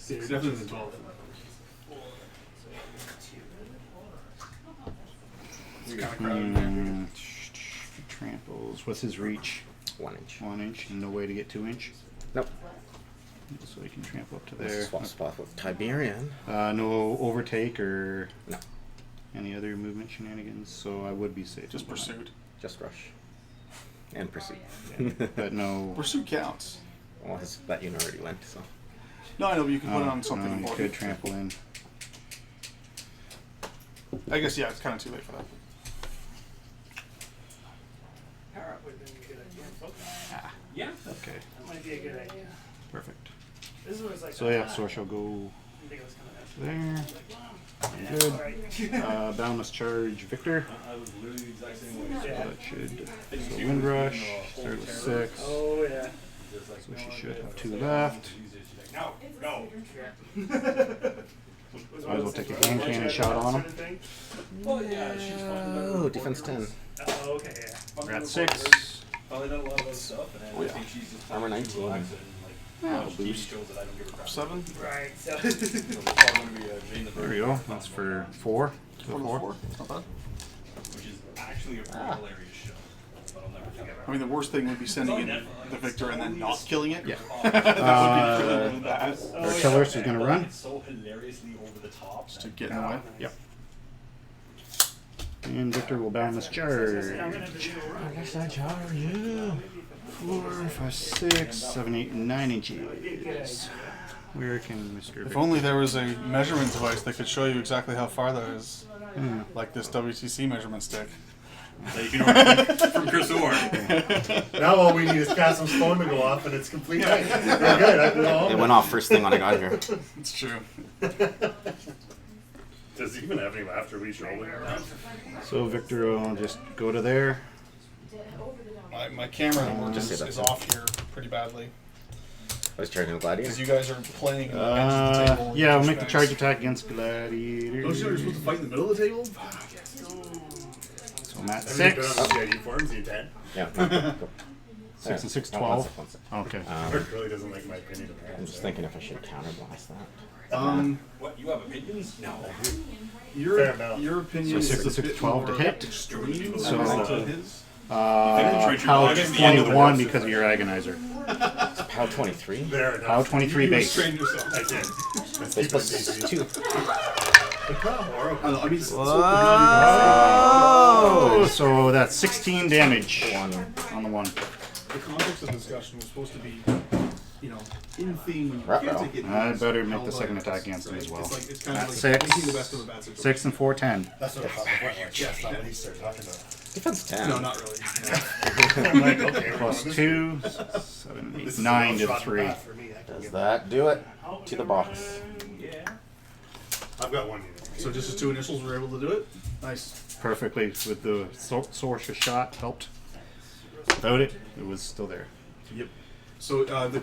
It's definitely within 12. It's kind of crowded back here. Tramples. What's his reach? 1 inch. 1 inch, and no way to get 2 inch. Nope. So he can trample up to Let's there. swap spot with Tiberian. No overtake or No. any other movement shenanigans. So I would be safe. Just with mine. pursuit. Just rush. And proceed. But no. Pursuit counts. Well, that unit already went, so. No, I know, but you can put it on no, something you important. could trample in. I guess, yeah, it's kind of too late for that. Power up would have been a good idea. Ah, Yeah. okay. That might be a good idea. Perfect. This was like. So yeah, Sorcerer will go I think it was coming out. there. Good. Alright. Boundless charge Victor. I was literally the exact same way. So that should. So Windrush. Start with 6. Oh yeah. Just like, So no, she should I'm have good. 2 left. No, no. Might as well take a hand cannon shot on him. Well, yeah, she's fucking Oh, defense 10. Oh, okay, yeah. We're at 6. Probably done a lot of other stuff, and then Oh, yeah. I think she's just Armor too 19. relaxed and, Yeah, watch TV boost. shows that I don't give a crap. 7? Right, so. So it's probably gonna be a Jane the There we go. That's for 4. 4 to 4. Not bad. which is actually a pretty hilarious show. But I'll never forget I mean, the worst thing would be sending in the Victor and then not killing it. Yeah. That would be really, really bad. Our killer is going to run. It's so hilariously over the top. To get in the way. Yep. And Victor will boundless charge. I'm gonna have to do a run. Yes, I charge you. 4, 5, 6, 7, 8, 9 inches. Where can Mr. If Victor? only there was a measurement device that could show you exactly how far that is. Hmm. Like this WTC measurement stick. That you can order from Khador. Now all we need is Kassem Skorne to go off, and it's complete. We're good. I can go home. It went off first thing when I got here. It's true. Does he even have any after we show it? So Victor will just go to there. My camera Just say is, that is then. off here pretty badly. I was charging a Gladiator. Because you guys are playing in the edge of the table. Yeah, we'll with make the douchebags. charge attack against Gladiator. Oh, so you're supposed to fight in the middle of the table? So I'm at Have you done 6. on the CID forums? You 10? Yeah. No, go. 6 and 6, Oh, 12. one sec. Okay. Mark really doesn't like my opinion of that. I'm just thinking if I should counterblast that. What, you have opinions? No. Your amount. your opinion So is 6 to a 6, bit 12 to more hit. extreme So- relative to his. POW 21 because of your Agonizer. POW 23? There, POW 23 You base. restrained yourself. I did. Let's They keep it supposed DC. to 2. I mean, it's Oh, so that's 16 damage 1. on the 1. the context of the discussion was supposed to be, you know, in theme. You Right, can't well. take it I as better make hell the second like attack this, against him right? as well. It's like it's kind At of like 6. making the best of a bad situation. 6 and 4, 10. That's what I thought before. I'm like, yeah, that's not what he started talking about. Defense 10. No, not really. I'm like, okay. Plus well, 2, 7, 8, this is 9 a to the long shot 3. path for me. I can Does get that do it? To the box. Yeah. I've got one unit. So just his 2 initials were able to do it? Nice. Perfectly with the Sorcha shot helped. Without it, it was still there. Yep. So the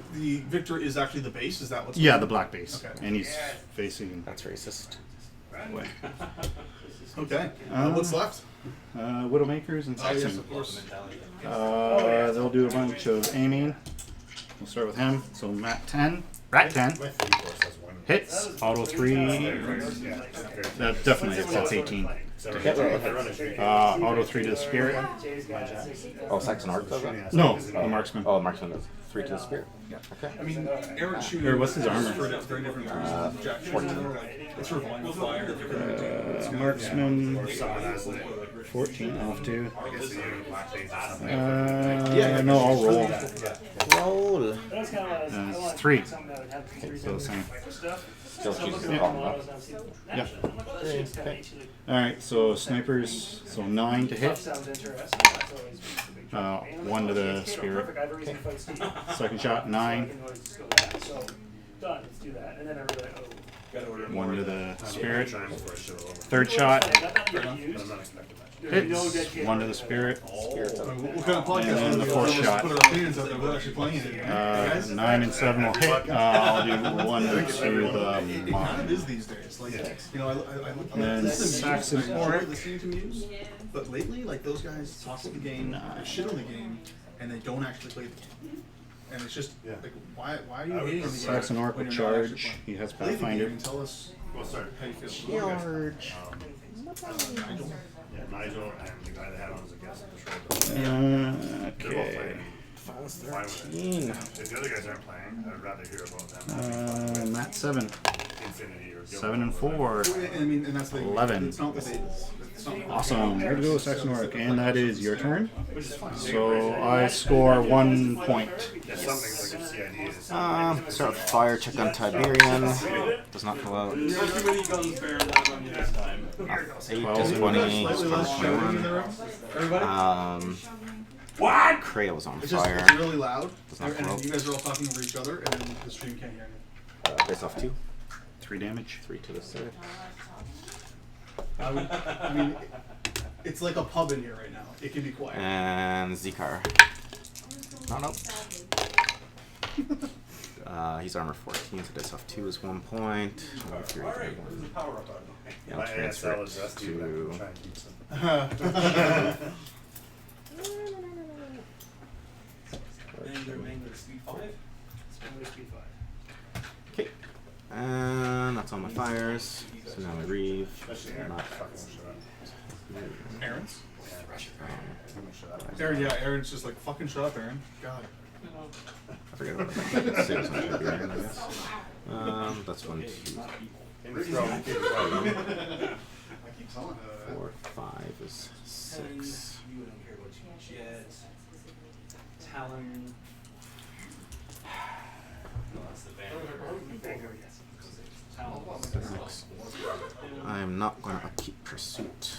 Victor is actually the base, is that what's Yeah, the black base. Okay. And he's facing That's racist. away. Okay. What's left? Widowmakers and Oh, yes, Saxon. of course. They'll do a bunch of aiming. We'll start with him. So Rat 10. Rat 10. My 34 says one. Hits. Auto 3. Yeah. That definitely hits. That's 18. Auto 3 to the spirit. Oh, Saxon Orik does that? No, the marksman. Oh, Marksman does 3 to the spirit. Yeah. Okay. I mean, Aaron shooting. Or what's his armor? For very different reasons. Jack shooting, like, it's sort of line of fire. Marksman. Or someone has like 14 off to. I guess the black face or something. No, I'll roll. Roll. It's 3. Okay, so the same. Still chooses the call, huh? Yeah. Okay. Alright, so snipers, so 9 to hit. 1 to the spirit. Second shot, 9. Done, let's do that. And then I realized, oh. 1 to the spirit. Trying before I show over. Third shot, I'm not expecting much. hits. 1 to the spirit. What kind of podcast And then the is fourth this? shot. Put our opinions out there without actually playing it. 9 and 7 will hit. I'll do 1 to the It kind of mod. is these days. Like, you know, I look And then at Saxon I enjoy Orik. listening to Muse, but lately, like, those guys talk about the game, they shit on the game, and they don't actually play the game. And it's just, Yeah. like, why are you hating on the game Saxon Orik when will you're not actually charge. playing? He has Play the game Pathfinder. and tell us We'll start. how you feel. Charge. Nigel. Yeah, Nigel and the guy that had on as a guest patrol. They're both Okay. playing. Files Fine with 13. If the other guys aren't playing, I'd rather hear about them. Matt 7. Infinity or 7 and 4. I mean, and that's the 11. It's not that they. It's not Awesome. Way to go, Saxon Orik. And that is your turn. Which is fine. So I score 1 point. Yeah, some things like if CID is. Start with fire, check on Tiberian. Does not go out. Too many guns bearing down on you this time. 8 12 to 20, slightly score less shouting in the 21. room. Everybody. What? Krea was on It's just fire. it's really loud, Does not and go out. you guys are all talking over each other, and then the stream can't hear you. Base off 2. 3 damage. 3 to the side. I mean, it's like a pub in here right now. It can be quiet. And Xekaar. No. He's armor 14, so dice off 2 is 1 point. Alright, where's the power up button? Yeah, My I'll transfer ASL it is rusty, but to... I'm trying to keep some. Mangler, speed 5? Speed 5. Okay. And that's all my fires. So now I reeve. Especially Aaron. Not Fucking shut up. Aaron's? Too much shut up. Aaron, yeah, Aaron's just like, fucking shut up, Aaron. God. I forget what it saves on Tiberian, I guess. That's 1, 2, In the throw, keep it going. I keep telling her 4, 5 is 6. You don't care about Jet. Talon. No, that's the Vanguard. Talon. I am not going to upkeep pursuit.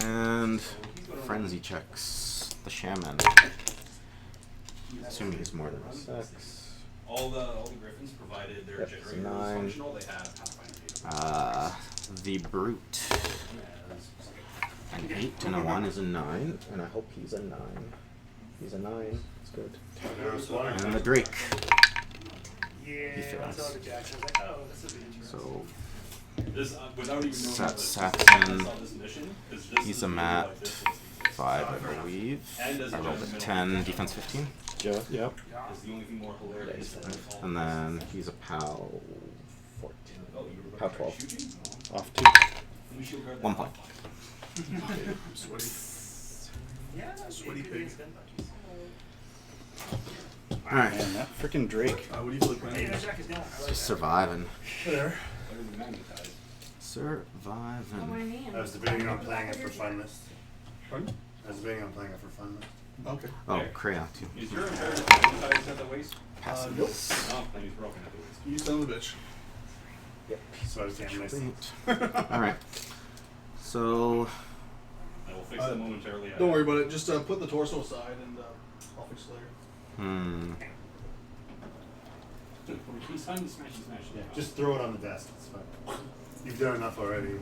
And frenzy checks the Shaman. Assuming he's more than a 6. All the Griffins, provided their Yep, generators it's a 9. functional, they have Pathfinder. The Brute. An 8 and a 1 is a 9, and I hope he's a 9. He's a 9. That's good. And the Drake. Yeah, He I saw fails. the Jackson. I was like, oh, this is interesting. So This, without even knowing Saxon, this mission, 'cause this he's is a really mat like this 5, I believe. And does I it rolled a just 10, defense 15. Yep. is the only thing more hilarious than all And this. then he's a PAL 14. Oh, you were PAL about to 12. try shooting? Off 2. We should guard that 1 point. Sweaty. Yeah, Sweaty pig. Alright. Man, that freaking Drake. What do you feel like Hey, playing? that Jack is down. I like Just that. surviving. There. Better than magnetized. Surviving. I was debating on playing it for fun list. Pardon? I was debating on playing it for fun list. Okay. Oh, Krea too. Is your imperative magnetized at the waist? Passes. Nope. No, then he's broken at the waist. You son of a bitch. So I was getting this. Alright. So, I will fix that momentarily. Don't worry about it. Just put the torso aside and I'll fix it later. He's time to smash. Yeah, just throw it on the desk. It's fine. You've done enough already.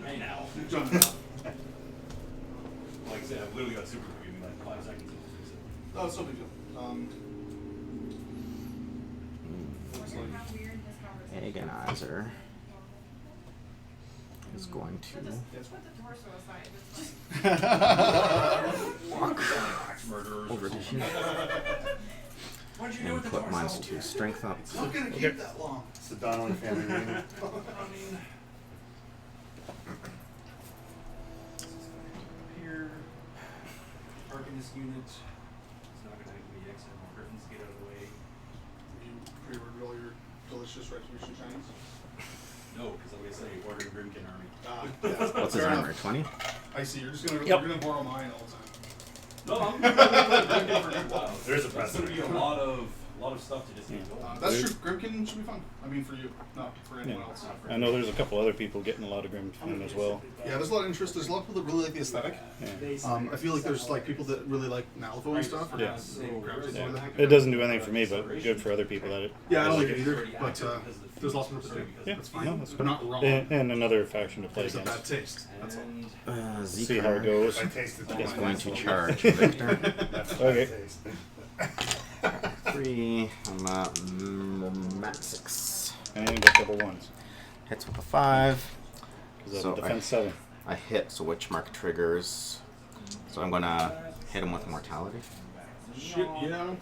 Hey now. You've done enough. Like I said, I've literally got super quick. Give me like 5 seconds and we'll fix it. Oh, it's no big deal. How weird this conversation Agonizer is going to Just put the torso aside. It's fine. walk Axe murderers. over to here. and put -2 strength up. It's not gonna keep that long. It's the Donnelly family reunion. I mean, here, Arcanist unit. It's not gonna give me X and Griffins get out of the way. You pre-ordered all your delicious retribution shinies? No, because I'm gonna say ordering Grimkin army. Yeah. What's his Fair armor? enough. 20? I see. You're just gonna Yep. you're gonna borrow mine all the time. No, I'm Grimkin for a good while. There's a That's gonna be a precedent. lot of stuff to just get going. That's true. Grimkin should be fun. I mean, for you, not for anyone Yeah. else. I know there's a couple other people getting a lot of Grimkin as well. Yeah, there's a lot of interest. There's a lot of people that really like the aesthetic. Yeah. I feel like there's like people that really like Malifaux and stuff. Or Yeah. gravitate Yeah. toward that. It doesn't do anything for me, but good for other people that it. Yeah, I don't like it either. But there's lots of people that do. Yeah, That's fine. no, that's but not wrong. And another faction to play It's a bad against. taste. That's all. And See how it Xekaar goes. I tasted is all going to my charge Victor. That's what Okay. I taste. 3. I'm at -6. And get double ones. Hits with a 5. Because So of defense 7. I hit, so which mark triggers? So I'm gonna hit him with mortality. Shit, yeah.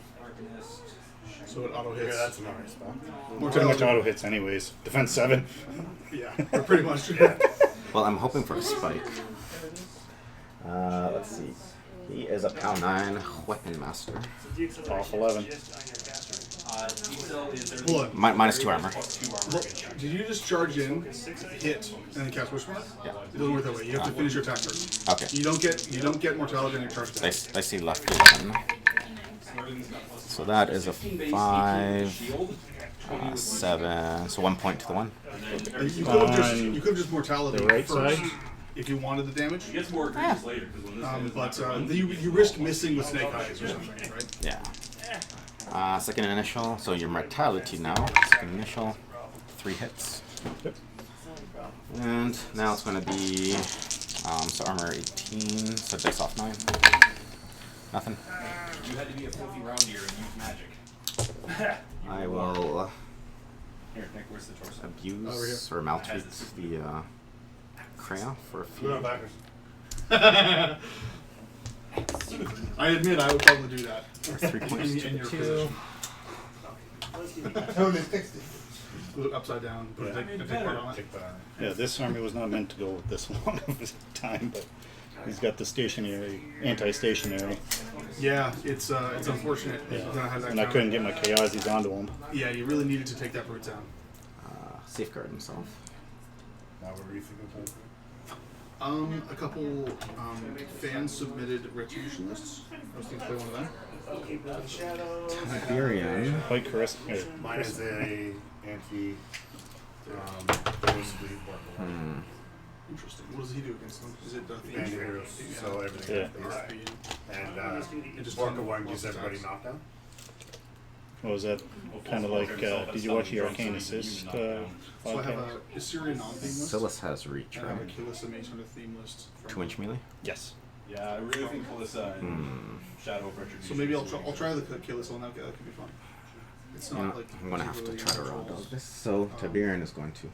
So it auto Yeah, hits. that's an alright spot. Pretty much auto hits anyways. Defense 7. Yeah, or pretty much. Well, I'm hoping for a spike. Let's see. He is a POW 9 weapon master. Off 11. Hold on. -2 armor. Look, did you just charge in, hit, and then cast Wishmark? Yeah. It doesn't work that way. You have to finish your attack first. Okay. You don't get mortality on your charge I, attack. I see left 11. So that is a 5, 7. So 1 point to the 1. You could have just On mortality the right first side? if you wanted the damage. He gets more egregious later because when this But you risk missing with Snake Eyes or something, right? Yeah. Second initial, so your mortality now. Second initial, 3 hits. Yep. And now it's going to be, so armor 18, so dice off 9. Nothing. you had to be a filthy roundier and use magic. I will Here, Nick, where's the torso? abuse or maltreat the Krea for a Put it on few. backwards. I admit I would probably do that. 3 points in to your the 2. position. Oh, they fixed it. Put it upside down. Put a take part on it. Take that. Yeah, this army was not meant to go with this long of a time, but he's got the stationary, anti-stationary. Yeah, it's unfortunate. Yeah. That I had that And I counter. couldn't get my Kayazys onto him. Yeah, you really needed to take that brute down. Safeguard himself. Now what were you thinking about? A couple fans submitted retribution lists. I was thinking to play one of them. Tiberian. Quite caress. Mine is a anti ghostly Hmm. Interesting. What does he do against them? Is it band themes? heroes, so everything Yeah. is and just Orca 1 gives everybody knockdown. What was that? Kind of like, did you watch the Arcane Assist So I have podcast? a Assyrian non-theme list. Sylys has reach, And I have a right? Killis Mage on a theme list. from- 2-inch melee? Yes. Yeah, I really think Calissa and Shadow of Retribution. So maybe I'll try the Killis one. That could be fun. It's You not know, like I'm gonna have to particularly try to controls. round dog this. So Tiberian is going to.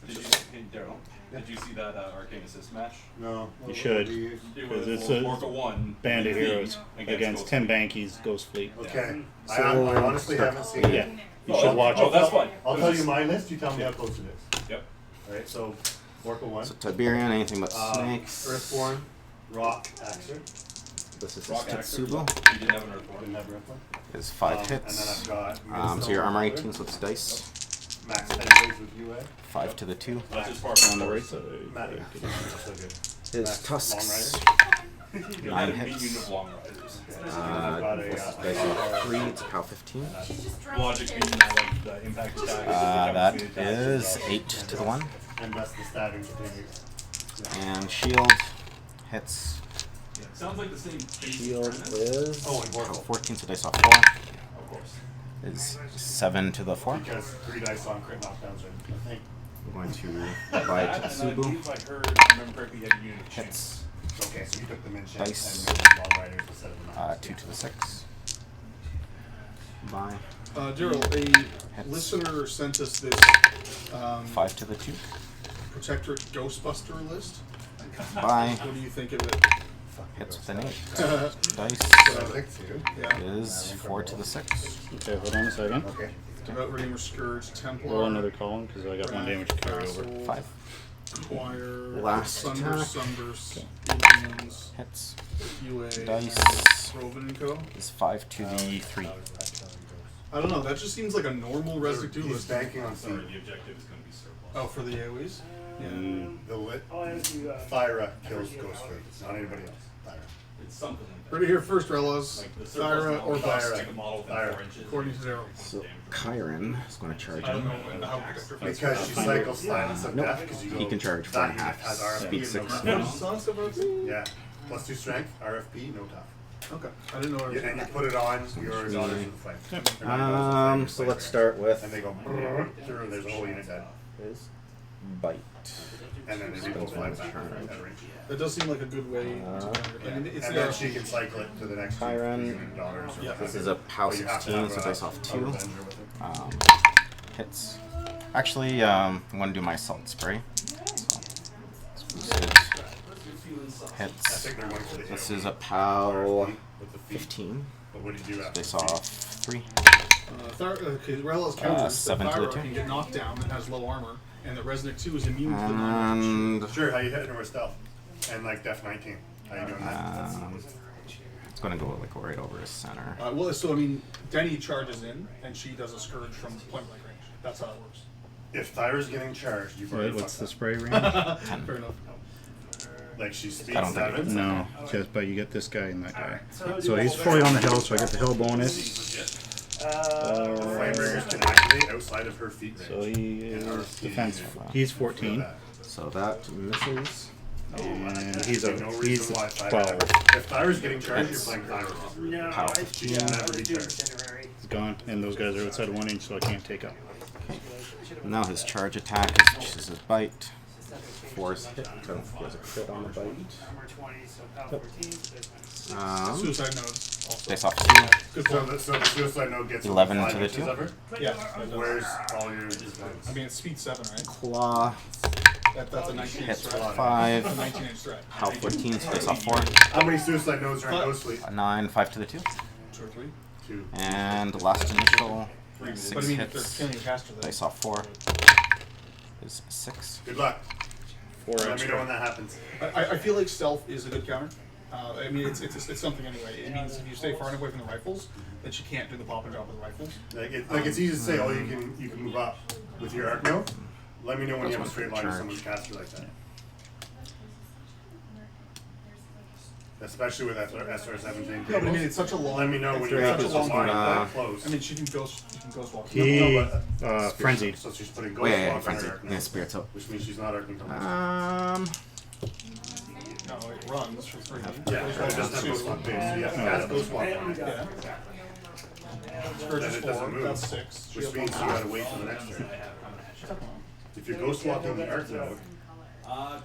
Did you, hey, Daryl, did you see that Arcane Assist match? No. You should. It Because was it's a Orca 1 Band of theme Heroes against Ghost 10 Fleet. Bankies, Ghost Fleet. Okay. So, I honestly start- haven't seen it. Yeah, you should watch Oh, it. that's fine. I'll It tell was you just- my list, you tell me how close it is. Yep. Alright, so Orca 1. So Tiberian, anything but snakes. Earthborn, Rock, Axer. This is Rock his Axer. Tetsubo. You didn't have an Didn't Earthborn. have Earthborn. Is 5 And then hits. I've got So your armor 18, so it's dice. Max Heavyweights with UA. 5 to the 2. That's just far On from the the right side. Matt, so good. His Max tusks. You 9 had a mean hits. unit of Long Riders. This is dice off 3. It's a POW 15. Logic being that, like, the impact attack. That is 8 to the 1. And that's the stabbing techniques. And shield hits. Yeah, it sounds like the same base Shield premise. is Oh, and Vorpal. 14, so dice off 4. Of course. Is 7 to the 4. Because 3 dice on crit knockdowns, I think. I'm going to That, buy and I Tetsubo. believe I heard, remember correctly, you had a unit of Hits. Okay, so you took them in check Dice. and made them Long Riders instead of the 2 to the 6. Buy. Daryl, a Hits. listener sent us this 5 to the 2. Protectorate Ghostbuster list. Buy. What do you think of it? Hits with an 8. I Dice think so. Yeah. is 4 to the 6. Okay, hold on a second. Okay. Devout Redeemer Scourge, Templar. Roll another column because I got one damage to carry over. 5. Choir. Last Thunder, attack. Sunburst. Indians. Hits. UA. Dice Roven and Co. is 5 to the 3. I don't know, that just seems like a normal Resnick He's duelist. banking on The feet. objective is going to be surplus. Oh, for the AoEs? Yeah. The lit Oh, and if you, Thyra kills Ghostface, not anybody else. Thyra. It's something like that. Heard it here first, Relas. Like the surplus Thyra or model, bust. take a model within Thyra. 4 inches. According to Daryl. So Chiron is going to charge I don't him. know how predictor Because she cycles silence of Nope. death. Because you go. He can charge that 4.5. unit has RFP Speed and 6. no No, tough. Silence of Rosie? Yeah. Plus 2 strength, RFP, no tough. Okay, I didn't know what Yeah, and you put it on your daughters in the fight. They're not daughters, So they're let's start with And they go through. There's a whole unit dead, his bite. and then they both fly back at range. That does seem like a good way to I mean, it's And then she can cycle it to the next Chiron. unit daughters. or Yeah. This whatever. is a POW But you have to 16, have so a- dice off a 2. Revenger with it. Hits. Actually, I'm going to do my Salt Spray. So, I hits. think they're going for the This AoE. is a POW With the feet. 15. But what do you do after? Dice off 3. Okay, Relas counters. 7 to the Thyra 2. can get knocked down and has low armor, and the Resnick 2 is immune to the non-range. And Sure, how you hitting her with stealth? And like Def 19. How you doing that? it's going to go like right over his center. Well, so I mean, Denny charges in, and she does a scourge from point blank range. That's how it works. If Thyra's getting charged, you've already Wait, what's the fucked spray range? Fair enough. up. Like she speeds I don't think 7. No, just but you get this guy and that guy. So he's fully on the hill, so I get the hill bonus. Flamebringers can activate outside of her feet range. So he And is RFP defense. for He's 14, that. So that misses. and he's a No he's reason why Thyra 12. ever. If Thyra's getting charged, you're playing Thyra. No, Pow. I She should never be charged. itinerary. He's gone, and those guys are outside of 1 inch, so I can't take up. Now his charge attack is just his bite. Force hit. So he has a crit on the bite. Armor 20, so power 14, so there's my Suicide nodes. Also. Dice off 2. Good So point. the suicide node gets 11 5 to the inches 2. of her. Yeah. that does. Where's all your defense? I mean, it's speed 7, right? Claw That's a 19 inch hits for threat. A 5. 19 inch threat. POW 14, so dice off 4. How many suicide nodes are in Ghostly? 9, 5 to the 2. 2 or 3. 2. And last initial. But I 6 mean, if they're hits. killing a caster, then. Dice off 4. Is 6. Good luck. 4 Let me know extra. when that happens. I feel like stealth is a good counter. I mean, it's something anyway. It means if you stay far enough away from the rifles, that you can't do the pop and drop with the rifles. Like it's easy to say, oh, you can move up with your arc node. Let me know when you have a straight line to someone's caster like that. Especially with SR17. Yeah, but I mean, it's such a long. Let me know when it's you're such a at long line uh, that close. I mean, she can ghost walk. He No, but, frenzied. So she's putting Oh, ghost yeah, walk on frenzy. her arc Yeah, node, spirits up. which means she's not arcing from next. No, it runs for 3. Yeah, it doesn't have ghost walk base. So you have to cast ghost walk on it. Yeah. Scourge is Then it doesn't 4. move, That's 6. She which has means you 1. gotta wait for the next turn. If you're ghost walking the arc node,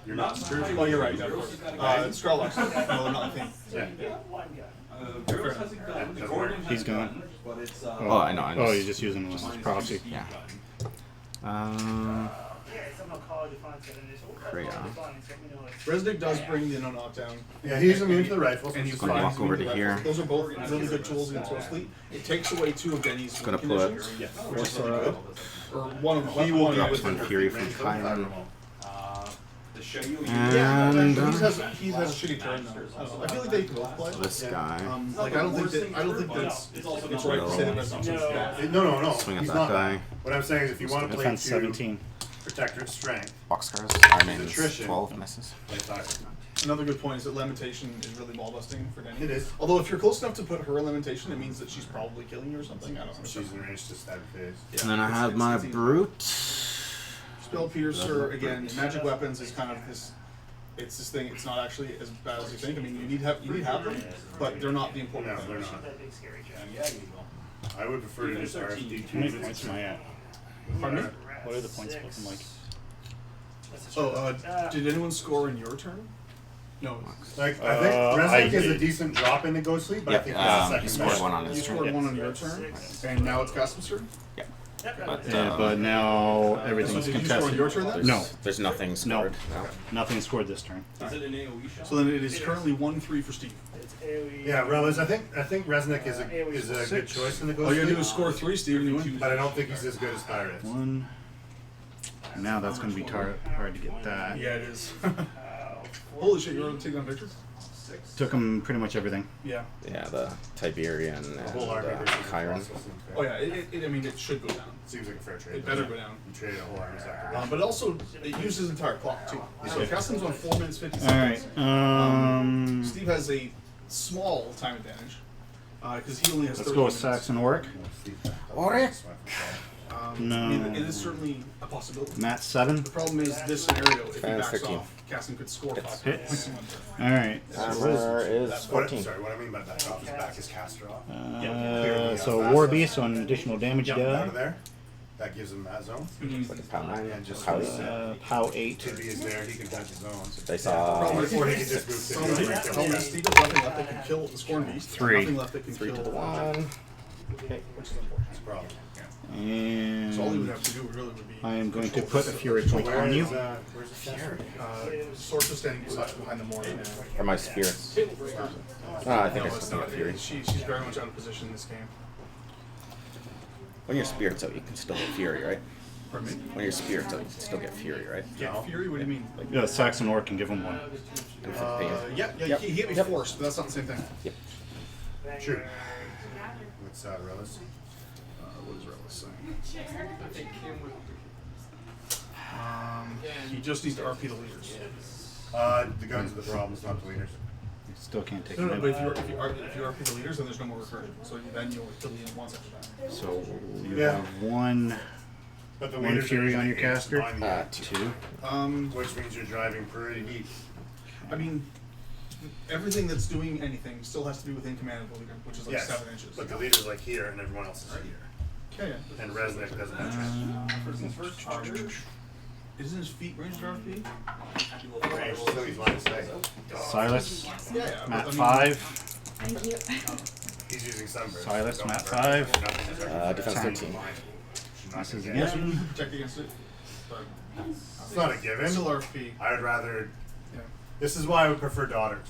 you're not spiritual. Oh, you're right. Skrullox. No, they're not. I think. Yeah. Fair enough. He's gone. Oh, I know. I Oh, just, you're just using one. Prophecy. yeah. Yeah, somehow college defines that initial. Krea. Resnick does bring the no knockdown. Yeah, he's immune to the rifles. And he's Gonna fine. walk over He's to immune here. Those are both really good tools against Ghost Fleet. It takes away 2 of Denny's Gonna put conditions, which is really good. Or one of them. He will Drops get one Fury from Chiron. The show you Yeah, And he has a shitty turn though. I don't know. I feel like they can both play. this guy. Like I don't think that it's right to say that Resnick 2 is bad. No. Swing at He's that not guy. bad. What I'm saying is if you want to play Defense to 17. Protectorate strength, Boxcars. I mean, Attrition. 12 misses. like that. Another good point is that Lamentation is really ball busting for Denny. It is. Although if you're close enough to put her in Lamentation, it means that she's probably killing you or something. I don't know. She's in range to stab phase. Yeah, And then I it's- have my it's easy. Brute. Spell Piercer, again, magic weapons is kind of this, it's this thing, it's not actually as bad as you think. I mean, you need have them, but they're not the important No, thing. they're not. That big scary job. Yeah, you will. I would prefer to use RFD How many points am I at? Pardon me? What are the points looking like? Oh, did anyone score in your turn? No. Like I think I Resnick is a did. decent drop into Ghostly, but I Yep, think he he's a second scored best. one on You his turn. scored 1 on your turn, and now it's Kassem's turn? Yeah. but now So everything's did you score on contested. your turn then? There's, No. there's nothing scored. No. Nothing scored this turn. Is it an AoE shot? So then it is currently 1-3 for Steve. It's AoE. Yeah, Relis, I think Resnick is a good choice in the Ghost All you gotta do Fleet, is score 3, Steve, and you win. but I don't think he's as good as Thyra is. 1. Now that's going to be hard to get that. Yeah, it is. Holy shit, you're taking on Victor? Took him pretty much everything. Yeah. Yeah, the Tiberian The and whole army versus the Chiron. Colossus seems fair. Oh yeah, I mean, it should go down. Seems like a fair trade. It better go down. You traded a whole army sector. But also, it uses his entire clock too. So Kassem's on 4 minutes 50 All right. seconds. Steve has a small time advantage because he only has. Let's 30 go with minutes. Saxon Orik. Orik? No. I mean, it is certainly a possibility. Matt 7. The problem is this scenario. If he backs 13. off, Kassem could score 5 Hits. points in one turn. All right. Armor is What, 14. sorry, what I mean by back off is back his caster off. So War Beast, so an additional damage Jump out die. of there. That gives him that zone. Like a pound 9. And just Power POW 8. Tibby is there, he can touch his own. They saw Problem is, Or he can just move problem to is, the problem is Steve has nothing left that can kill the Skorne Beast. 3. Nothing left that can 3 kill to the 1. which is unfortunate. That's a problem. So all he would And have to do really would be. I am going to put a Fury point on you. Where's the caster? Sorcha standing behind the Mortar now. Or my spirits. I think I it's still not. get Fury. She's very much out of position in this game. When your spirits out, you can still get Fury, right? Pardon me? When your spirits out, you can still get Fury, right? Yeah, Fury. What do you mean? Like, Yeah, Saxon Orik can give him 1. yeah, Yep. he hit me Yep. forced, but that's not the same thing. Yep. True. What's Relis? What is Relic saying? I think Kim would. He just needs to RP the leaders. The guns are the problems, not the leaders. Still can't take No, him no, out. but if you RP the leaders, then there's no more recursion. So then you'll kill the once after that. So you Yeah. have 1 But the One leaders Fury are on your usually caster? behind you, 2. which means you're driving pretty deep. I mean, everything that's doing anything still has to be within command of the leader, which is like Yes, 7 inches. but the leader's like here and everyone else is here. Okay, yeah. And Resnick doesn't have trench. Isn't his feet ranged RP? Range, so he's line of sight. Sylys. Yeah, but Matt I mean, 5. Thank you. He's using sunburst. Sylys, Don't Matt burn. 5. Nothing is Defense 10. 13. This is Yes, again. you can protect against it. But It's not a given. still RP. I would rather. Yeah. This is why I would prefer daughters.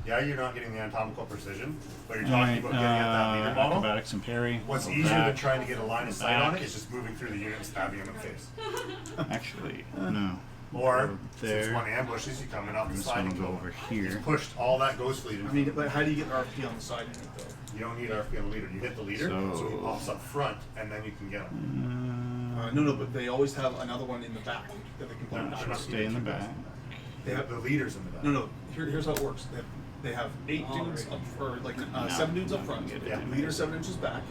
Yeah, you're not getting the anatomical precision, but you're talking Alright, about getting at that leader model. acrobatics and parry. What's easier than trying to get a line of sight on it is just moving through the unit and stabbing him in the face. Actually, no. Or, There. since one ambushes, you come in off the This side one and will go go over here. pushed all that ghost fleet. I mean, but how do you get RP on the side unit though? You don't need RP on the leader. You hit the leader, so he pops up front, and then you can get him. No, but they always have another one in the back that they can play. That should stay in the back. They have The leaders in the back. no. Here's how it works. They have 8 dudes up, or like 7 dudes up front. Yeah. Leader 7 inches back.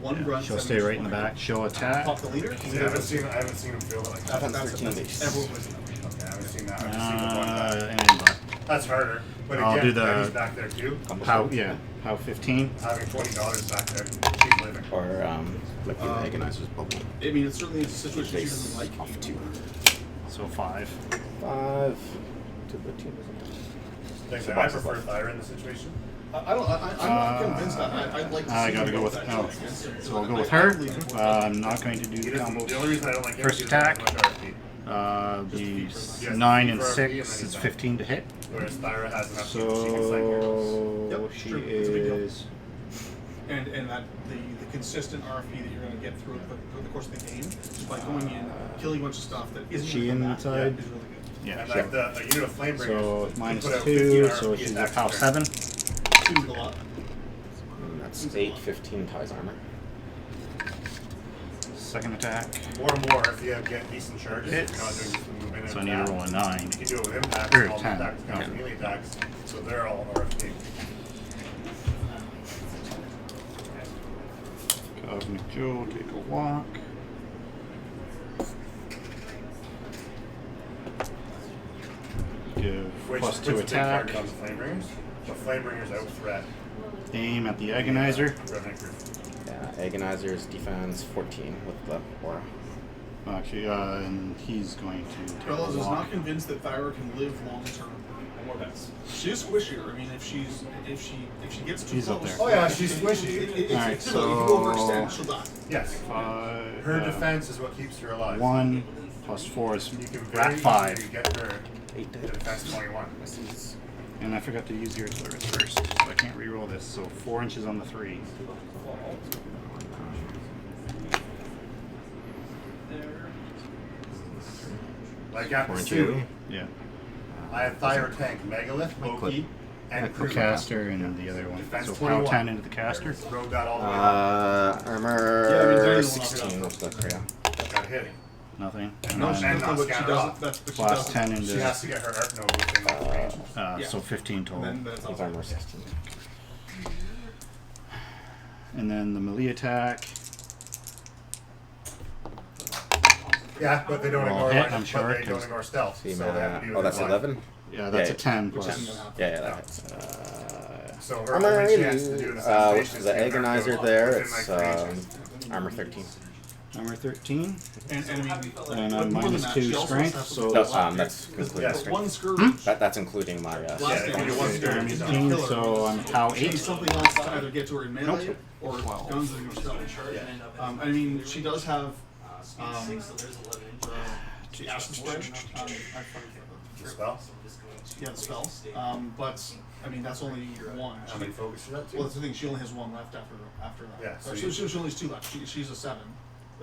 One grunt. She'll 7 stay inches right in the wide. back. She'll attack. Pop the leader. See, I haven't seen him feel it like that. That's 13 base. everyone plays it that way. Okay, I haven't seen that. I've just seen the one back. And That's harder. But I'll again, do the- Betty's back there too. POW 15. Having $20 back there, she's living. Or like the Agonizer's bubble. I mean, it's certainly a situation she doesn't like. Off 2. So 5. 5 to the 2. Thanks, I prefer Thyra in the situation. I'm not convinced. I'd like to see I gotta him go with that oh. choice against him. So I'll go I with her. believe it. I'm not going to do He the doesn't, the combos. only reason I don't like him First is he doesn't attack. have much RP. The 9 and 6 is 15 to hit. Whereas Thyra has enough she can snipe arrows. So Yep, she true. It's a big deal. is And that the consistent RP that you're going to get through the course of the game, just by going in, killing a bunch of stuff that isn't she within that, inside? is really good. Yeah. And like a unit of Flamebringers. So can minus put out 2, 15 so RP she's a attacks POW per 7. turn. 2 is a lot. That's 8, 15 ties armor. Second attack. Or more if you get decent charges. Hits. You're not doing just the movement So I and need to attack. roll a 9. You can do it with impacts, Or and all the 10. attacks count as melee attacks, so they're all RFP. Kovnik Joe, take a walk. Give Which plus puts 2 a big attack. target on the Flamebringers. The Flamebringers out threat Aim at the Agonizer. Kovnik Crew. Yeah, Agonizer's defense 14 with the aura. Actually, and he's going to take Carlos a is walk. not convinced that Thyra can live long term. More bets. She is squishier. I mean, if she gets too She's close. up there. Oh yeah, she's squishy. Alright, It's similar. If you overextend, so she'll die. Yes. Her defense is what keeps her alive. 1 plus 4 is You can rat very 5. easily get her 8 to defense 21. And I forgot to use your Sylys first, so I can't re-roll this. So 4 inches on the 3. Like after 4 Sue, inches. Yeah. I have Fire Tank, Megalith, Loki, and The Crew. caster and the other one. Defense So 21. power 10 into the caster. Rode that all the way up. Armor Yeah, I mean, Daniel will 16 knock with the Krea. Got hit. Nothing. No, And she then, not doesn't. But she scatter doesn't. off. But she plus doesn't. 10 She into. has to get her Arc Node within that range. Yeah. So 15 total. And then that's His armor 16. And then the melee attack. Yeah, but they don't Roll ignore hit, line, I'm but sure, they don't 'cause- ignore stealth. So you So they have to be oh, that's within 11? Yeah, that's Yeah, a 10 Which plus. is gonna happen. Yeah, that hits. So her Armor only chance to do an assassination with is the to get her Agonizer Arc there, Node it's within, like, 3 inches. armor 13. Armor 13. And I mean, And but I'm more than minus that, 2 she also strength, has to so put No, the last that's damage. including Because strength. one scourge. That's including my Last Yeah, damage, only one one scourge scourge. is 18, killer. so I'm POW She needs 8. something else to either get to her in melee Nope. or 12. guns and yourself. I mean, she does have the acid spray. The spell? Yeah, the spell. But I mean, that's only one. How many focus is that? Well, that's the thing. She only has one left after that. Yeah, so She only has 2 left. She's a 7.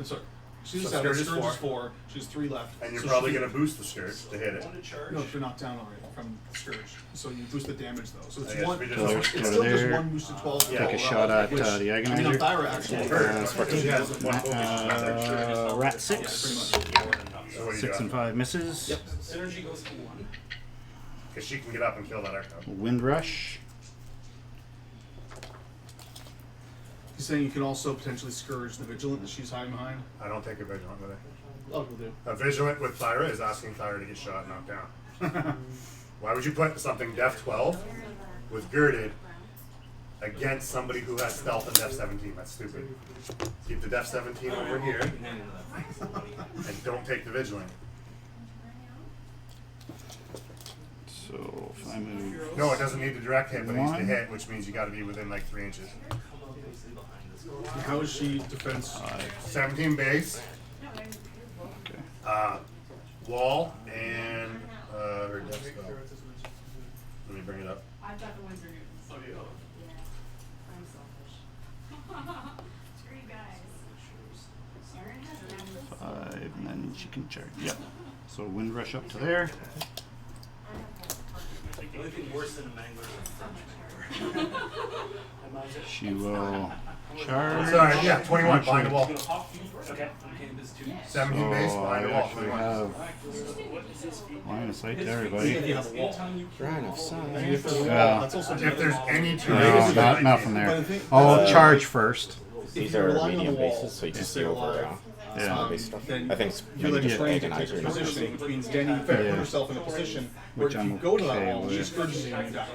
Sorry, she's So a 7. Scourge is Scourge is 4. 4. She's 3 left. And you're So probably she- going to boost the Scourge to hit it. No, if you're knocked down already from Scourge. So you boost the damage though. So it's I guess one. we just- So Go it's to still just there. 1 boosted 12. Yeah. Take a shot at the I mean, on Agonizer. Thyra actually. It's 14. She has one focus. Rat Yeah, 6. pretty much. So what do you 6 got? and 5 misses. Yep. Synergy goes to 1. Because she can get up and kill that Arc Node. Wind Rush. He's saying you can also potentially scourge the vigilant that she's hiding behind. I don't take a Vigilant with it. A lot of people do. A Vigilant with Thyra is asking Thyra to get shot and knocked down. Why would you put something Def 12 with Girded against somebody who has Stealth and Def 17? That's stupid. Keep the Def 17 over here and don't take the Vigilant. So if I move. No, it doesn't need to direct hit, but it needs to 1. hit, which means you got to be within like 3 inches. How is she defense? 17 base, Okay. wall, and her Def spell. Let me bring it up. I've got the Windsor Newtons. Oh, yeah. I'm selfish. Screw you guys. Aaron has them. 5, and then she can charge. Yep. So Wind Rush up to there. The only thing worse than a mangler is a She will charge. Sorry, yeah, 21 behind the wall. Okay. Okay, this too. 17 base So behind I the wall. actually 21. have line of sight to If everybody. you have a wall. Grind of I mean, sun. if there's a wall, Yeah. that's also If there's any two No, bases, not from But there. the thing- I'll charge first. If These you're are relying on the medium wall bases, so you to can stay see over alive, Yeah. base stuff. then I think it's you're like Yeah. trying to take a Agonizer. position, which means Denny put Yeah. herself in a position where Which if you I'm go to that okay wall, she with. scourges you and you die.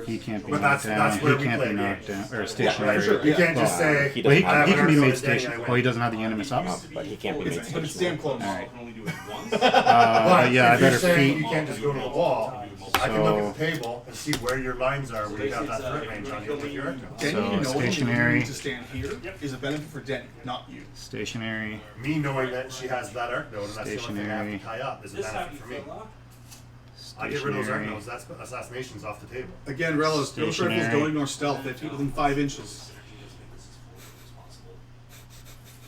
He can't be But knocked that's down. where He we can't play be a knocked game. down or for stationary. sure. You can't just say, he Well, he doesn't have can be Arc made Node station. Denny, I Oh, win. he doesn't have the Animus up. but he can't be made But it's damn close. Alright. Can only do it once. But Yeah, I if you're better saying feet. you can't just go to the wall, I can look at the So- table and see where your lines are where you got that threat range on you with your Arc Node. Denny So, knowing stationary. you need to stand here is a benefit for Denny, not you. Stationary. Me knowing that she has that Arc Node and that's the only thing I have to Stationary. tie up is a This benefit happy for me. fella. I get rid of those Arc Stationary. Nodes, that's assassinations off the table. Again, Relos, those rifles Stationary. don't ignore stealth. They fit within 5 inches.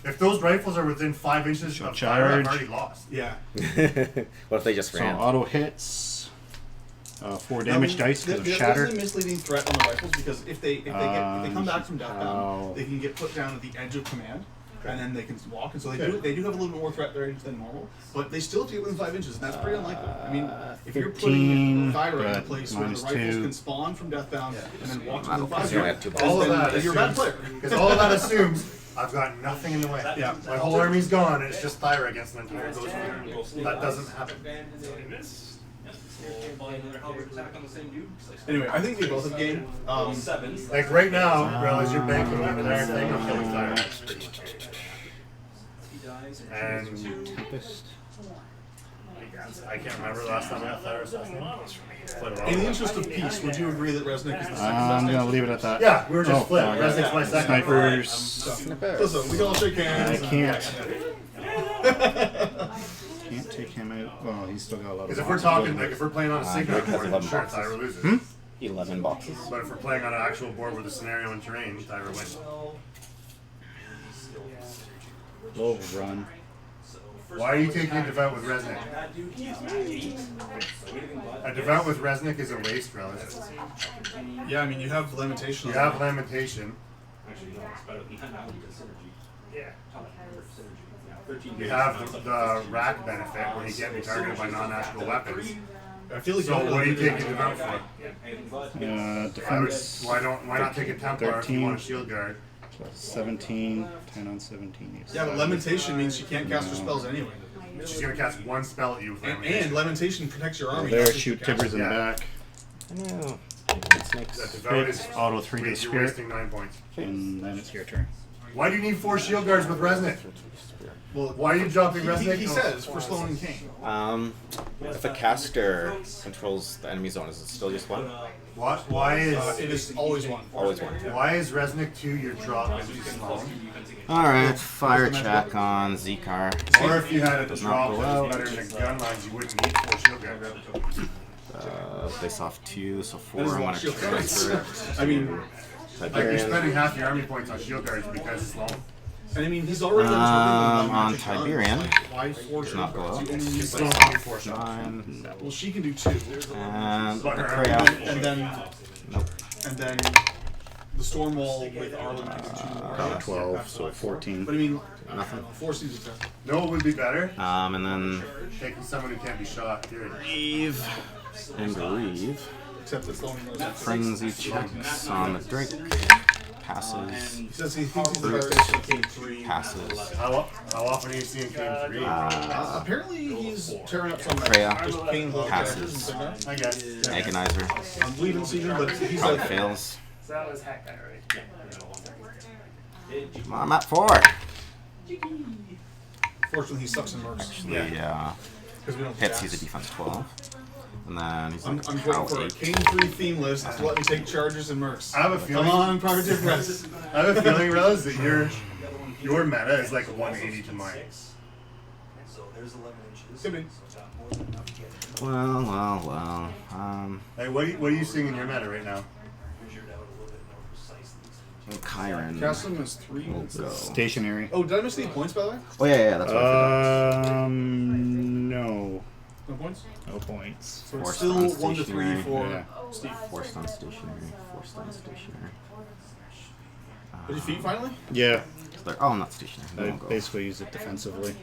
If those rifles are within 5 inches She'll of fire, I've charge. already lost. Yeah. What if they just So ran? auto hits. 4 damage dice because of There shatter. is a misleading threat on the rifles because if they come back from death Ow. down, they can get put down at the edge of command, and then they can walk, and so they do have a little bit more threat range than normal, but they still fit within 5 inches, and that's pretty unlikely. I mean, if you're 13, putting fire in a but place where the minus rifles 2. can spawn from deathbound and then walk I within don't 5 think I inches, have two All of then that you're a bad assumes, player. because all of that assumes I've got nothing in the way. Yeah. My whole army's gone, and it's just Thyra against an entire ghost army. That doesn't happen. Another halberd attack on the same dude. Anyway, I think they both have game. Sevens. Like right now, realize you're banking the entire thing on killing Thyra. He dies. And Tempest. you I can't remember the last time I got Thyra Assassin. Quite a while In the ago. interest of peace, would you agree that Resnick is the second I'm best gonna agent? leave it at that. Yeah, we were just split. yeah. Resnick's my second. Snipers. Listen, we can all shake hands. I can't. Can't take him out. Well, he's still got a lot of. Because if we're boxes, talking, doesn't like, he? if we're playing on a Drake Sigma has board, 11 sure, boxes. Thyra loses. 11 boxes. But if we're playing on an actual board with a scenario and terrain, Thyra wins. Low run. Why are you taking a devout with Resnick? A devout with Resnick is a waste relative. Yeah, I mean, you have limitation. You have lamentation. Actually, no, it's better than that now because synergy. Yeah. Top number of synergy. Yeah, 13 You have the rack benefit where you can't be targeted by non-natural weapons. I feel like So you what are you limited taking devout for? Defense. Why not take a Templar if you 13. want a shield guard? 17. 10 on 17. Yeah, but lamentation means you can't cast her spells anyway. She's gonna cast one spell at you with And lamentation. lamentation protects your army. There, not just shoot your Tibbers in the Yeah. back. I know. That Snakes. devout is Auto 3 to you're spirit. wasting 9 points. And then it's your turn. Why do you need 4 shield guards with Resnick? Well, Why are you dropping he Resnick? says for Sloan and Kane. If a caster controls the enemy zone, is it still just one? What? Why It is is always one. Always one. why is Resnick 2 your drop into Sloan? Alright, fire check on Xekaar. Or if you had a Does drop not go that out. was better than gun lines, you wouldn't need 4 shield guards. Face off 2, so 4. That is I'm one gonna shield transfer guard. it. I mean, Like you're Tiberian. spending half your army points on shield guards because Sloan. and I mean, he's already On magic guns. Tiberian. Like, why 4 Does shield not go guards? up. You only need Sloan like, need 4 shield. 9. well, she can do 2. And But her Krea. And then Nope. the storm wall with Arlen makes it 2 more. About 12, so 14. But I mean, Nothing. 4 seasons there. No, it would be better And then taking someone who can't be shot. Period. Reeve. And Reeve. Except that Sloan knows that. Frenzy checks on the Drake. Passes. He says he thinks he's the best agent in Kane 3. Passes. How often are you seeing Kane 3? Apparently he's tearing up some Krea. just Kane whole Passes. characters. I guess. Agonizer. We haven't seen him, but he's Probably like fails. So that was hack guy, right? Come on, I'm at 4. fortunately he sucks in mercs. Actually, Because we don't hits, cast. he's a defense 12. And then he's I'm a waiting cow for a 8. Kane 3 theme list to let me take charges and mercs. I have a Come feeling. on, Project Press. I have a feeling, Rose, that your meta is like 180 to mine. So there's 11 inches. Could be. So got more than enough to get it. Well. Hey, what are you seeing in your meta right now? Measured out a little bit more precisely. Chiron Kassem is 3. will go. Stationary. Oh, did I miss any points by the way? Oh, yeah, that's what I forgot. No. No points? No points. So it's Forced still on 1 to 3 stationary. for Yeah. Steve. Forced on stationary. Forced on stationary. Did you feed finally? Yeah. Oh, I'm not stationary. They I won't go. basically use it defensively.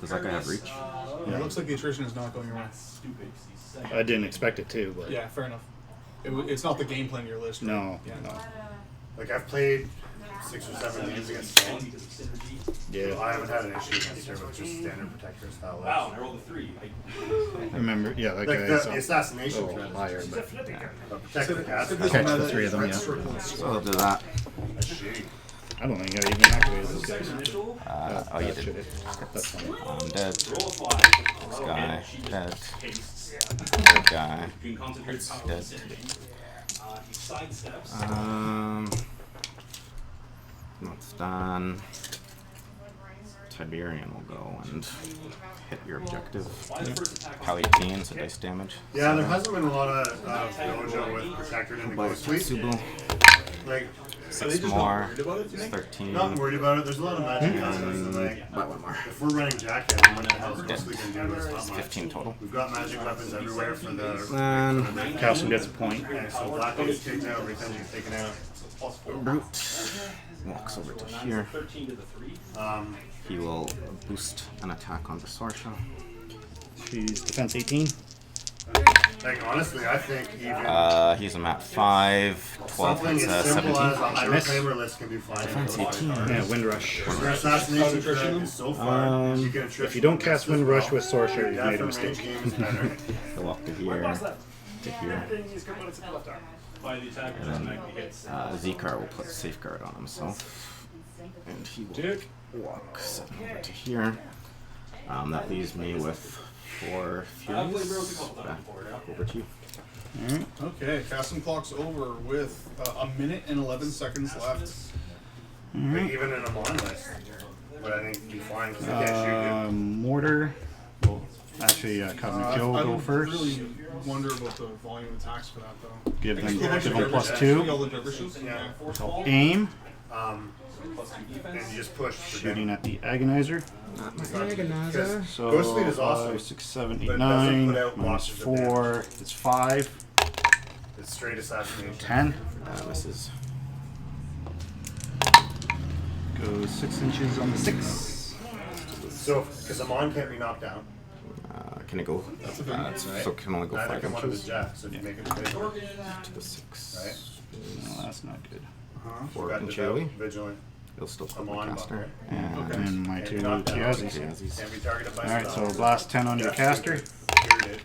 Does that guy have reach? Yeah. It looks like the attrition is not going your way. I didn't expect it to, but Yeah, fair enough. It's not the game plan in your list. Right? no, Yeah. no. Like I've played 6 or 7 games against Sloan. Yeah. I haven't had an issue against her with just standard protector style. Wow, and I rolled a 3. I remember, yeah, that Like guy's the assassination a little threat. higher, He's a but flipping gun. Protector cast. Except this Catch meta the 3 of them, is yeah. triple and So score. I'll do that. I don't think I even activated those guys. Initial, Oh, you That did. should it. That's fine. I'm dead. roll a 5. This guy, dead. Tastes. That guy. You can concentrate power Dead. on synergy. He sidesteps. That's done. Tiberian will go and hit your objective. Fly the first attack Pal on 18, so dice damage. Yeah, there hasn't been a lot of dojo with protector in the By ghost fleet. Subu. Like, Are they 6 just more. not worried about it, you It's think? 13. not worried about it. There's a lot of magic casters, and like, By 1 more. if we're running jacket, what the hell is ghost fleet gonna do? It's not much. 15 total. We've got magic weapons everywhere for the. Then Kassem gets a point. And so black gets taken out every time she's taken out. Brute walks over to here. 13 to the 3. He will boost an attack on the Sorcha. She's defense 18. Like honestly, I think even He's a map 5. 12 something hits as simple as a 17. high Miss. reclaimer list can do fine. Defense 18. Yeah, Wind Rush. Your assassination threat is so far. You can If you don't cast Wind Rush with Sorcerer, you've made a mistake. Games better. He'll walk to here. To here. He's got one left arm. By the attack, And then automatically hits. Xekaar will put Safeguard on himself. And he will walk 7 over to here. That leaves me with 4 I've played Bros a Furies. couple times before, yeah. Over to you. Alright. Okay, Kassem clocks over with a minute and 11 seconds left. Like, Alright. even in a mon list, but I think you'd be fine because they can't shoot Mortar. Well, actually, Kovnik Joe I go would first. really wonder about the volume of attacks for that, though. Give them, Exclude give them dervishes, +2. all the dervishes. Yeah. Aim. you. And you just push. for Shooting them. at the Agonizer. Not my Agonizer. So Ghost Speed is 5, awesome, 6, 7, 8, but it doesn't 9. put out Minus boxes of 4. It's 5. It's straight assassination. 10. Misses. Goes 6 inches on the 6. So, because a mon can't be knocked down, Can it go? That's a thing. So it can only go neither 5 can one of the inches jacks. So if you make it big, to the 6. right? No, that's not good. Uh-huh. 4 Got inch the AoE. vigilant. He'll still Come put my on, caster. Bucker. And Okay. then my Can't 2 be knocked down. Kayazys. Can't be targeted by Alright, spell. so blast 10 on your Death caster. triggered.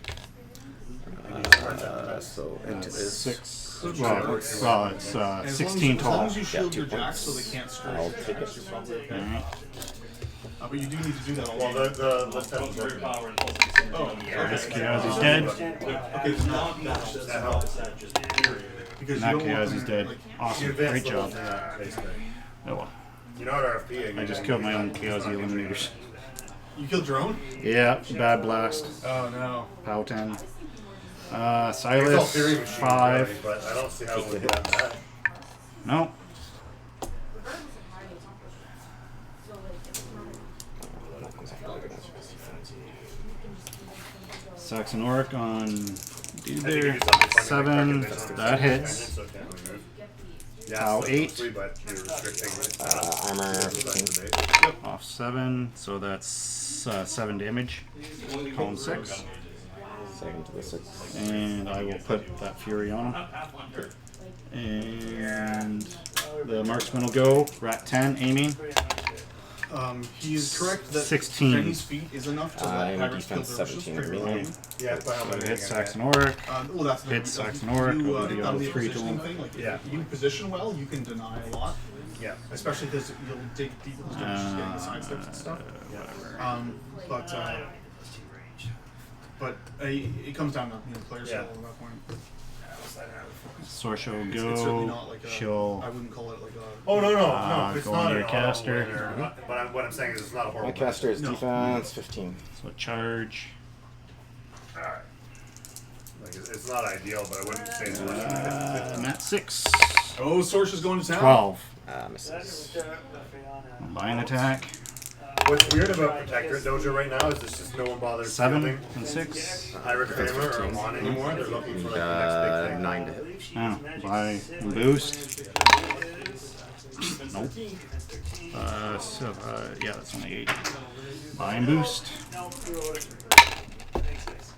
And you start that. So That's into this. 6. So Well, it's- well, it's And 16 as long total. as you shield Yeah, your 2 jacks so points. they can't stray, I'll take it. you're probably okay. Alright. But you do need to do that all Well, day. the list has broken. Oh, This okay. Kayazy's dead. Okay, it's not That helps. because That you don't want Kayazy's to, dead. like, Awesome. You advance Great levels job. in that, basically. Oh well. You know what RFP? I just killed my own Kayazy eliminators. You killed your own? Yeah, bad blast. Oh no. POW 10. It's all theory Sylys, machines, 5. really, but I don't see how it would be that bad. No. Saxon Orik on dude I think you there. do something funny 7. like recognition That of hits. so it can't really move. Yeah, POW so 8. 3, but you're restricting Armor That's 15. the debate. Off 7. So that's 7 damage. Column 6. 2nd to the 6. And I will put that Fury on him. And the marksman will go. Rat 10, aiming. He is correct that 16. Chinese feet is enough to let I'm pirates kill defense dervishes 17 pretty melee. early. Yeah, but how So many it hits are gonna Saxon hit? Orik. Well, that's the Hits thing. Saxon Orik, You, over the on the free positioning tool. thing, like Yeah. if you position well, you can deny a lot, Yeah. especially because you'll dig deep into the dervishes getting the side steps and stuff. But it comes down to player skill Yeah. at that point. Sorcha will It's certainly go. not like a. She'll I wouldn't call it like a. Oh, no. It's go not on your an caster. auto-winner, but what I'm saying is it's not a horrible My caster is No. defense 15. So charge. Alright. Like, it's not ideal, but I wouldn't say it's worse. I'm at 6. Oh, Sorcha's going to town. 12. Misses. Buy an attack. What's weird about Protectorate Dojo right now is there's just no one bothers 7 fielding and 6. a Hybrid Framer or a Mon anymore. They're looking for like the next big thing. 9 to hit. Oh, buy and boost. Nope. Yeah, that's only 8. Buy and boost.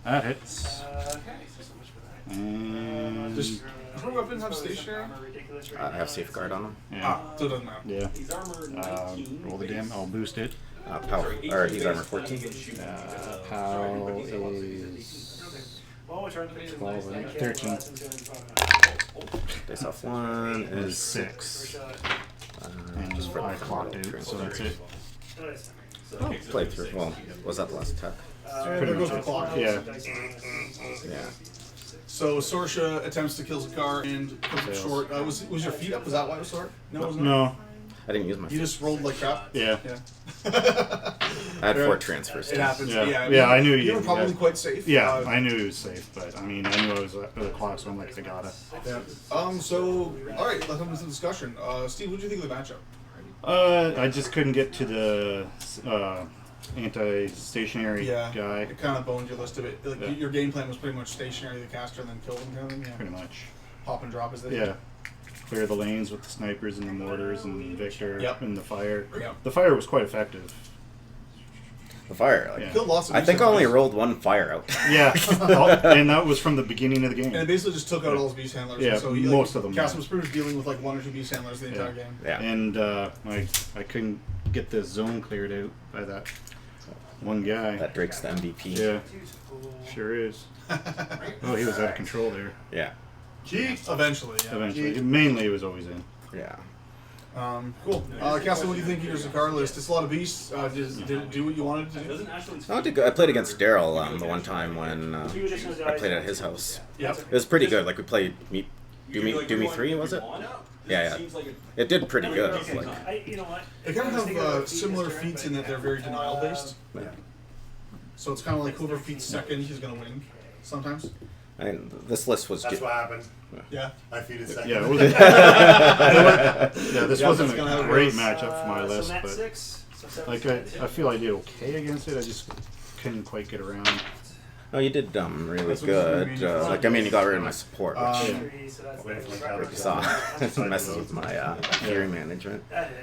That hits. And Does her weapon have stationary? I have safeguard on him. yeah, So it doesn't matter. yeah. Roll the damn. I'll boost it. Power. Or he's armor 14. Pow is 12 and 13. Dice off 1 is 6. just Just for I the clocked it, so that's it. Played through. Well, was that the last attack? There goes the clock. Yeah. Yeah. So Sorcha attempts to kill Xekaar and comes up Fails. short. Was your feet up? Was that why it was short? No, it wasn't. No. I didn't use my. You just rolled like crap. Yeah. Yeah. I had 4 transfers. It too. happens. Yeah. Yeah. Yeah, I knew you you- were probably yeah. quite safe. Yeah, I knew he was safe, but I mean, I knew I was at the clock, so I'm like, I gotta. Yeah. So, all right, let's have this discussion. Steve, what do you think of the matchup? I just couldn't get to the anti-stationary guy. It kind of boned your list a bit. Like Yeah. your game plan was pretty much stationary the caster and then kill them, kind of thing. Yeah. Pretty much. Pop and drop as they. Yeah. Clear the lanes with the snipers and the mortars and Victor Yep. and the fire. Yep. The fire was quite effective. The fire. Like, Yeah. Killed lots of. I think I only beast rolled 1 fire out. Yeah, and that was from the beginning of the And it game. basically just took out all his beast handlers. Yeah, so he, most of them, Kassem yeah. was pretty much dealing with like 1 or 2 beast handlers the entire game. Yeah. And I couldn't get the zone cleared out by that one guy. That Drake's the MVP. Yeah, sure is. Oh, he was out of control there. Yeah. Eventually, yeah. Eventually, mainly it was always in. Yeah. Cool. Kassem, what do you think of your Xekaar list? It's a lot of beasts. Did it do what you wanted to do? Doesn't Ashley's Oh, I did good. I played against Daryl the one time when I played at his house. Yep. It was pretty good. Like we played Do Me 3, was it? Yeah, yeah. It did pretty good. Like, You know what? They kind of have similar feats in that they're very denial based. yeah. So it's kind of like whoever feats second, he's going to win sometimes. And this list was That's good. what happened. Yeah. I feeded second. Yeah, it wasn't, yeah, this Yeah, wasn't that's kinda how a it great goes. matchup for my So list, Matt but 6, so 7, like I feel I did okay against it. I just couldn't quite get around. Oh, you did really That's what good. you mean. Like, I mean, you got rid of my support, which so that's you saw messes with my theory management.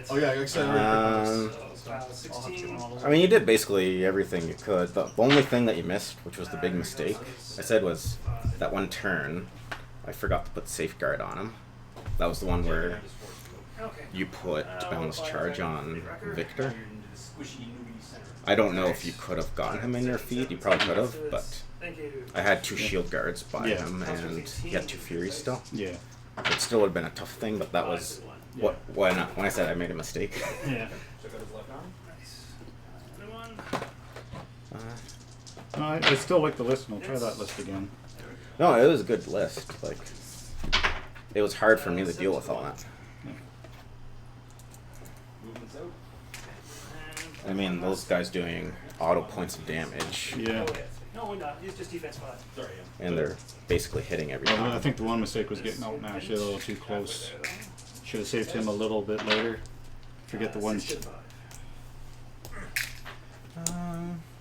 Oh yeah, like I said, I already picked this. So 16. I mean, you did basically everything you could. The only thing that you missed, which was the big mistake, I said was that one turn, I forgot to put safeguard on him. That was the one where Okay. you put boundless charge on Victor. I don't know if you could have gotten him in your feed. You probably could have, but Thank you. I had 2 shield guards by Yeah. him, and he had 2 furies still. Yeah. It still would have been a tough thing, but that was what when I said I made a mistake. Yeah. Check out his left arm. Nice. Another one. No, I still like the list, and I'll try that list again. No, it was a good list. Like, it was hard for me to deal with all that. Movements out. I mean, those guys doing auto points of damage, Yeah. No, we're not. It's just defense 5. Sorry, and they're basically hitting every Well, I time. think the one mistake was getting Alten Ashley a little too close. Should have saved him a little bit later. Forget the one,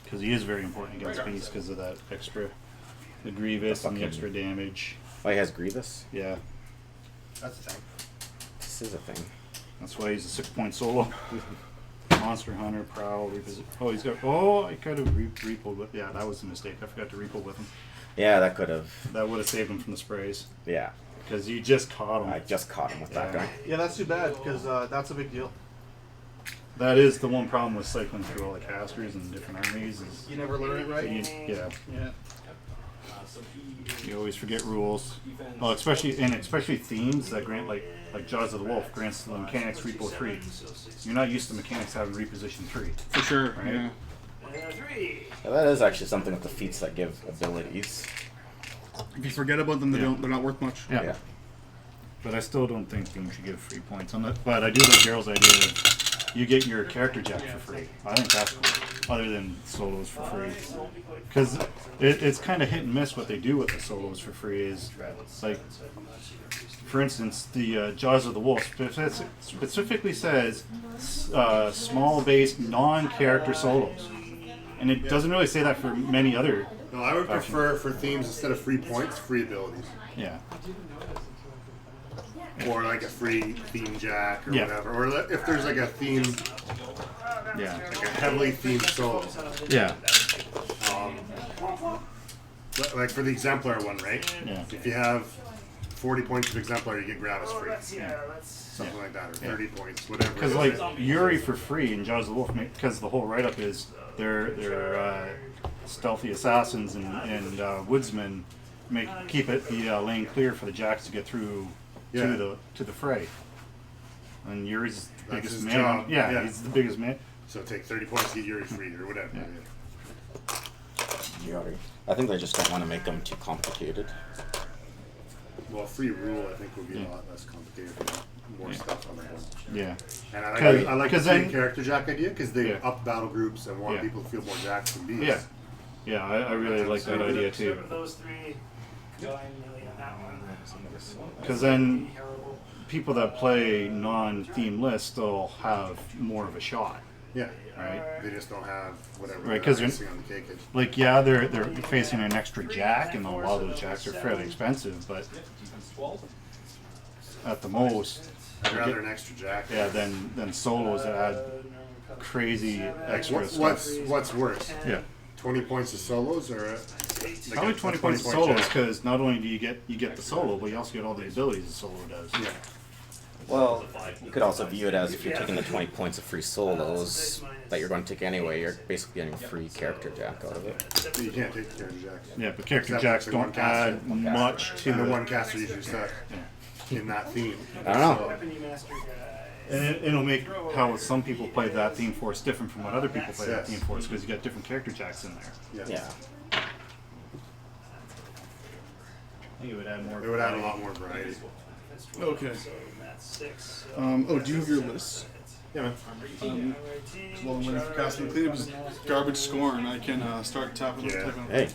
because he is very important against beasts because of that extra, the Grievous and the extra damage. Oh, he has Grievous? Yeah, That's the thing. This is a thing. that's why he's a 6-point solo. Monster Hunter, Prowl, revisit. Oh, he's got. Oh, I could have repoed with. Yeah, that was a mistake. I forgot to repo with him. Yeah, that could have. That would have saved him from the sprays Yeah, because you just caught him. I just caught him with that Yeah. guy. Yeah, that's too bad because that's a big deal. That is the one problem with cycling through all the casters and different armies is You never learn it right. yeah, Yeah. so he you always forget rules. defends. Well, especially themes that grant like Jaws of the Wolf grants the mechanics repo 3. You're not used to mechanics having reposition 3. For sure. Right. Yeah. 3. Yeah, that is actually something with the feats that give abilities. If you forget about them, they Yeah. don't. They're not worth much. Yeah. Yeah. But I still don't think themes should give free points on that. But I do like Daryl's idea of you get your character jack for free. I think that's cool. Other than solos for free. Because it's kind of hit and miss what they do with the solos for free is like, for instance, the Jaws of the Wolf specifically says small base non-character solos. And it doesn't really say that for many other. No, I would prefer for themes instead of free points, free abilities. Yeah. Or like a free theme jack or Yeah. whatever. Or if there's like a theme, Yeah. like a heavily themed solo. Yeah. Like for the Exemplar one, right? Yeah. If you have 40 points of Exemplar, you get Gravis free. That's Something like that, or 30 points, whatever. Because it like is. Yuri for free in Jaws of the Wolf, because the whole write-up is they're stealthy assassins and woodsmen keep it the lane clear for the jacks to get through Yeah. to the fray. And Yuri's the That's biggest his man. job, Yeah, yeah. he's the biggest man. So take 30 points, get Yuri free, or whatever. Yeah. I think they just don't want to make them too complicated. Well, free rule, I think, would be Yeah. a lot less complicated. More Yeah. stuff on the board. Yeah. And I 'Cause like the then- character jack idea because they Yeah. up battle groups and want Yeah. people to feel more jacks than bees. Yeah. Yeah, I really like that idea too. Those 3 going really on that one. Because then people that play non-theme lists still have more of a shot. Yeah. Right. They just don't have whatever Right, they're 'cause you're- icing on the cake is. Like, yeah, they're facing an extra jack, and a lot of those jacks are fairly expensive, but Defense 12. at the most, I'd rather an extra jack. yeah, than solos that add crazy extra stuff. What's worse? Yeah, 20 points of solos or probably 20 points of solos because not only do you get the solo, but you also get all the abilities the solo does. Yeah. Well, you could also view it as if you're taking the 20 points of free solos that you're going to take anyway, you're basically getting a free character jack out of it. So you can't take the character jacks. Yeah, but character Except jacks for one don't caster. add much to And the the one caster usually stuck in that theme. I don't know. Weapon master guy. And it'll make how some people play that theme force different from what other people play that Yes. theme force because you got different character jacks in there. Yeah. I think it would add more. It would add a lot more variety. That's 12, Okay. So that's 6. So Oh, do you have your list? Yeah, man. Well, I'm waiting for Kassem to clean up his garbage Skorne. I can start tapping. Yeah. typing. Hey,